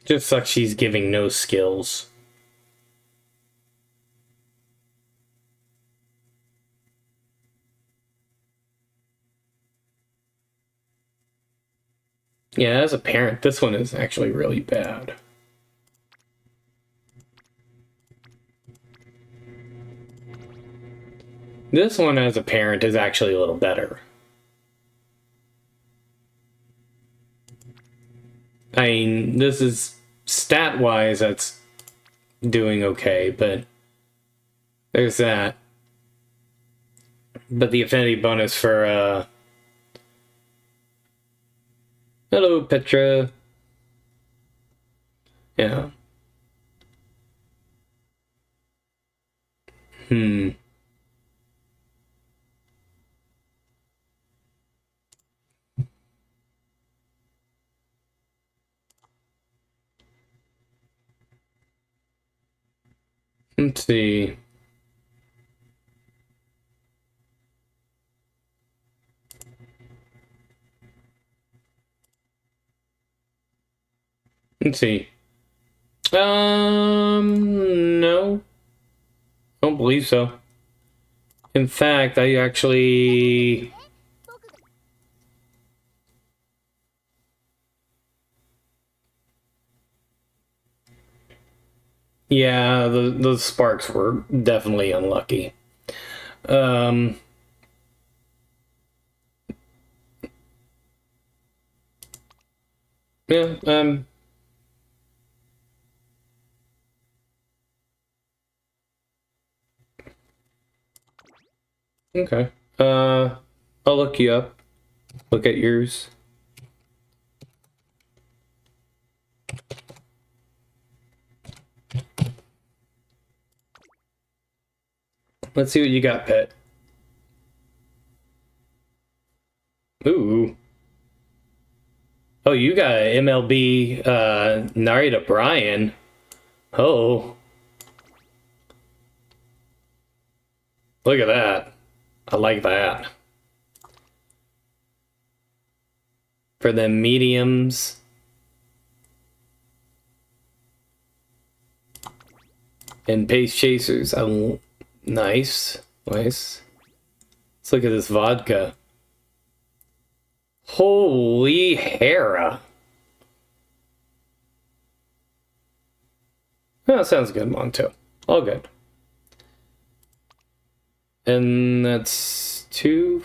Just sucks she's giving no skills. Yeah, as a parent, this one is actually really bad. This one as a parent is actually a little better. I mean, this is stat-wise, that's doing okay, but there's that. But the affinity bonus for, hello, Petra. Yeah. Let's see. Let's see. No. I don't believe so. In fact, I actually... Yeah, the sparks were definitely unlucky. Um... Yeah, okay. I'll look you up. Look at yours. Let's see what you got, pet. Ooh. Oh, you got an MLB Narita Bryan. Oh. Look at that. I like that. For the mediums. And pace chasers. Nice. Nice. Let's look at this vodka. Holy Hera. Oh, that sounds good, Monto. All good. And that's 2,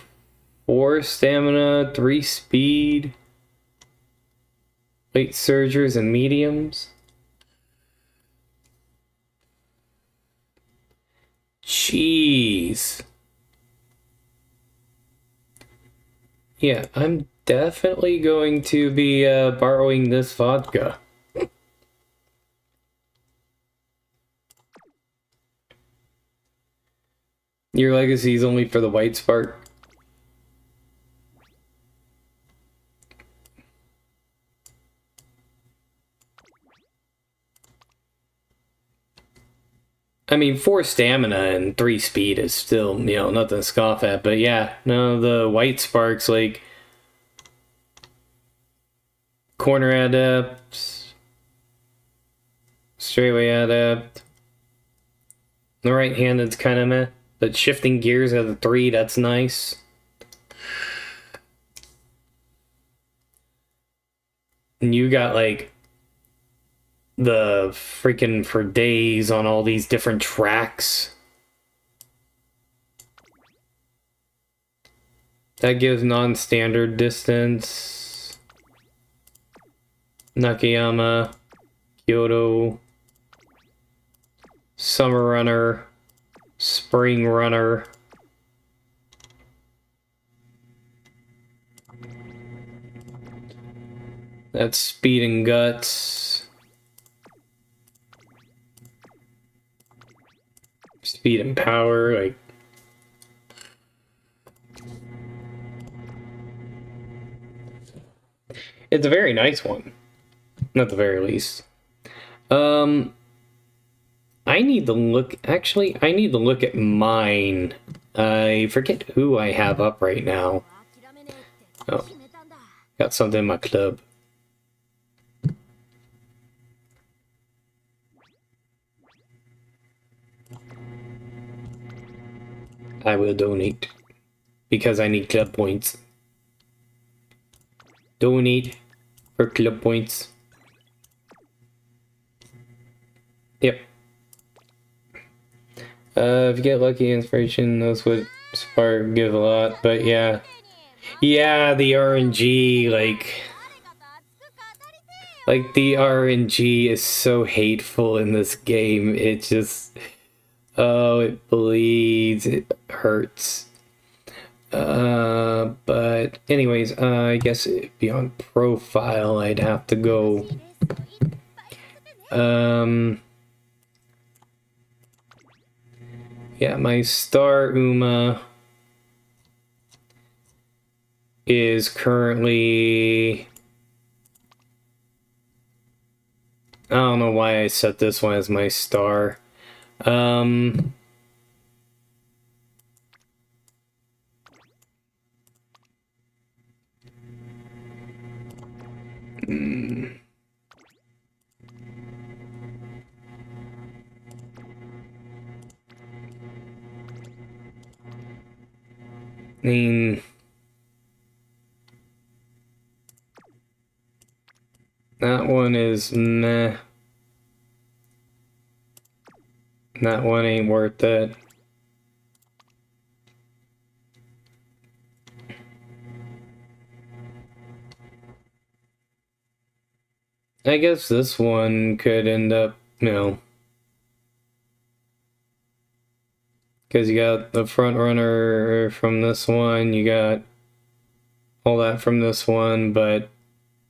4 stamina, 3 speed. Late surgers and mediums. Jeez. Yeah, I'm definitely going to be borrowing this vodka. Your legacy is only for the white spark. I mean, 4 stamina and 3 speed is still, nothing to scoff at. But yeah, no, the white sparks, like... Corner adept. Straightaway adept. The right-handed's kind of meh. But shifting gears at the 3, that's nice. And you got, like... the freaking for days on all these different tracks. That gives non-standard distance. Nakayama, Kyoto, Summer Runner, Spring Runner. That's Speed and Guts. Speed and Power, like... It's a very nice one. At the very least. I need to look... Actually, I need to look at mine. I forget who I have up right now. Oh. Got something in my club. I will donate. Because I need club points. Donate for club points. Yep. If you get lucky, inspiration, those would spark give a lot, but yeah. Yeah, the RNG, like the RNG is so hateful in this game. It just, oh, it bleeds, it hurts. But anyways, I guess beyond profile, I'd have to go, yeah, my star Uma is currently... I don't know why I set this one as my star. Um, I mean, that one is meh. That one ain't worth it. I guess this one could end up, because you got the front runner from this one, you got all that from this one, but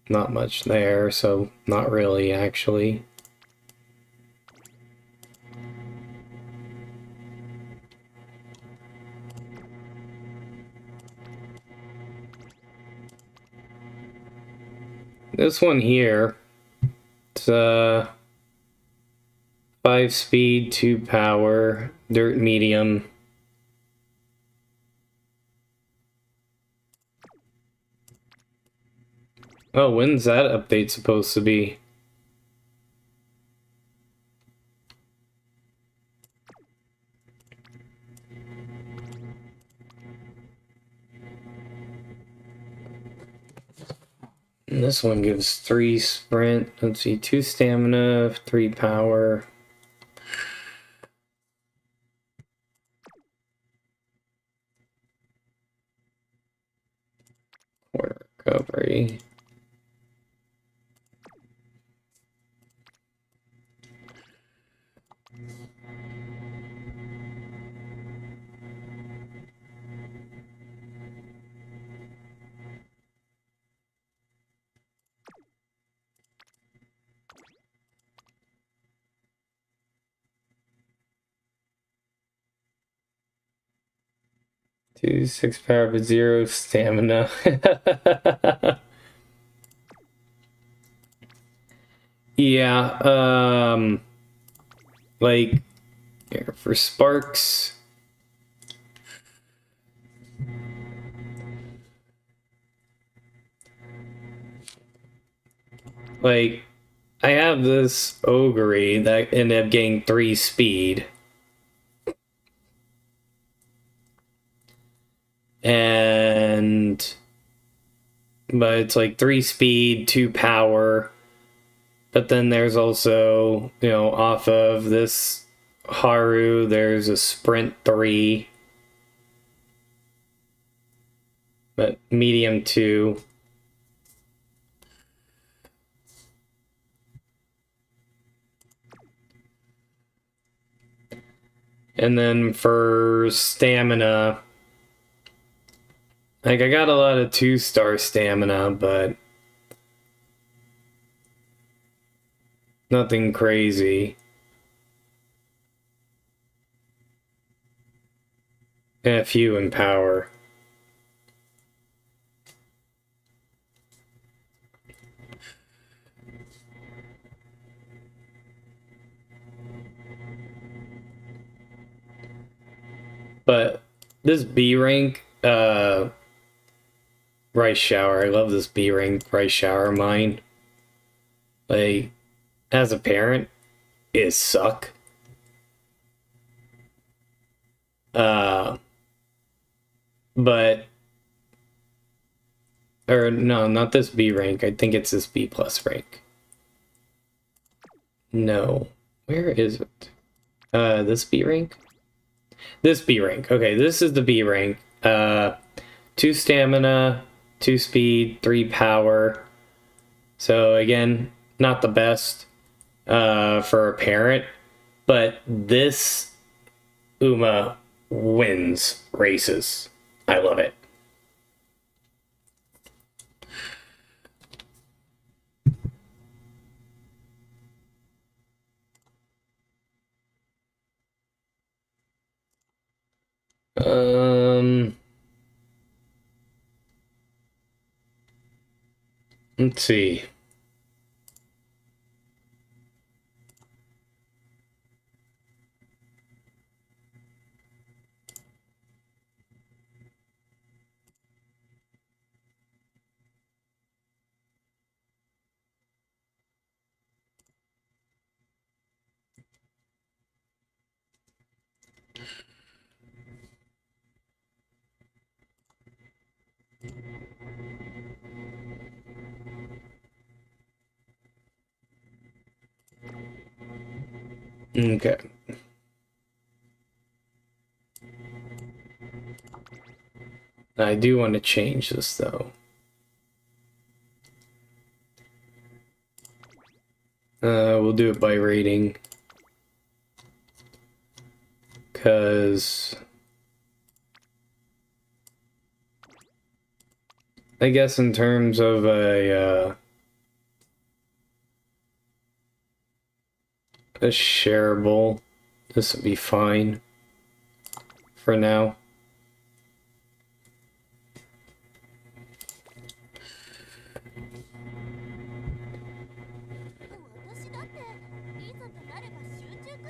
not much there, so not really, actually. This one here, it's 5 speed, 2 power, dirt medium. Oh, when's that update supposed to be? And this one gives 3 sprint. Let's see, 2 stamina, 3 power. Quarter recovery. Two 6 power but 0 stamina. Yeah, like here, for sparks. Like, I have this Ogre that ended up getting 3 speed. But it's like 3 speed, 2 power. But then there's also, off of this Haru, there's a sprint 3. But medium 2. And then for stamina, like I got a lot of 2-star stamina, but nothing crazy. And a few in power. But this B rank, rice shower, I love this B rank rice shower mine. Like, as a parent, it suck. But or no, not this B rank. I think it's this B plus rank. No, where is it? This B rank. This B rank. Okay, this is the B rank. 2 stamina, 2 speed, 3 power. So again, not the best for a parent, but this Uma wins races. I love it. Let's see. Okay. I do want to change this though. We'll do it by rating. Because I guess in terms of a shareable, this would be fine for now.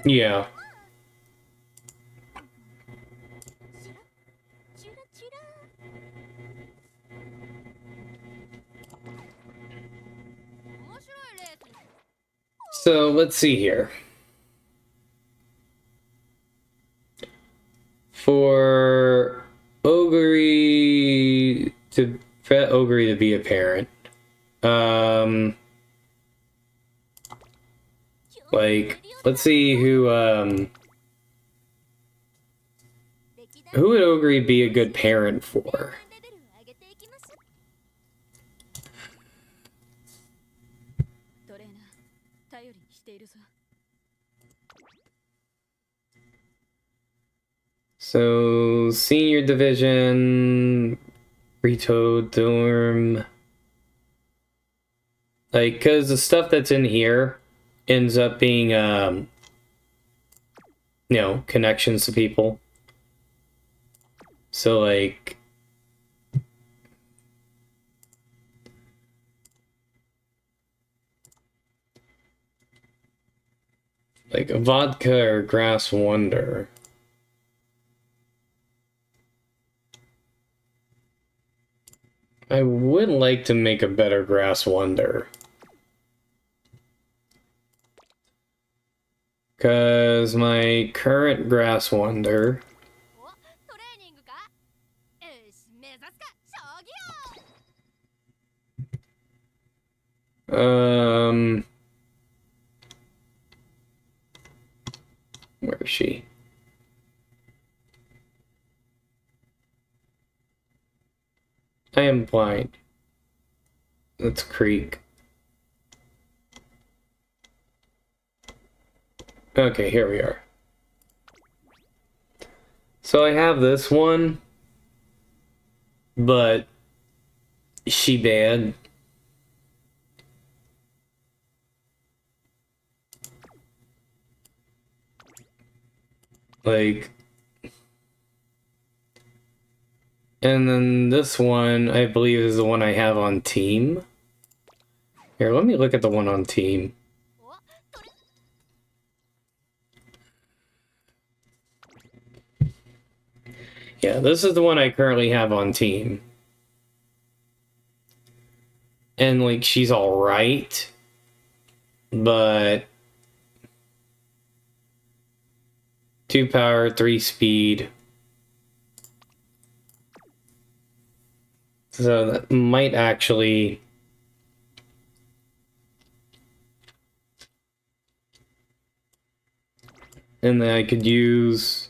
Yeah. So let's see here. For Ogre to be a parent, like let's see who would Ogre be a good parent for? So senior division, Rito dorm. Like, because the stuff that's in here ends up being, you know, connections to people. So, like, a vodka or grass wonder. I would like to make a better grass wonder. Because my current grass wonder... Where is she? I am blind. That's Creek. Okay, here we are. So I have this one, but she bad. Like, and then this one, I believe, is the one I have on team. Here, let me look at the one on team. Yeah, this is the one I currently have on team. And, like, she's alright. But 2 power, 3 speed. So that might actually... And then I could use...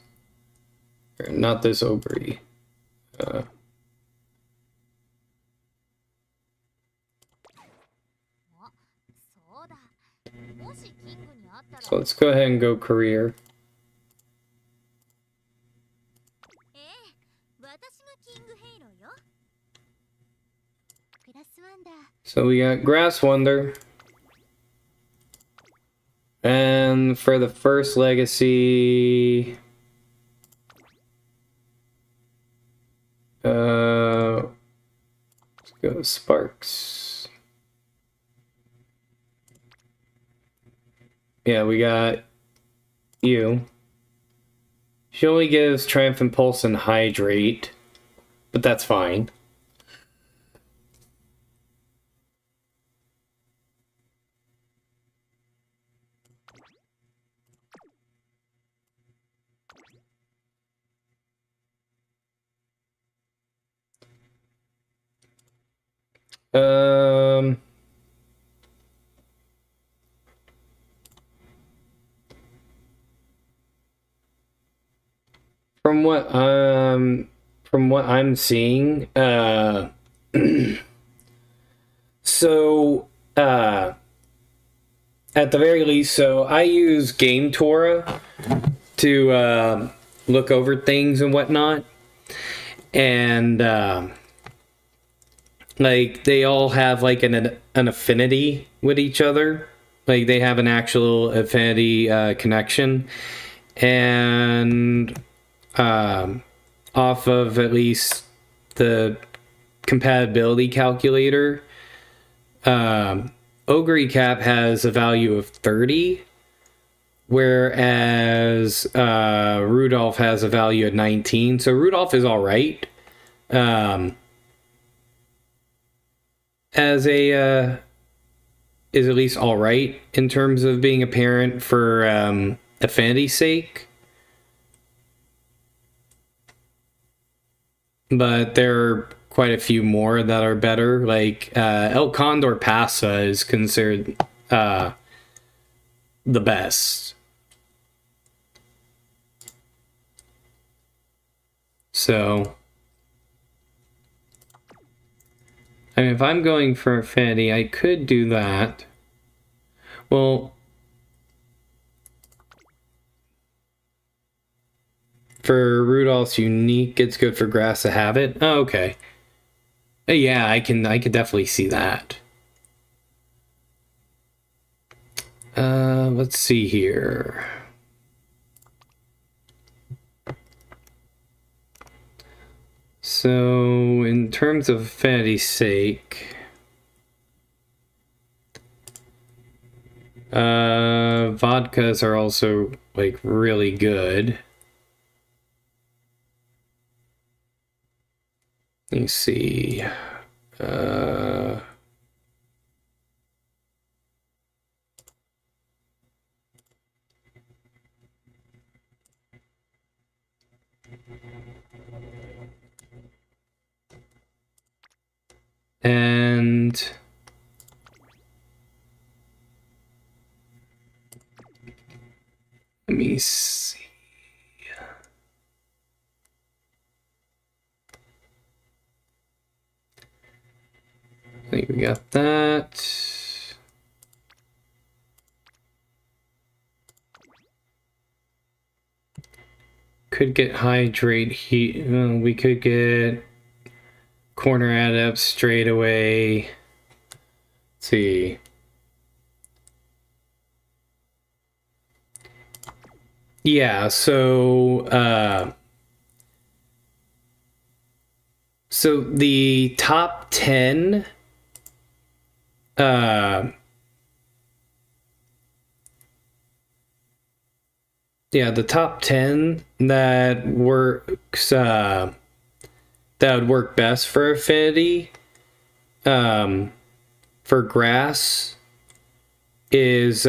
Not this Obri. So let's go ahead and go career. So we got Grass Wonder. And for the first legacy... let's go Sparks. Yeah, we got you. She only gives Triumphant Pulse and Hydrate, but that's fine. from what I'm seeing, so at the very least, so I use Game Torah to look over things and whatnot, and like they all have like an affinity with each other. Like they have an actual affinity connection, and off of at least the compatibility calculator, Ogre Cap has a value of 30, whereas Rudolph has a value of 19. So Rudolph is all right. As a is at least all right in terms of being a parent for affinity's sake. But there are quite a few more that are better. Like El Condor Pasa is considered the best. So, I mean, if I'm going for affinity, I could do that. Well, for Rudolph's unique, it's good for grass to have it. Oh, okay. Yeah, I could definitely see that. Let's see here. So, in terms of affinity's sake, vodkas are also like really good. Let me see. And let me see. I think we got that. Could get hydrate heat. We could get corner adept straight away. Let's see. Yeah, so so the top 10 the top 10 that works that would work best for affinity for grass is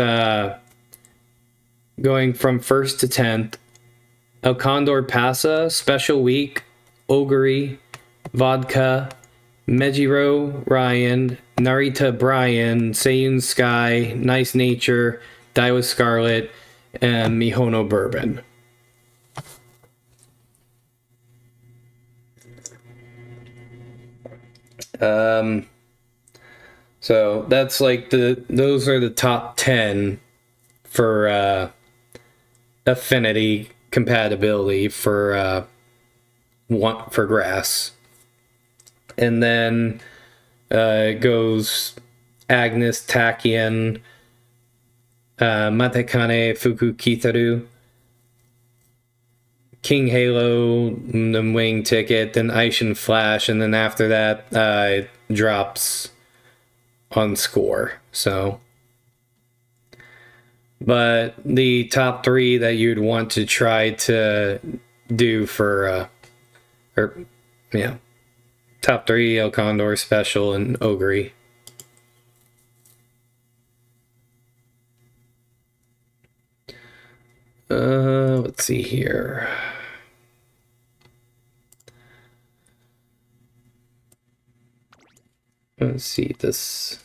going from 1st to 10th. El Condor Pasa, Special Week, Ogre, Vodka, Mejiro Ryan, Narita Brian, Seiyun Sky, Nice Nature, Daiwa Scarlet, and Mihono Bourbon. So that's like those are the top 10 for affinity compatibility for for grass. And then it goes Agnes, Tachyon, Matekane, Fuku Kitaru, King Halo, the Wing Ticket, then Aishin Flash, and then after that it drops on score. So, but the top 3 that you'd want to try to do for top 3: El Condor, Special, and Ogre. Let's see here. Let's see this.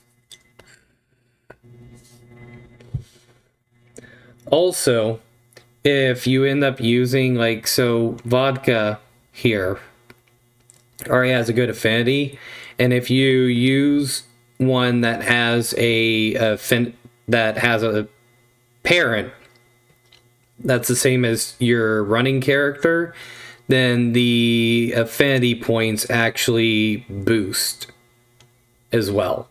Also, if you end up using, like, so vodka here already has a good affinity, and if you use one that has that has a parent that's the same as your running character, then the affinity points actually boost as well.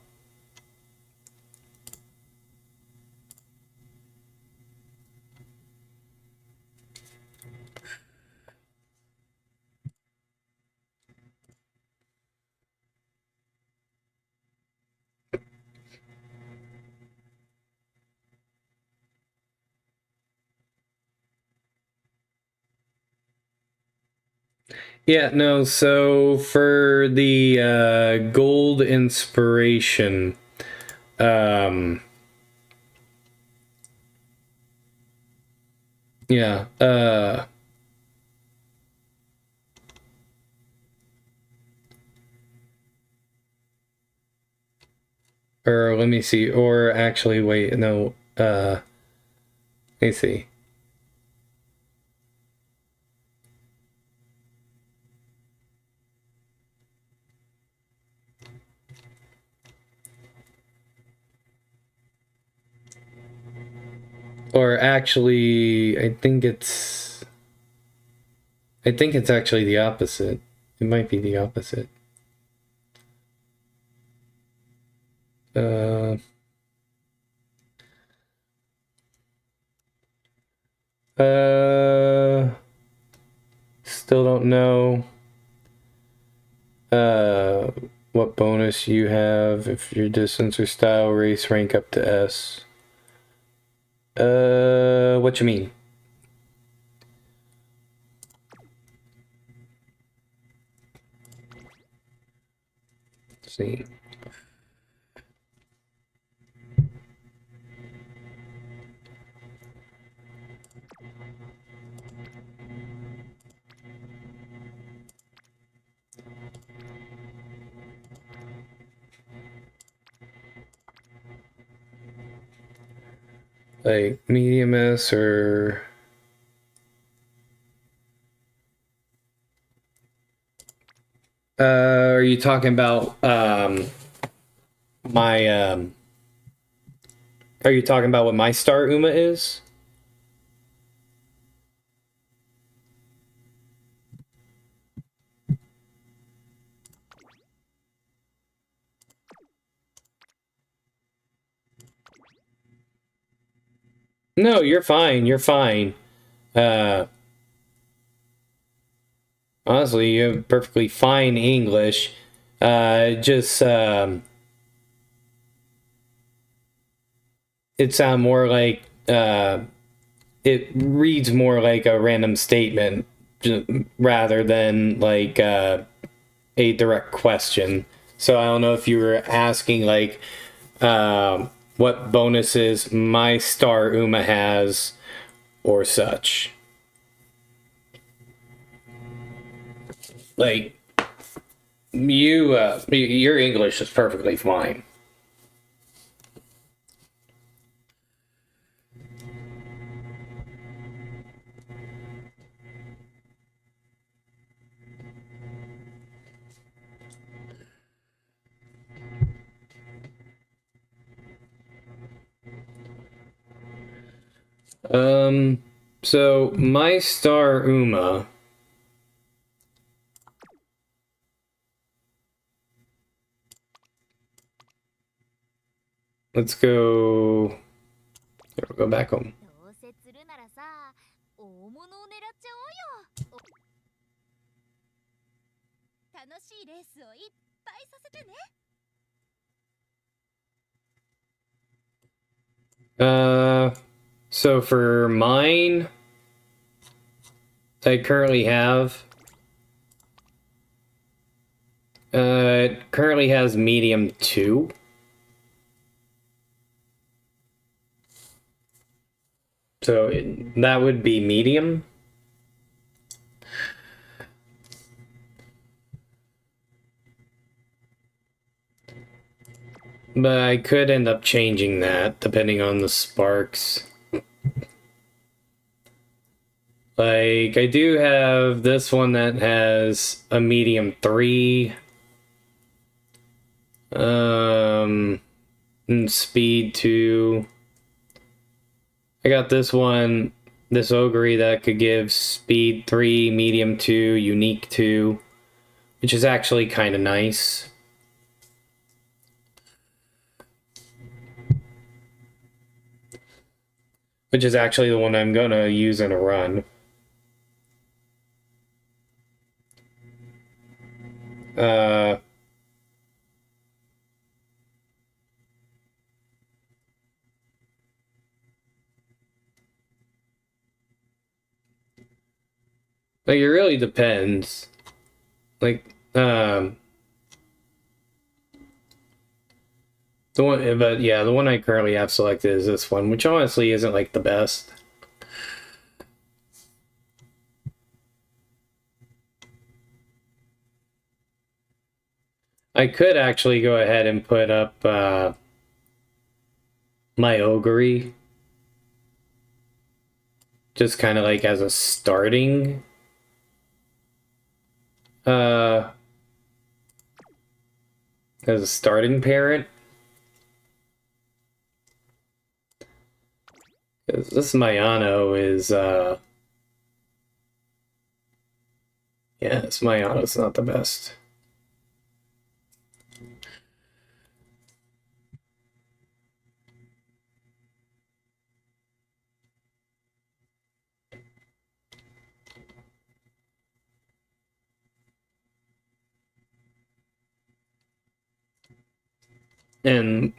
Yeah, no, so for the gold inspiration, um, yeah, or let me see, or actually, wait, no, let me see. Or actually, I think it's actually the opposite. It might be the opposite. Uh, uh, Still don't know uh what bonus you have if your distance or style race rank up to S. What you mean? Let's see. Like medium S or are you talking about my are you talking about what my star Uma is? No, you're fine. You're fine. Uh Honestly, you have perfectly fine English. Just it sounds more like it reads more like a random statement rather than like a direct question. So I don't know if you were asking like what bonuses my star Uma has or such. Like your English is perfectly fine. So my star Uma. Let's go. Here, we'll go back home. どうせ釣るならさ、大物を狙っちゃおうよ。楽しいレースをいっぱいさせてね。So for mine, I currently have. It currently has medium 2. So that would be medium. But I could end up changing that depending on the sparks. Like, I do have this one that has a medium 3. And speed 2. I got this one, this Ogre that could give speed 3, medium 2, unique 2, which is actually kind of nice. Which is actually the one I'm gonna use in a run. Like, it really depends. Like, the one, but yeah, the one I currently have selected is this one, which honestly isn't like the best. I could actually go ahead and put up my Ogre, just kind of like as a starting parent. Because this Mayano is yeah, this Mayano's not the best. And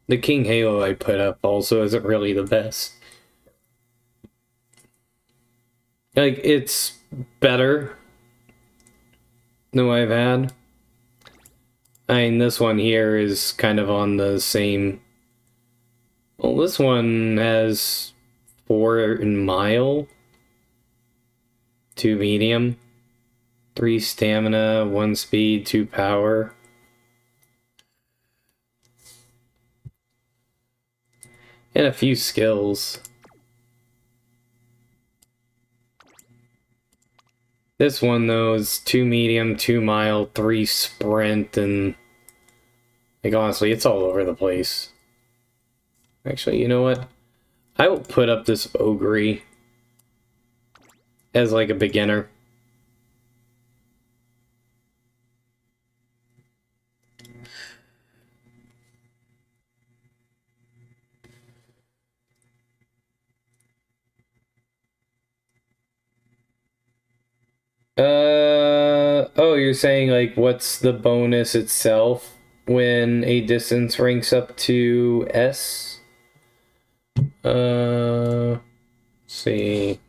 the King Halo I put up also isn't really the best. Like, it's better than what I've had. I mean, this one here is kind of on the same... Well, this one has 4 in mile, 2 medium, 3 stamina, 1 speed, 2 power. And a few skills. This one, though, is 2 medium, 2 mile, 3 sprint, and... Like, honestly, it's all over the place. Actually, you know what? I will put up this Ogre as, like, a beginner. Oh, you're saying, like, what's the bonus itself when a distance ranks up to S? Let's see.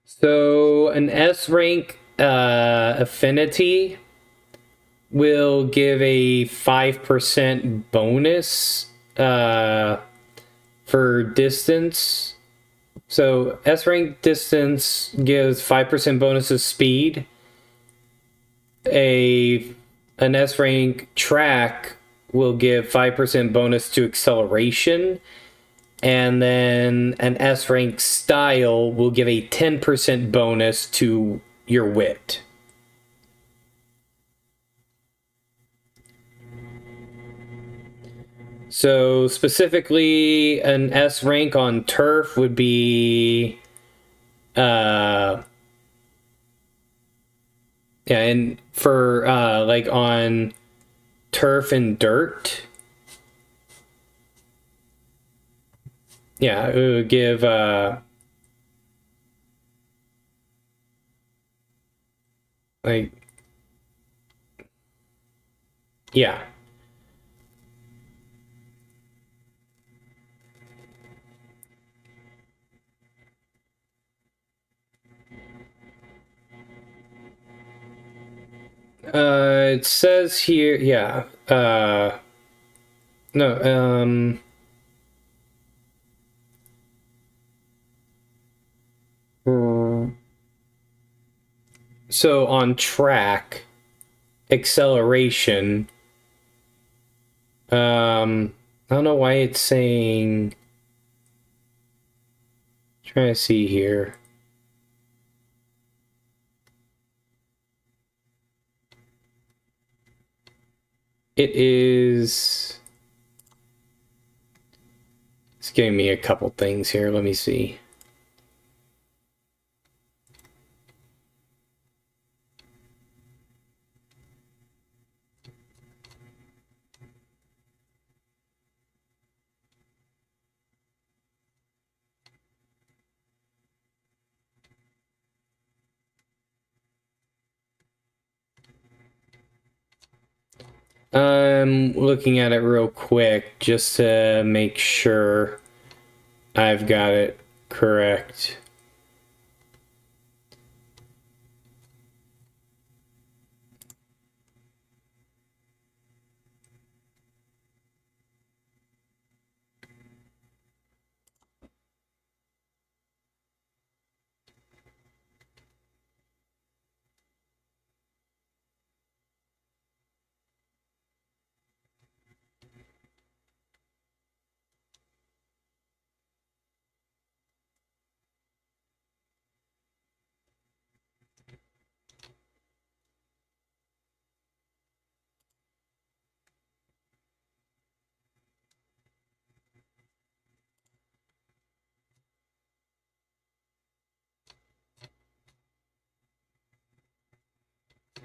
So an S rank affinity will give a 5% bonus for distance. So S rank distance gives 5% bonus of speed. An S rank track will give 5% bonus to acceleration. And then an S rank style will give a 10% bonus to your wit. So specifically, an S rank on turf would be, yeah, and for like on turf and dirt, yeah, it would give like, yeah. It says here, yeah. No, so on track, acceleration, I don't know why it's saying, trying to see here. It is, it's giving me a couple things here. Let me see. I'm looking at it real quick just to make sure I've got it correct.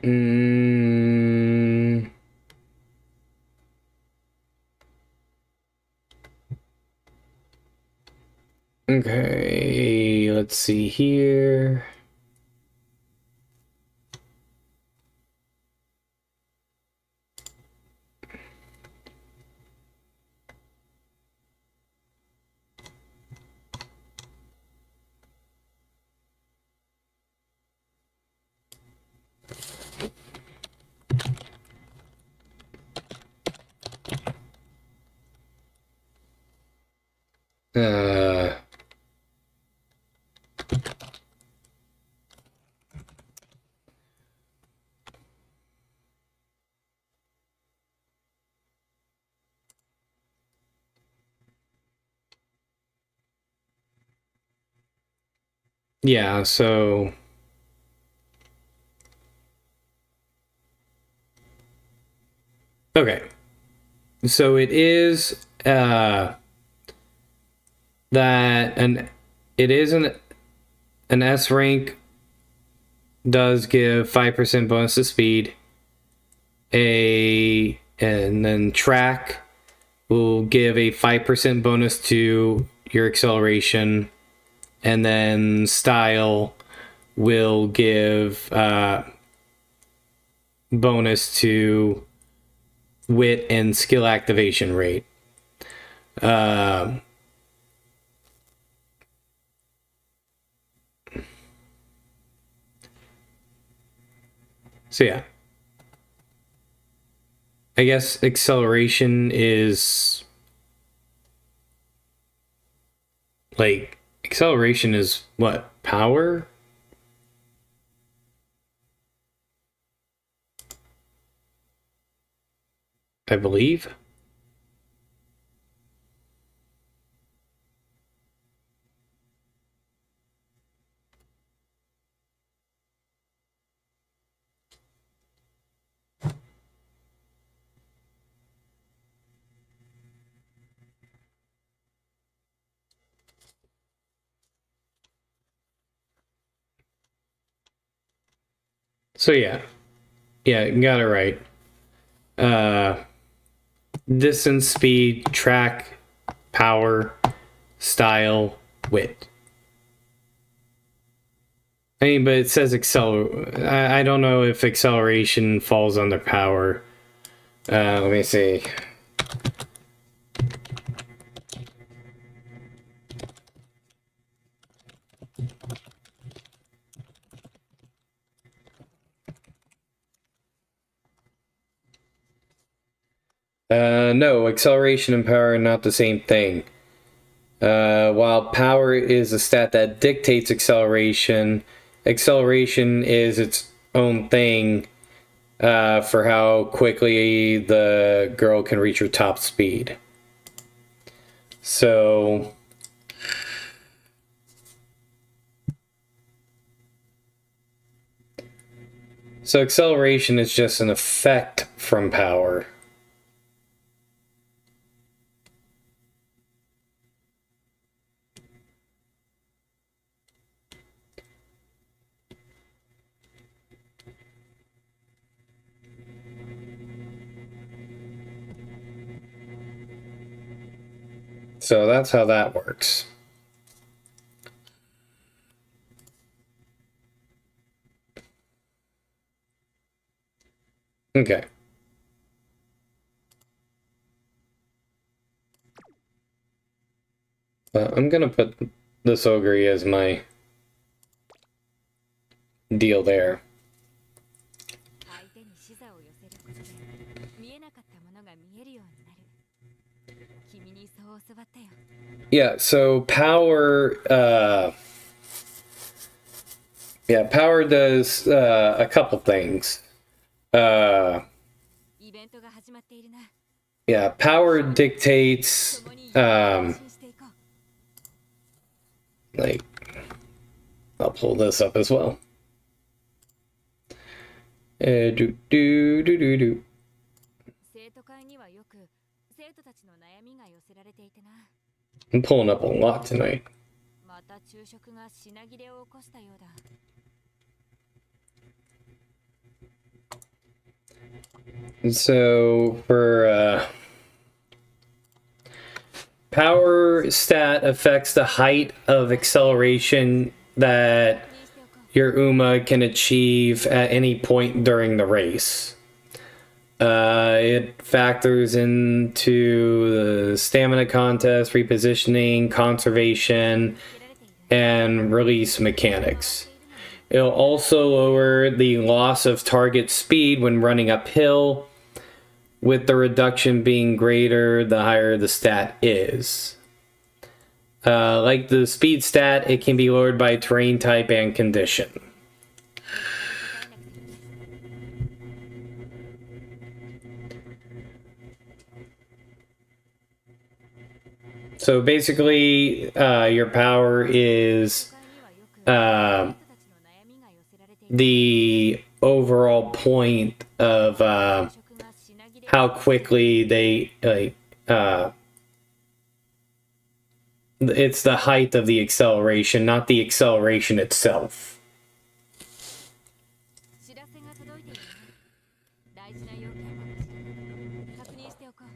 Mm, okay, let's see here. Uh, yeah, so okay. So it is that it is an S rank does give 5% bonus to speed. And then track will give a 5% bonus to your acceleration, and then style will give bonus to wit and skill activation rate. So yeah, I guess acceleration is what, power? I believe. So yeah, you got it right. Distance, speed, track, power, style, wit. I mean, but it says I don't know if acceleration falls under power. Let me see. No, acceleration and power are not the same thing. While power is a stat that dictates acceleration, acceleration is its own thing for how quickly the girl can reach her top speed. So acceleration is just an effect from power. So that's how that works. Okay. I'm gonna put this ogre as my deal there. 相手に視座を寄せることで見えなかったものが見えるようになる。君にそう教わったよ。Yeah, so power power does a couple things. イベントが始まっているな。Yeah, power dictates 共に前進していこう。 like I'll pull this up as well. Do do do do do. 生徒会にはよく生徒たちの悩みが寄せられていてな。 I'm pulling up a lot tonight. また昼食が品切れを起こしたようだ。 So for power stat affects the height of acceleration that your Uma can achieve at any point during the race. It factors into the stamina contest, repositioning, conservation, and release mechanics. It'll also lower the loss of target speed when running uphill, with the reduction being greater the higher the stat is. Like the speed stat, it can be lowered by terrain type and condition. So basically, your power is the overall point of how quickly they it's the height of the acceleration, not the acceleration itself. 知らせが届いているね。大事な要件を確認しておこう。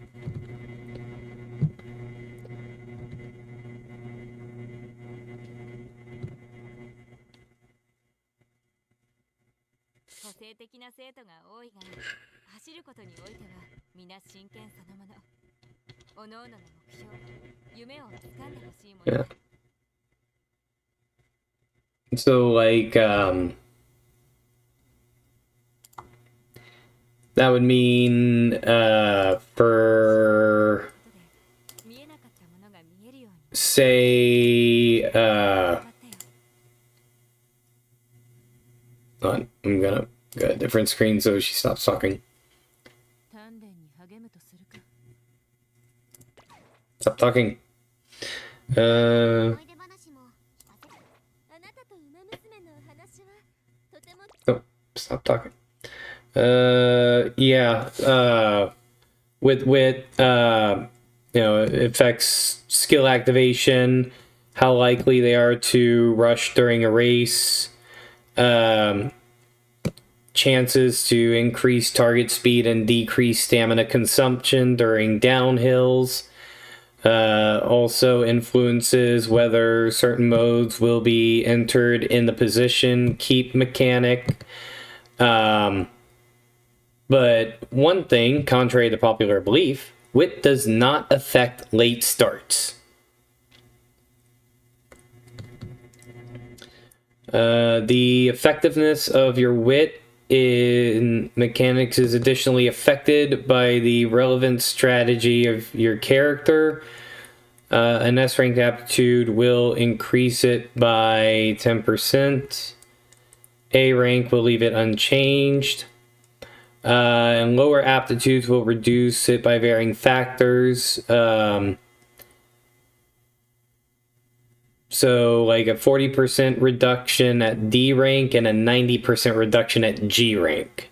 個性的な生徒が多いが、走ることにおいては皆真剣そのもの。各々の目標、夢を掴んでほしいものだ。 So like that would mean for 見えなかったものが見えるように say なったよ。 I'm gonna go a different screen so she stops talking. 鍛錬に励むとするか。 Stop talking. 思い出話も聞かせて。あなたと馬娘のお話はとても Oh, stop talking. Yeah. With you know, it affects skill activation, how likely they are to rush during a race, chances to increase target speed and decrease stamina consumption during downhills. Also influences whether certain modes will be entered in the position keep mechanic. But one thing, contrary to popular belief, wit does not affect late starts. The effectiveness of your wit in mechanics is additionally affected by the relevant strategy of your character. An S rank aptitude will increase it by 10%. A rank will leave it unchanged. And lower aptitudes will reduce it by varying factors. So like a 40% reduction at D rank and a 90% reduction at G rank.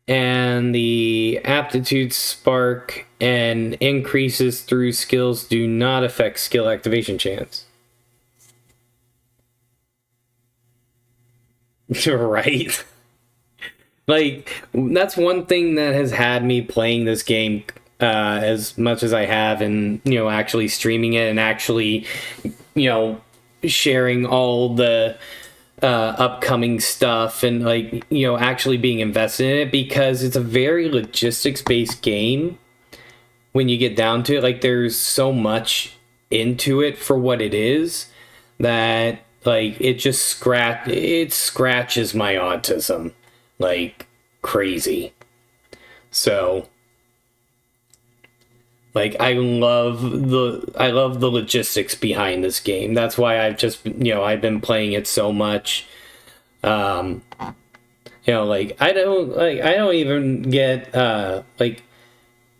And the aptitude spark and increases through skills do not affect skill activation chance. Right? Like, that's one thing that has had me playing this game as much as I have, and, you know, actually streaming it and actually, you know, sharing all the upcoming stuff and, like, you know, actually being invested in it, because it's a very logistics based game when you get down to it. Like, there's so much into it for what it is that, like, it just scratches my autism like crazy. So, like, I love the logistics behind this game. That's why I've been playing it so much. You know, like, I don't even get like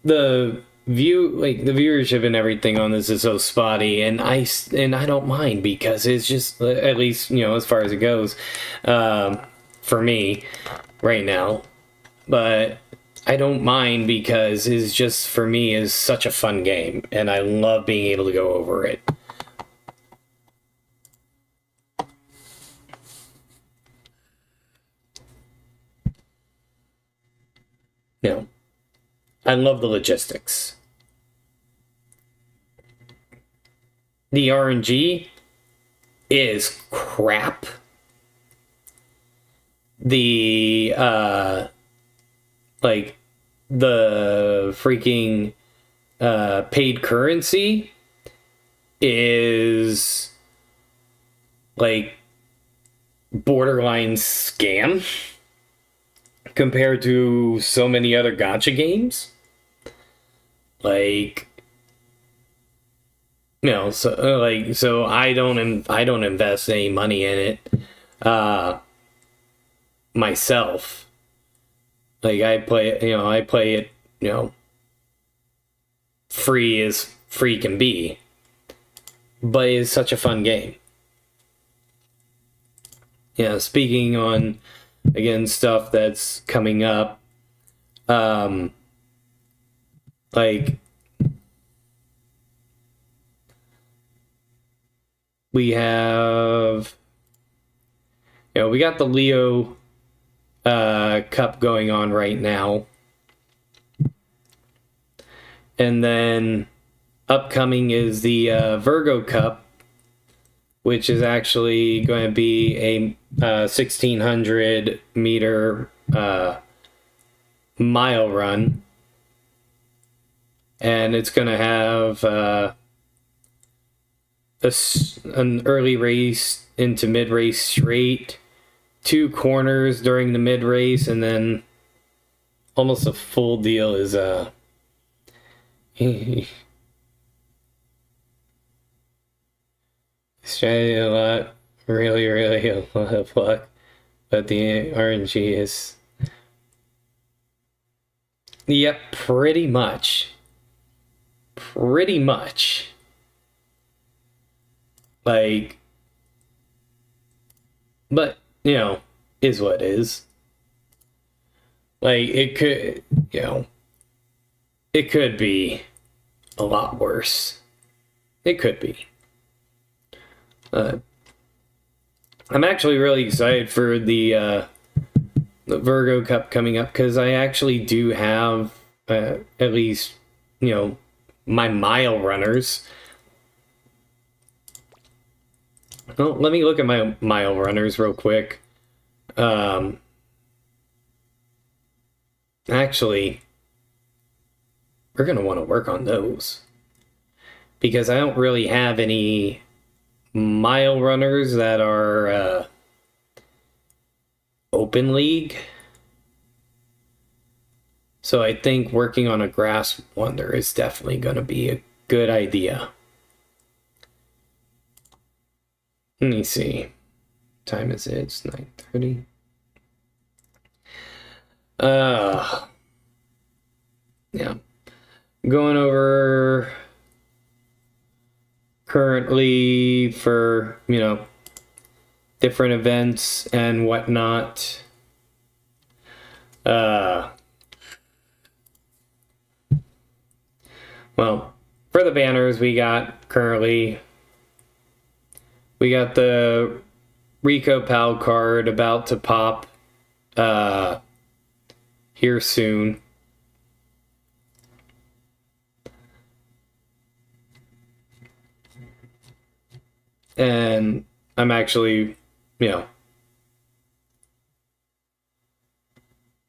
the viewership and everything on this is so spotty, and I don't mind, because it's just, at least, you know, as far as it goes, for me right now. But I don't mind, because it's just, for me, is such a fun game, and I love being able to go over it. You know, I love the logistics. The RNG is crap. The like, the freaking paid currency is like borderline scam compared to so many other gacha games. Like, you know, so I don't invest any money in it myself. Like, I play it, you know, free as free can be. But it's such a fun game. Yeah, speaking on, again, stuff that's coming up, like, we have, you know, we got the Leo Cup going on right now. And then upcoming is the Virgo Cup, which is actually going to be a 1,600 meter mile run. And it's going to have an early race into mid-race straight, 2 corners during the mid-race, and then almost a full deal is strategy a lot, really a lot of luck, but the RNG is, yep, pretty much, like, but, you know, is what is. Like, it could, you know, it could be a lot worse. It could be. I'm actually really excited for the Virgo Cup coming up, because I actually do have at least, you know, my mile runners. Well, let me look at my mile runners real quick. Actually, we're going to want to work on those. because I don't really have any mile runners that are open league. So I think working on a grass wonder is definitely going to be a good idea. Let me see. What time is it? It's 9:30. Yeah. Going over currently for, different events and whatnot. Well, for the banners we got currently, we got the Rico Pal card about to pop here soon. And I'm actually,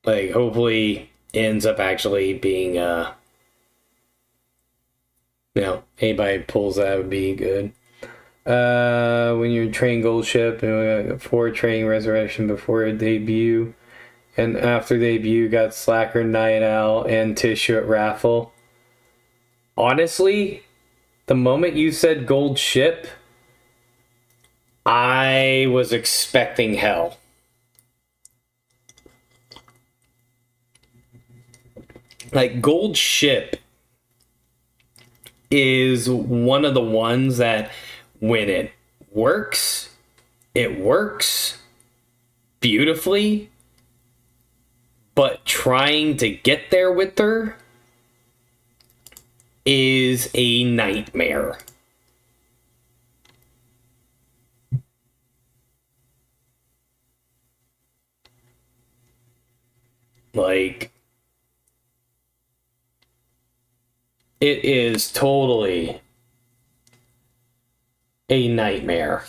like hopefully ends up actually being anybody pulls that would be good. When you train Gold Ship and for training Resurrection before a debut, and after debut got Slacker, Night Owl, and Tissue at Raffle. Honestly, the moment you said Gold Ship, I was expecting hell. Like, Gold Ship is one of the ones that when it works beautifully, but trying to get there with her is a nightmare. Like, it is totally a nightmare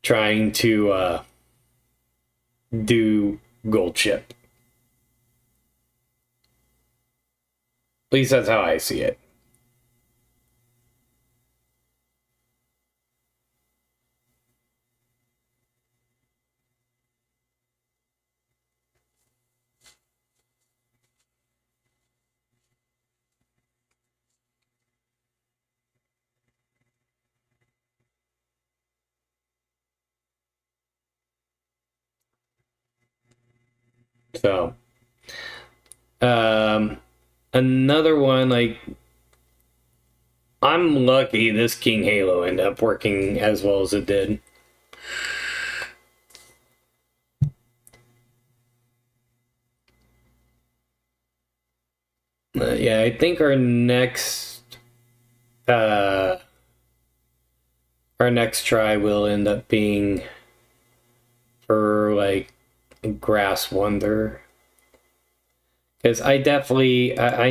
trying to do Gold Ship. At least that's how I see it. So, another one, like, I'm lucky this King Halo ended up working as well as it did. Yeah, I think our next try will end up being for like Grass Wonder, because I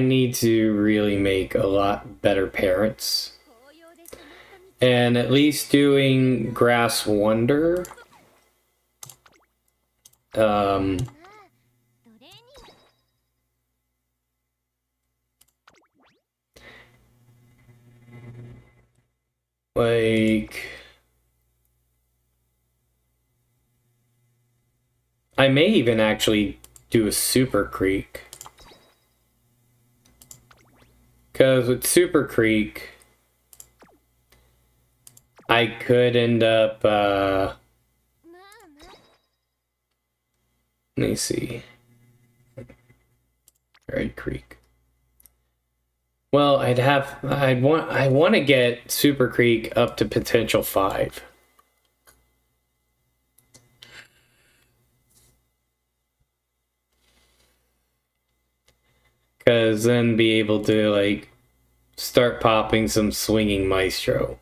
need to really make a lot better parents, and at least doing Grass Wonder like I may even actually do a Super Creek, because with Super Creek I could end up let me see. Red Creek. Well, I want to get Super Creek up to potential 5. Cause then be able to like start popping some swinging maestro.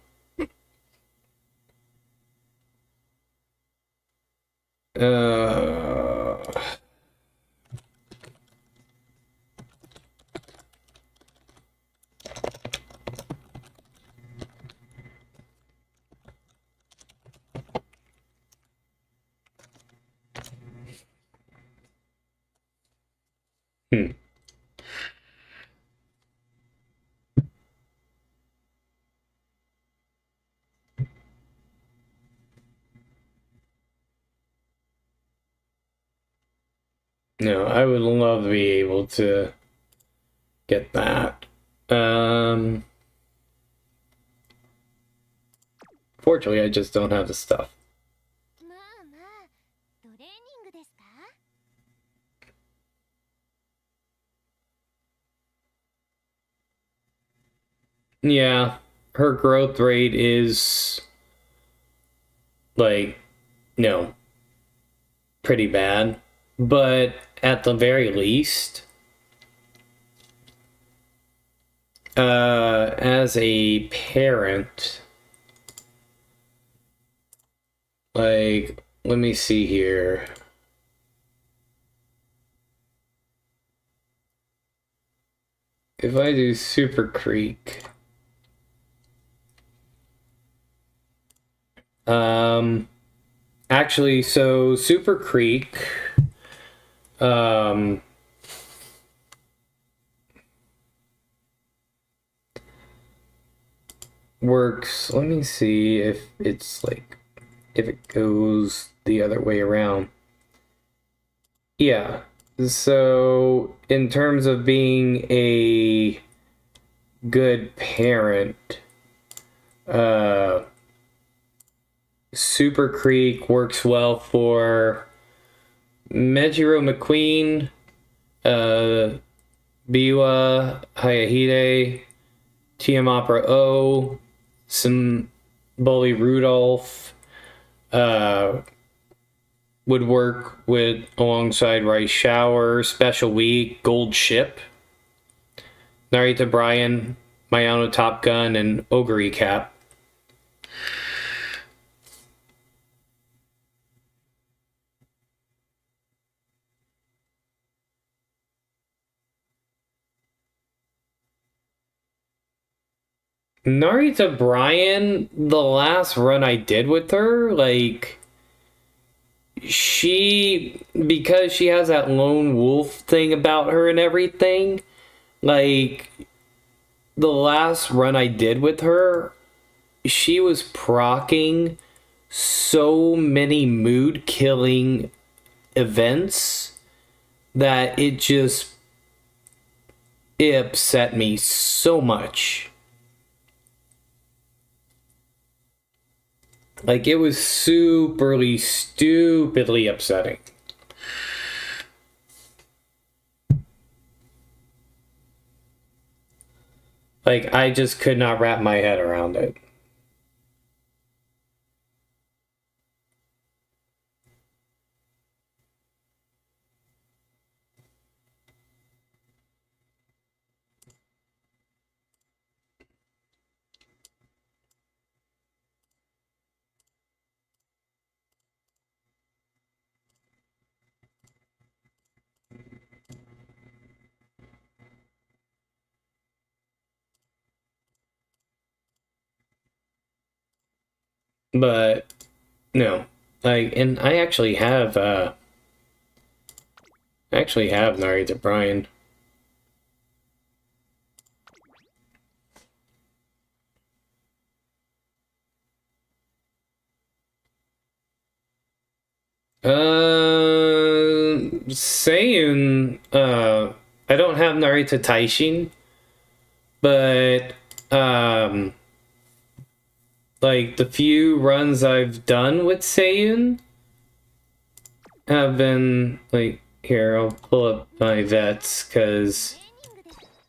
Hmm. No, I would love to be able to get that. Fortunately, I just don't have the stuff. まあまあトレーニングですか？ Yeah, her growth rate is like, no, pretty bad. But at the very least, as a parent, like, let me see here. If I do Super Creek, actually, so Super Creek, works. Let me see if it's like, if it goes the other way around. Yeah. So, in terms of being a good parent, Super Creek works well for Mejiro McQueen, Biwa Hayahide, TM Opera O, Simboli Rudolph, would work with alongside Rice Shower, Special Week, Gold Ship, Narita Bryan, Mayano Top Gun, and Ogre Cap. Narita Bryan, the last run I did with her, like, because she has that lone wolf thing about her and everything, like, the last run I did with her, she was procking so many mood killing events that it upset me so much. Like, it was stupidly upsetting. Like, I just could not wrap my head around it. But no, like, and I actually have Narita Bryan. Saying, I don't have Narita Taishin, but like, the few runs I've done with Seiyun have been like, here, I'll pull up my vets because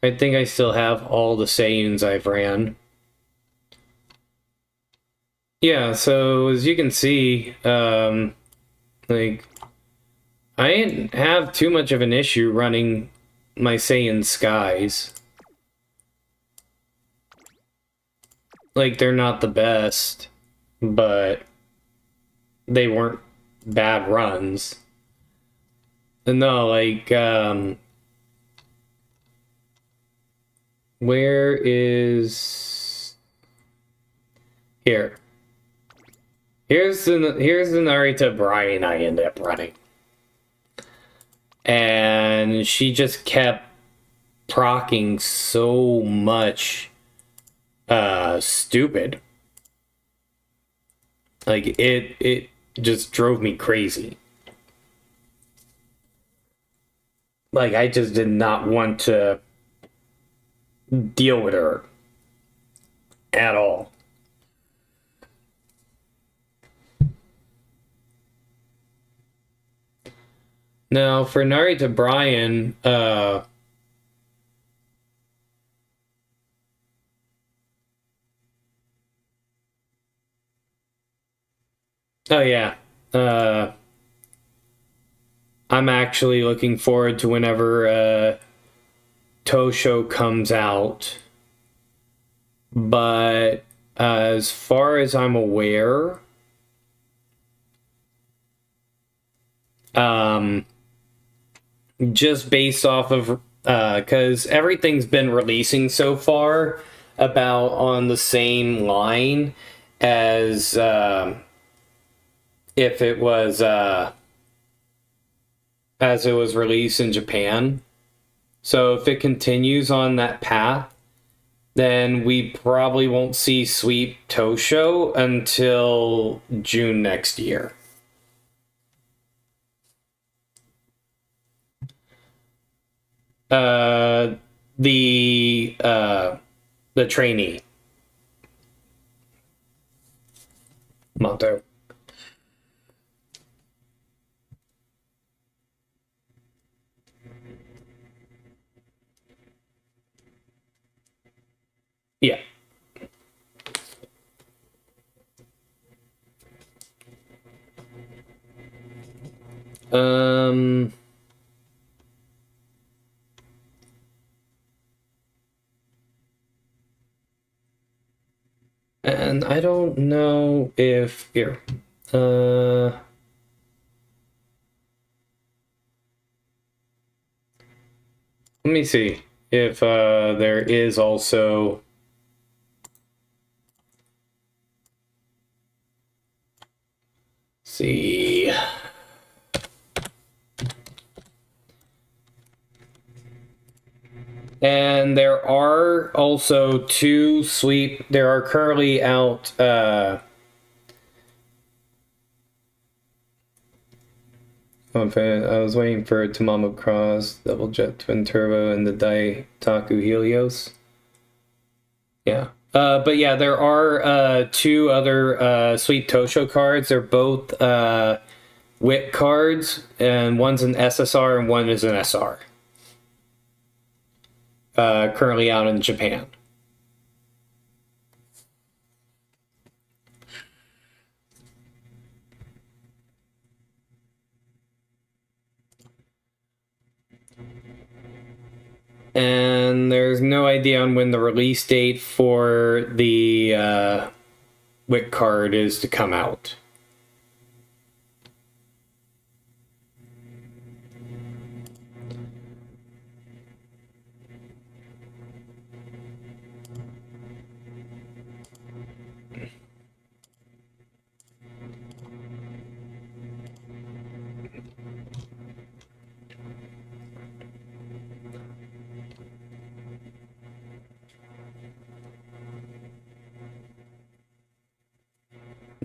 I think I still have all the Seiyuns I've ran. Yeah, so as you can see, like, I didn't have too much of an issue running my Saiyan Skies. Like, they're not the best, but they weren't bad runs. No, like, where is... Here. Here's the Narita Bryan I ended up running. And she just kept procking so much stupid. Like, it just drove me crazy. like I just did not want to deal with her at all. Now for Narita Brian, oh yeah, I'm actually looking forward to whenever Tosho comes out. But as far as I'm aware, just based off of because everything's been releasing so far about on the same line as if it was as it was released in Japan. So if it continues on that path, then we probably won't see Sweet Tosho until June next year. The trainee motto. Yeah. Um. And I don't know if here. Let me see if there is also see. And there are also two sweep. There are currently out. I was waiting for Tamamo Cross, Double Jet Twin Turbo, and the Daitaku Helios. Yeah. But yeah, there are two other Sweet Tosho cards. They're both WIT cards, and one's an SSR and one is an SR. Currently out in Japan. And there's no idea on when the release date for the WIT card is to come out.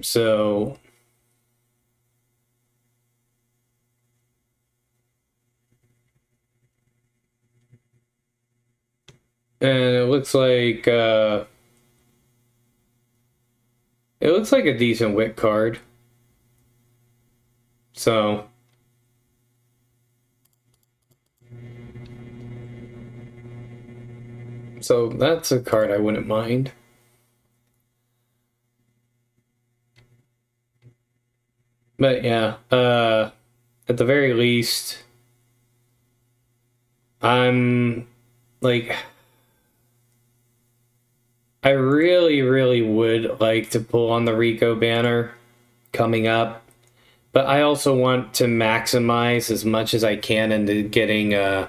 So and it looks like a decent WIT card. So that's a card I wouldn't mind. But yeah, at the very least, I'm like, I really, really would like to pull on the Rico banner coming up, but I also want to maximize as much as I can into getting my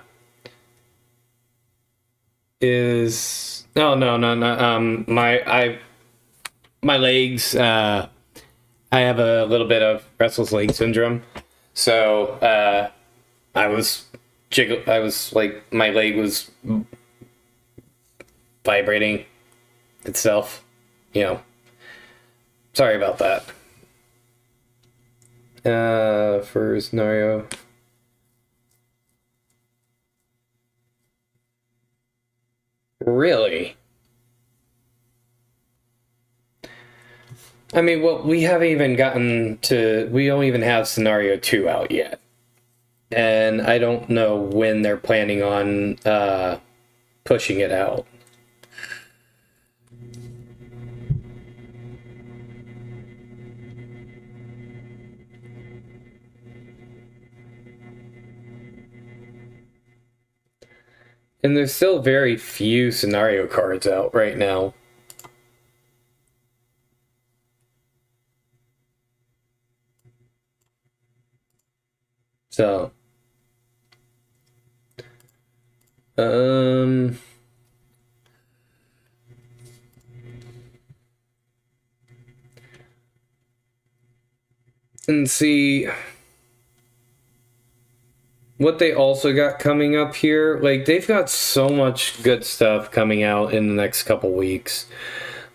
legs. I have a little bit of restless leg syndrome, so I was like my leg was vibrating itself. Sorry about that. For scenario. I mean, well, we haven't even gotten to. We don't even have scenario 2 out yet. And I don't know when they're planning on pushing it out. And there's still very few scenario cards out right now. So, and see what they also got coming up here. Like, they've got so much good stuff coming out in the next couple weeks.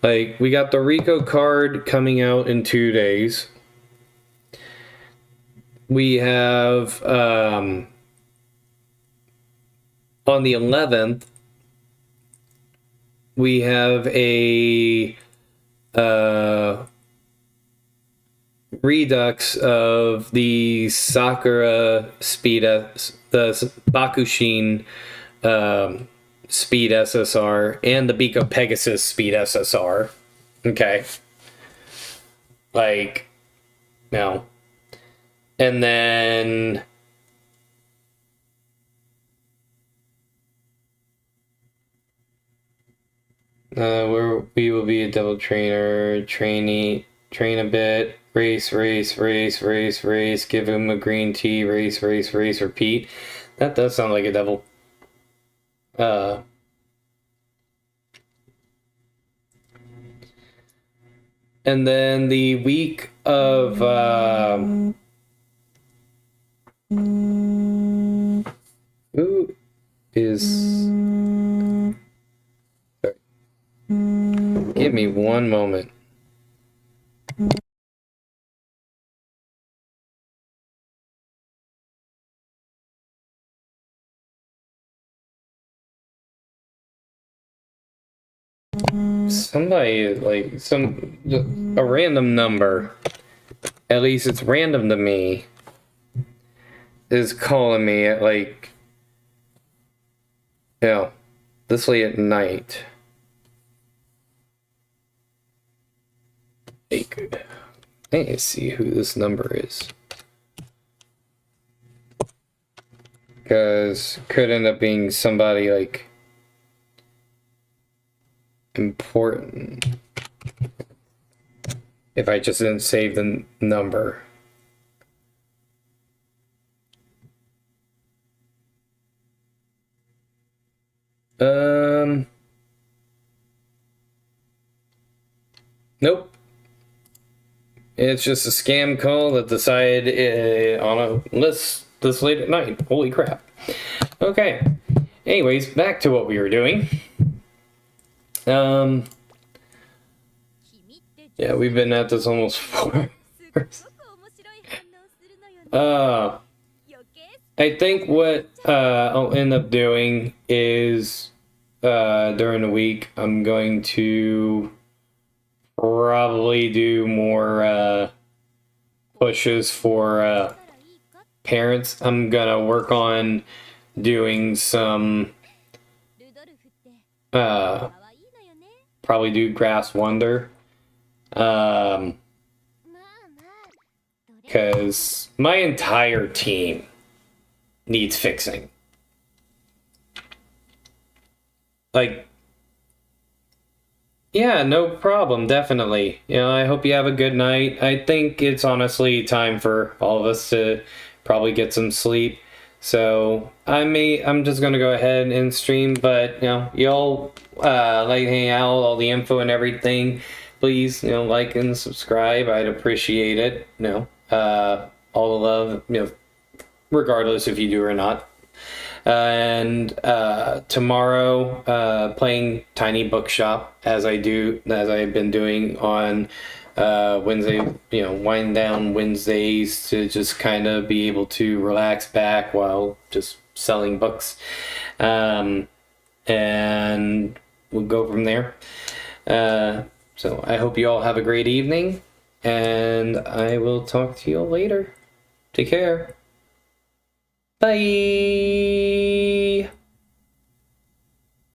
Like, we got the Rico card coming out in 2 days. We have, on the 11th, we have a redux of the Sakura Speed, the Bakushin Speed SSR, and the Biko Pegasus Speed SSR. Okay. Like, no. And then where we will be a double trainer, train a bit, race, give him a green tea, race, repeat. That does sound like a devil. And then the week of who is... Sorry. Give me one moment. Somebody, like, a random number, at least it's random to me, is calling me at, like, you know, this late at night. Like, I need to see who this number is. Because could end up being somebody, like, important if I just didn't save the number. Nope. It's just a scam call that decided on a list this late at night. Holy crap. Okay. Anyways, back to what we were doing. Yeah, we've been at this almost 4 hours. I think what I'll end up doing is during the week I'm going to probably do more pushes for parents. I'm gonna work on doing some probably do Grass Wonder, because my entire team needs fixing. Like, yeah, no problem, definitely. You know, I hope you have a good night. I think it's honestly time for all of us to probably get some sleep. So I'm just gonna go ahead and stream, but you know, y'all like hang out, all the info and everything. Please, you know, like and subscribe. I'd appreciate it. You know, all the love, you know, regardless if you do or not. And tomorrow, playing Tiny Bookshop as I've been doing on Wednesday, you know, wind down Wednesdays to just kind of be able to relax back while just selling books. And we'll go from there. So I hope you all have a great evening, and I will talk to you all later. Take care. Bye.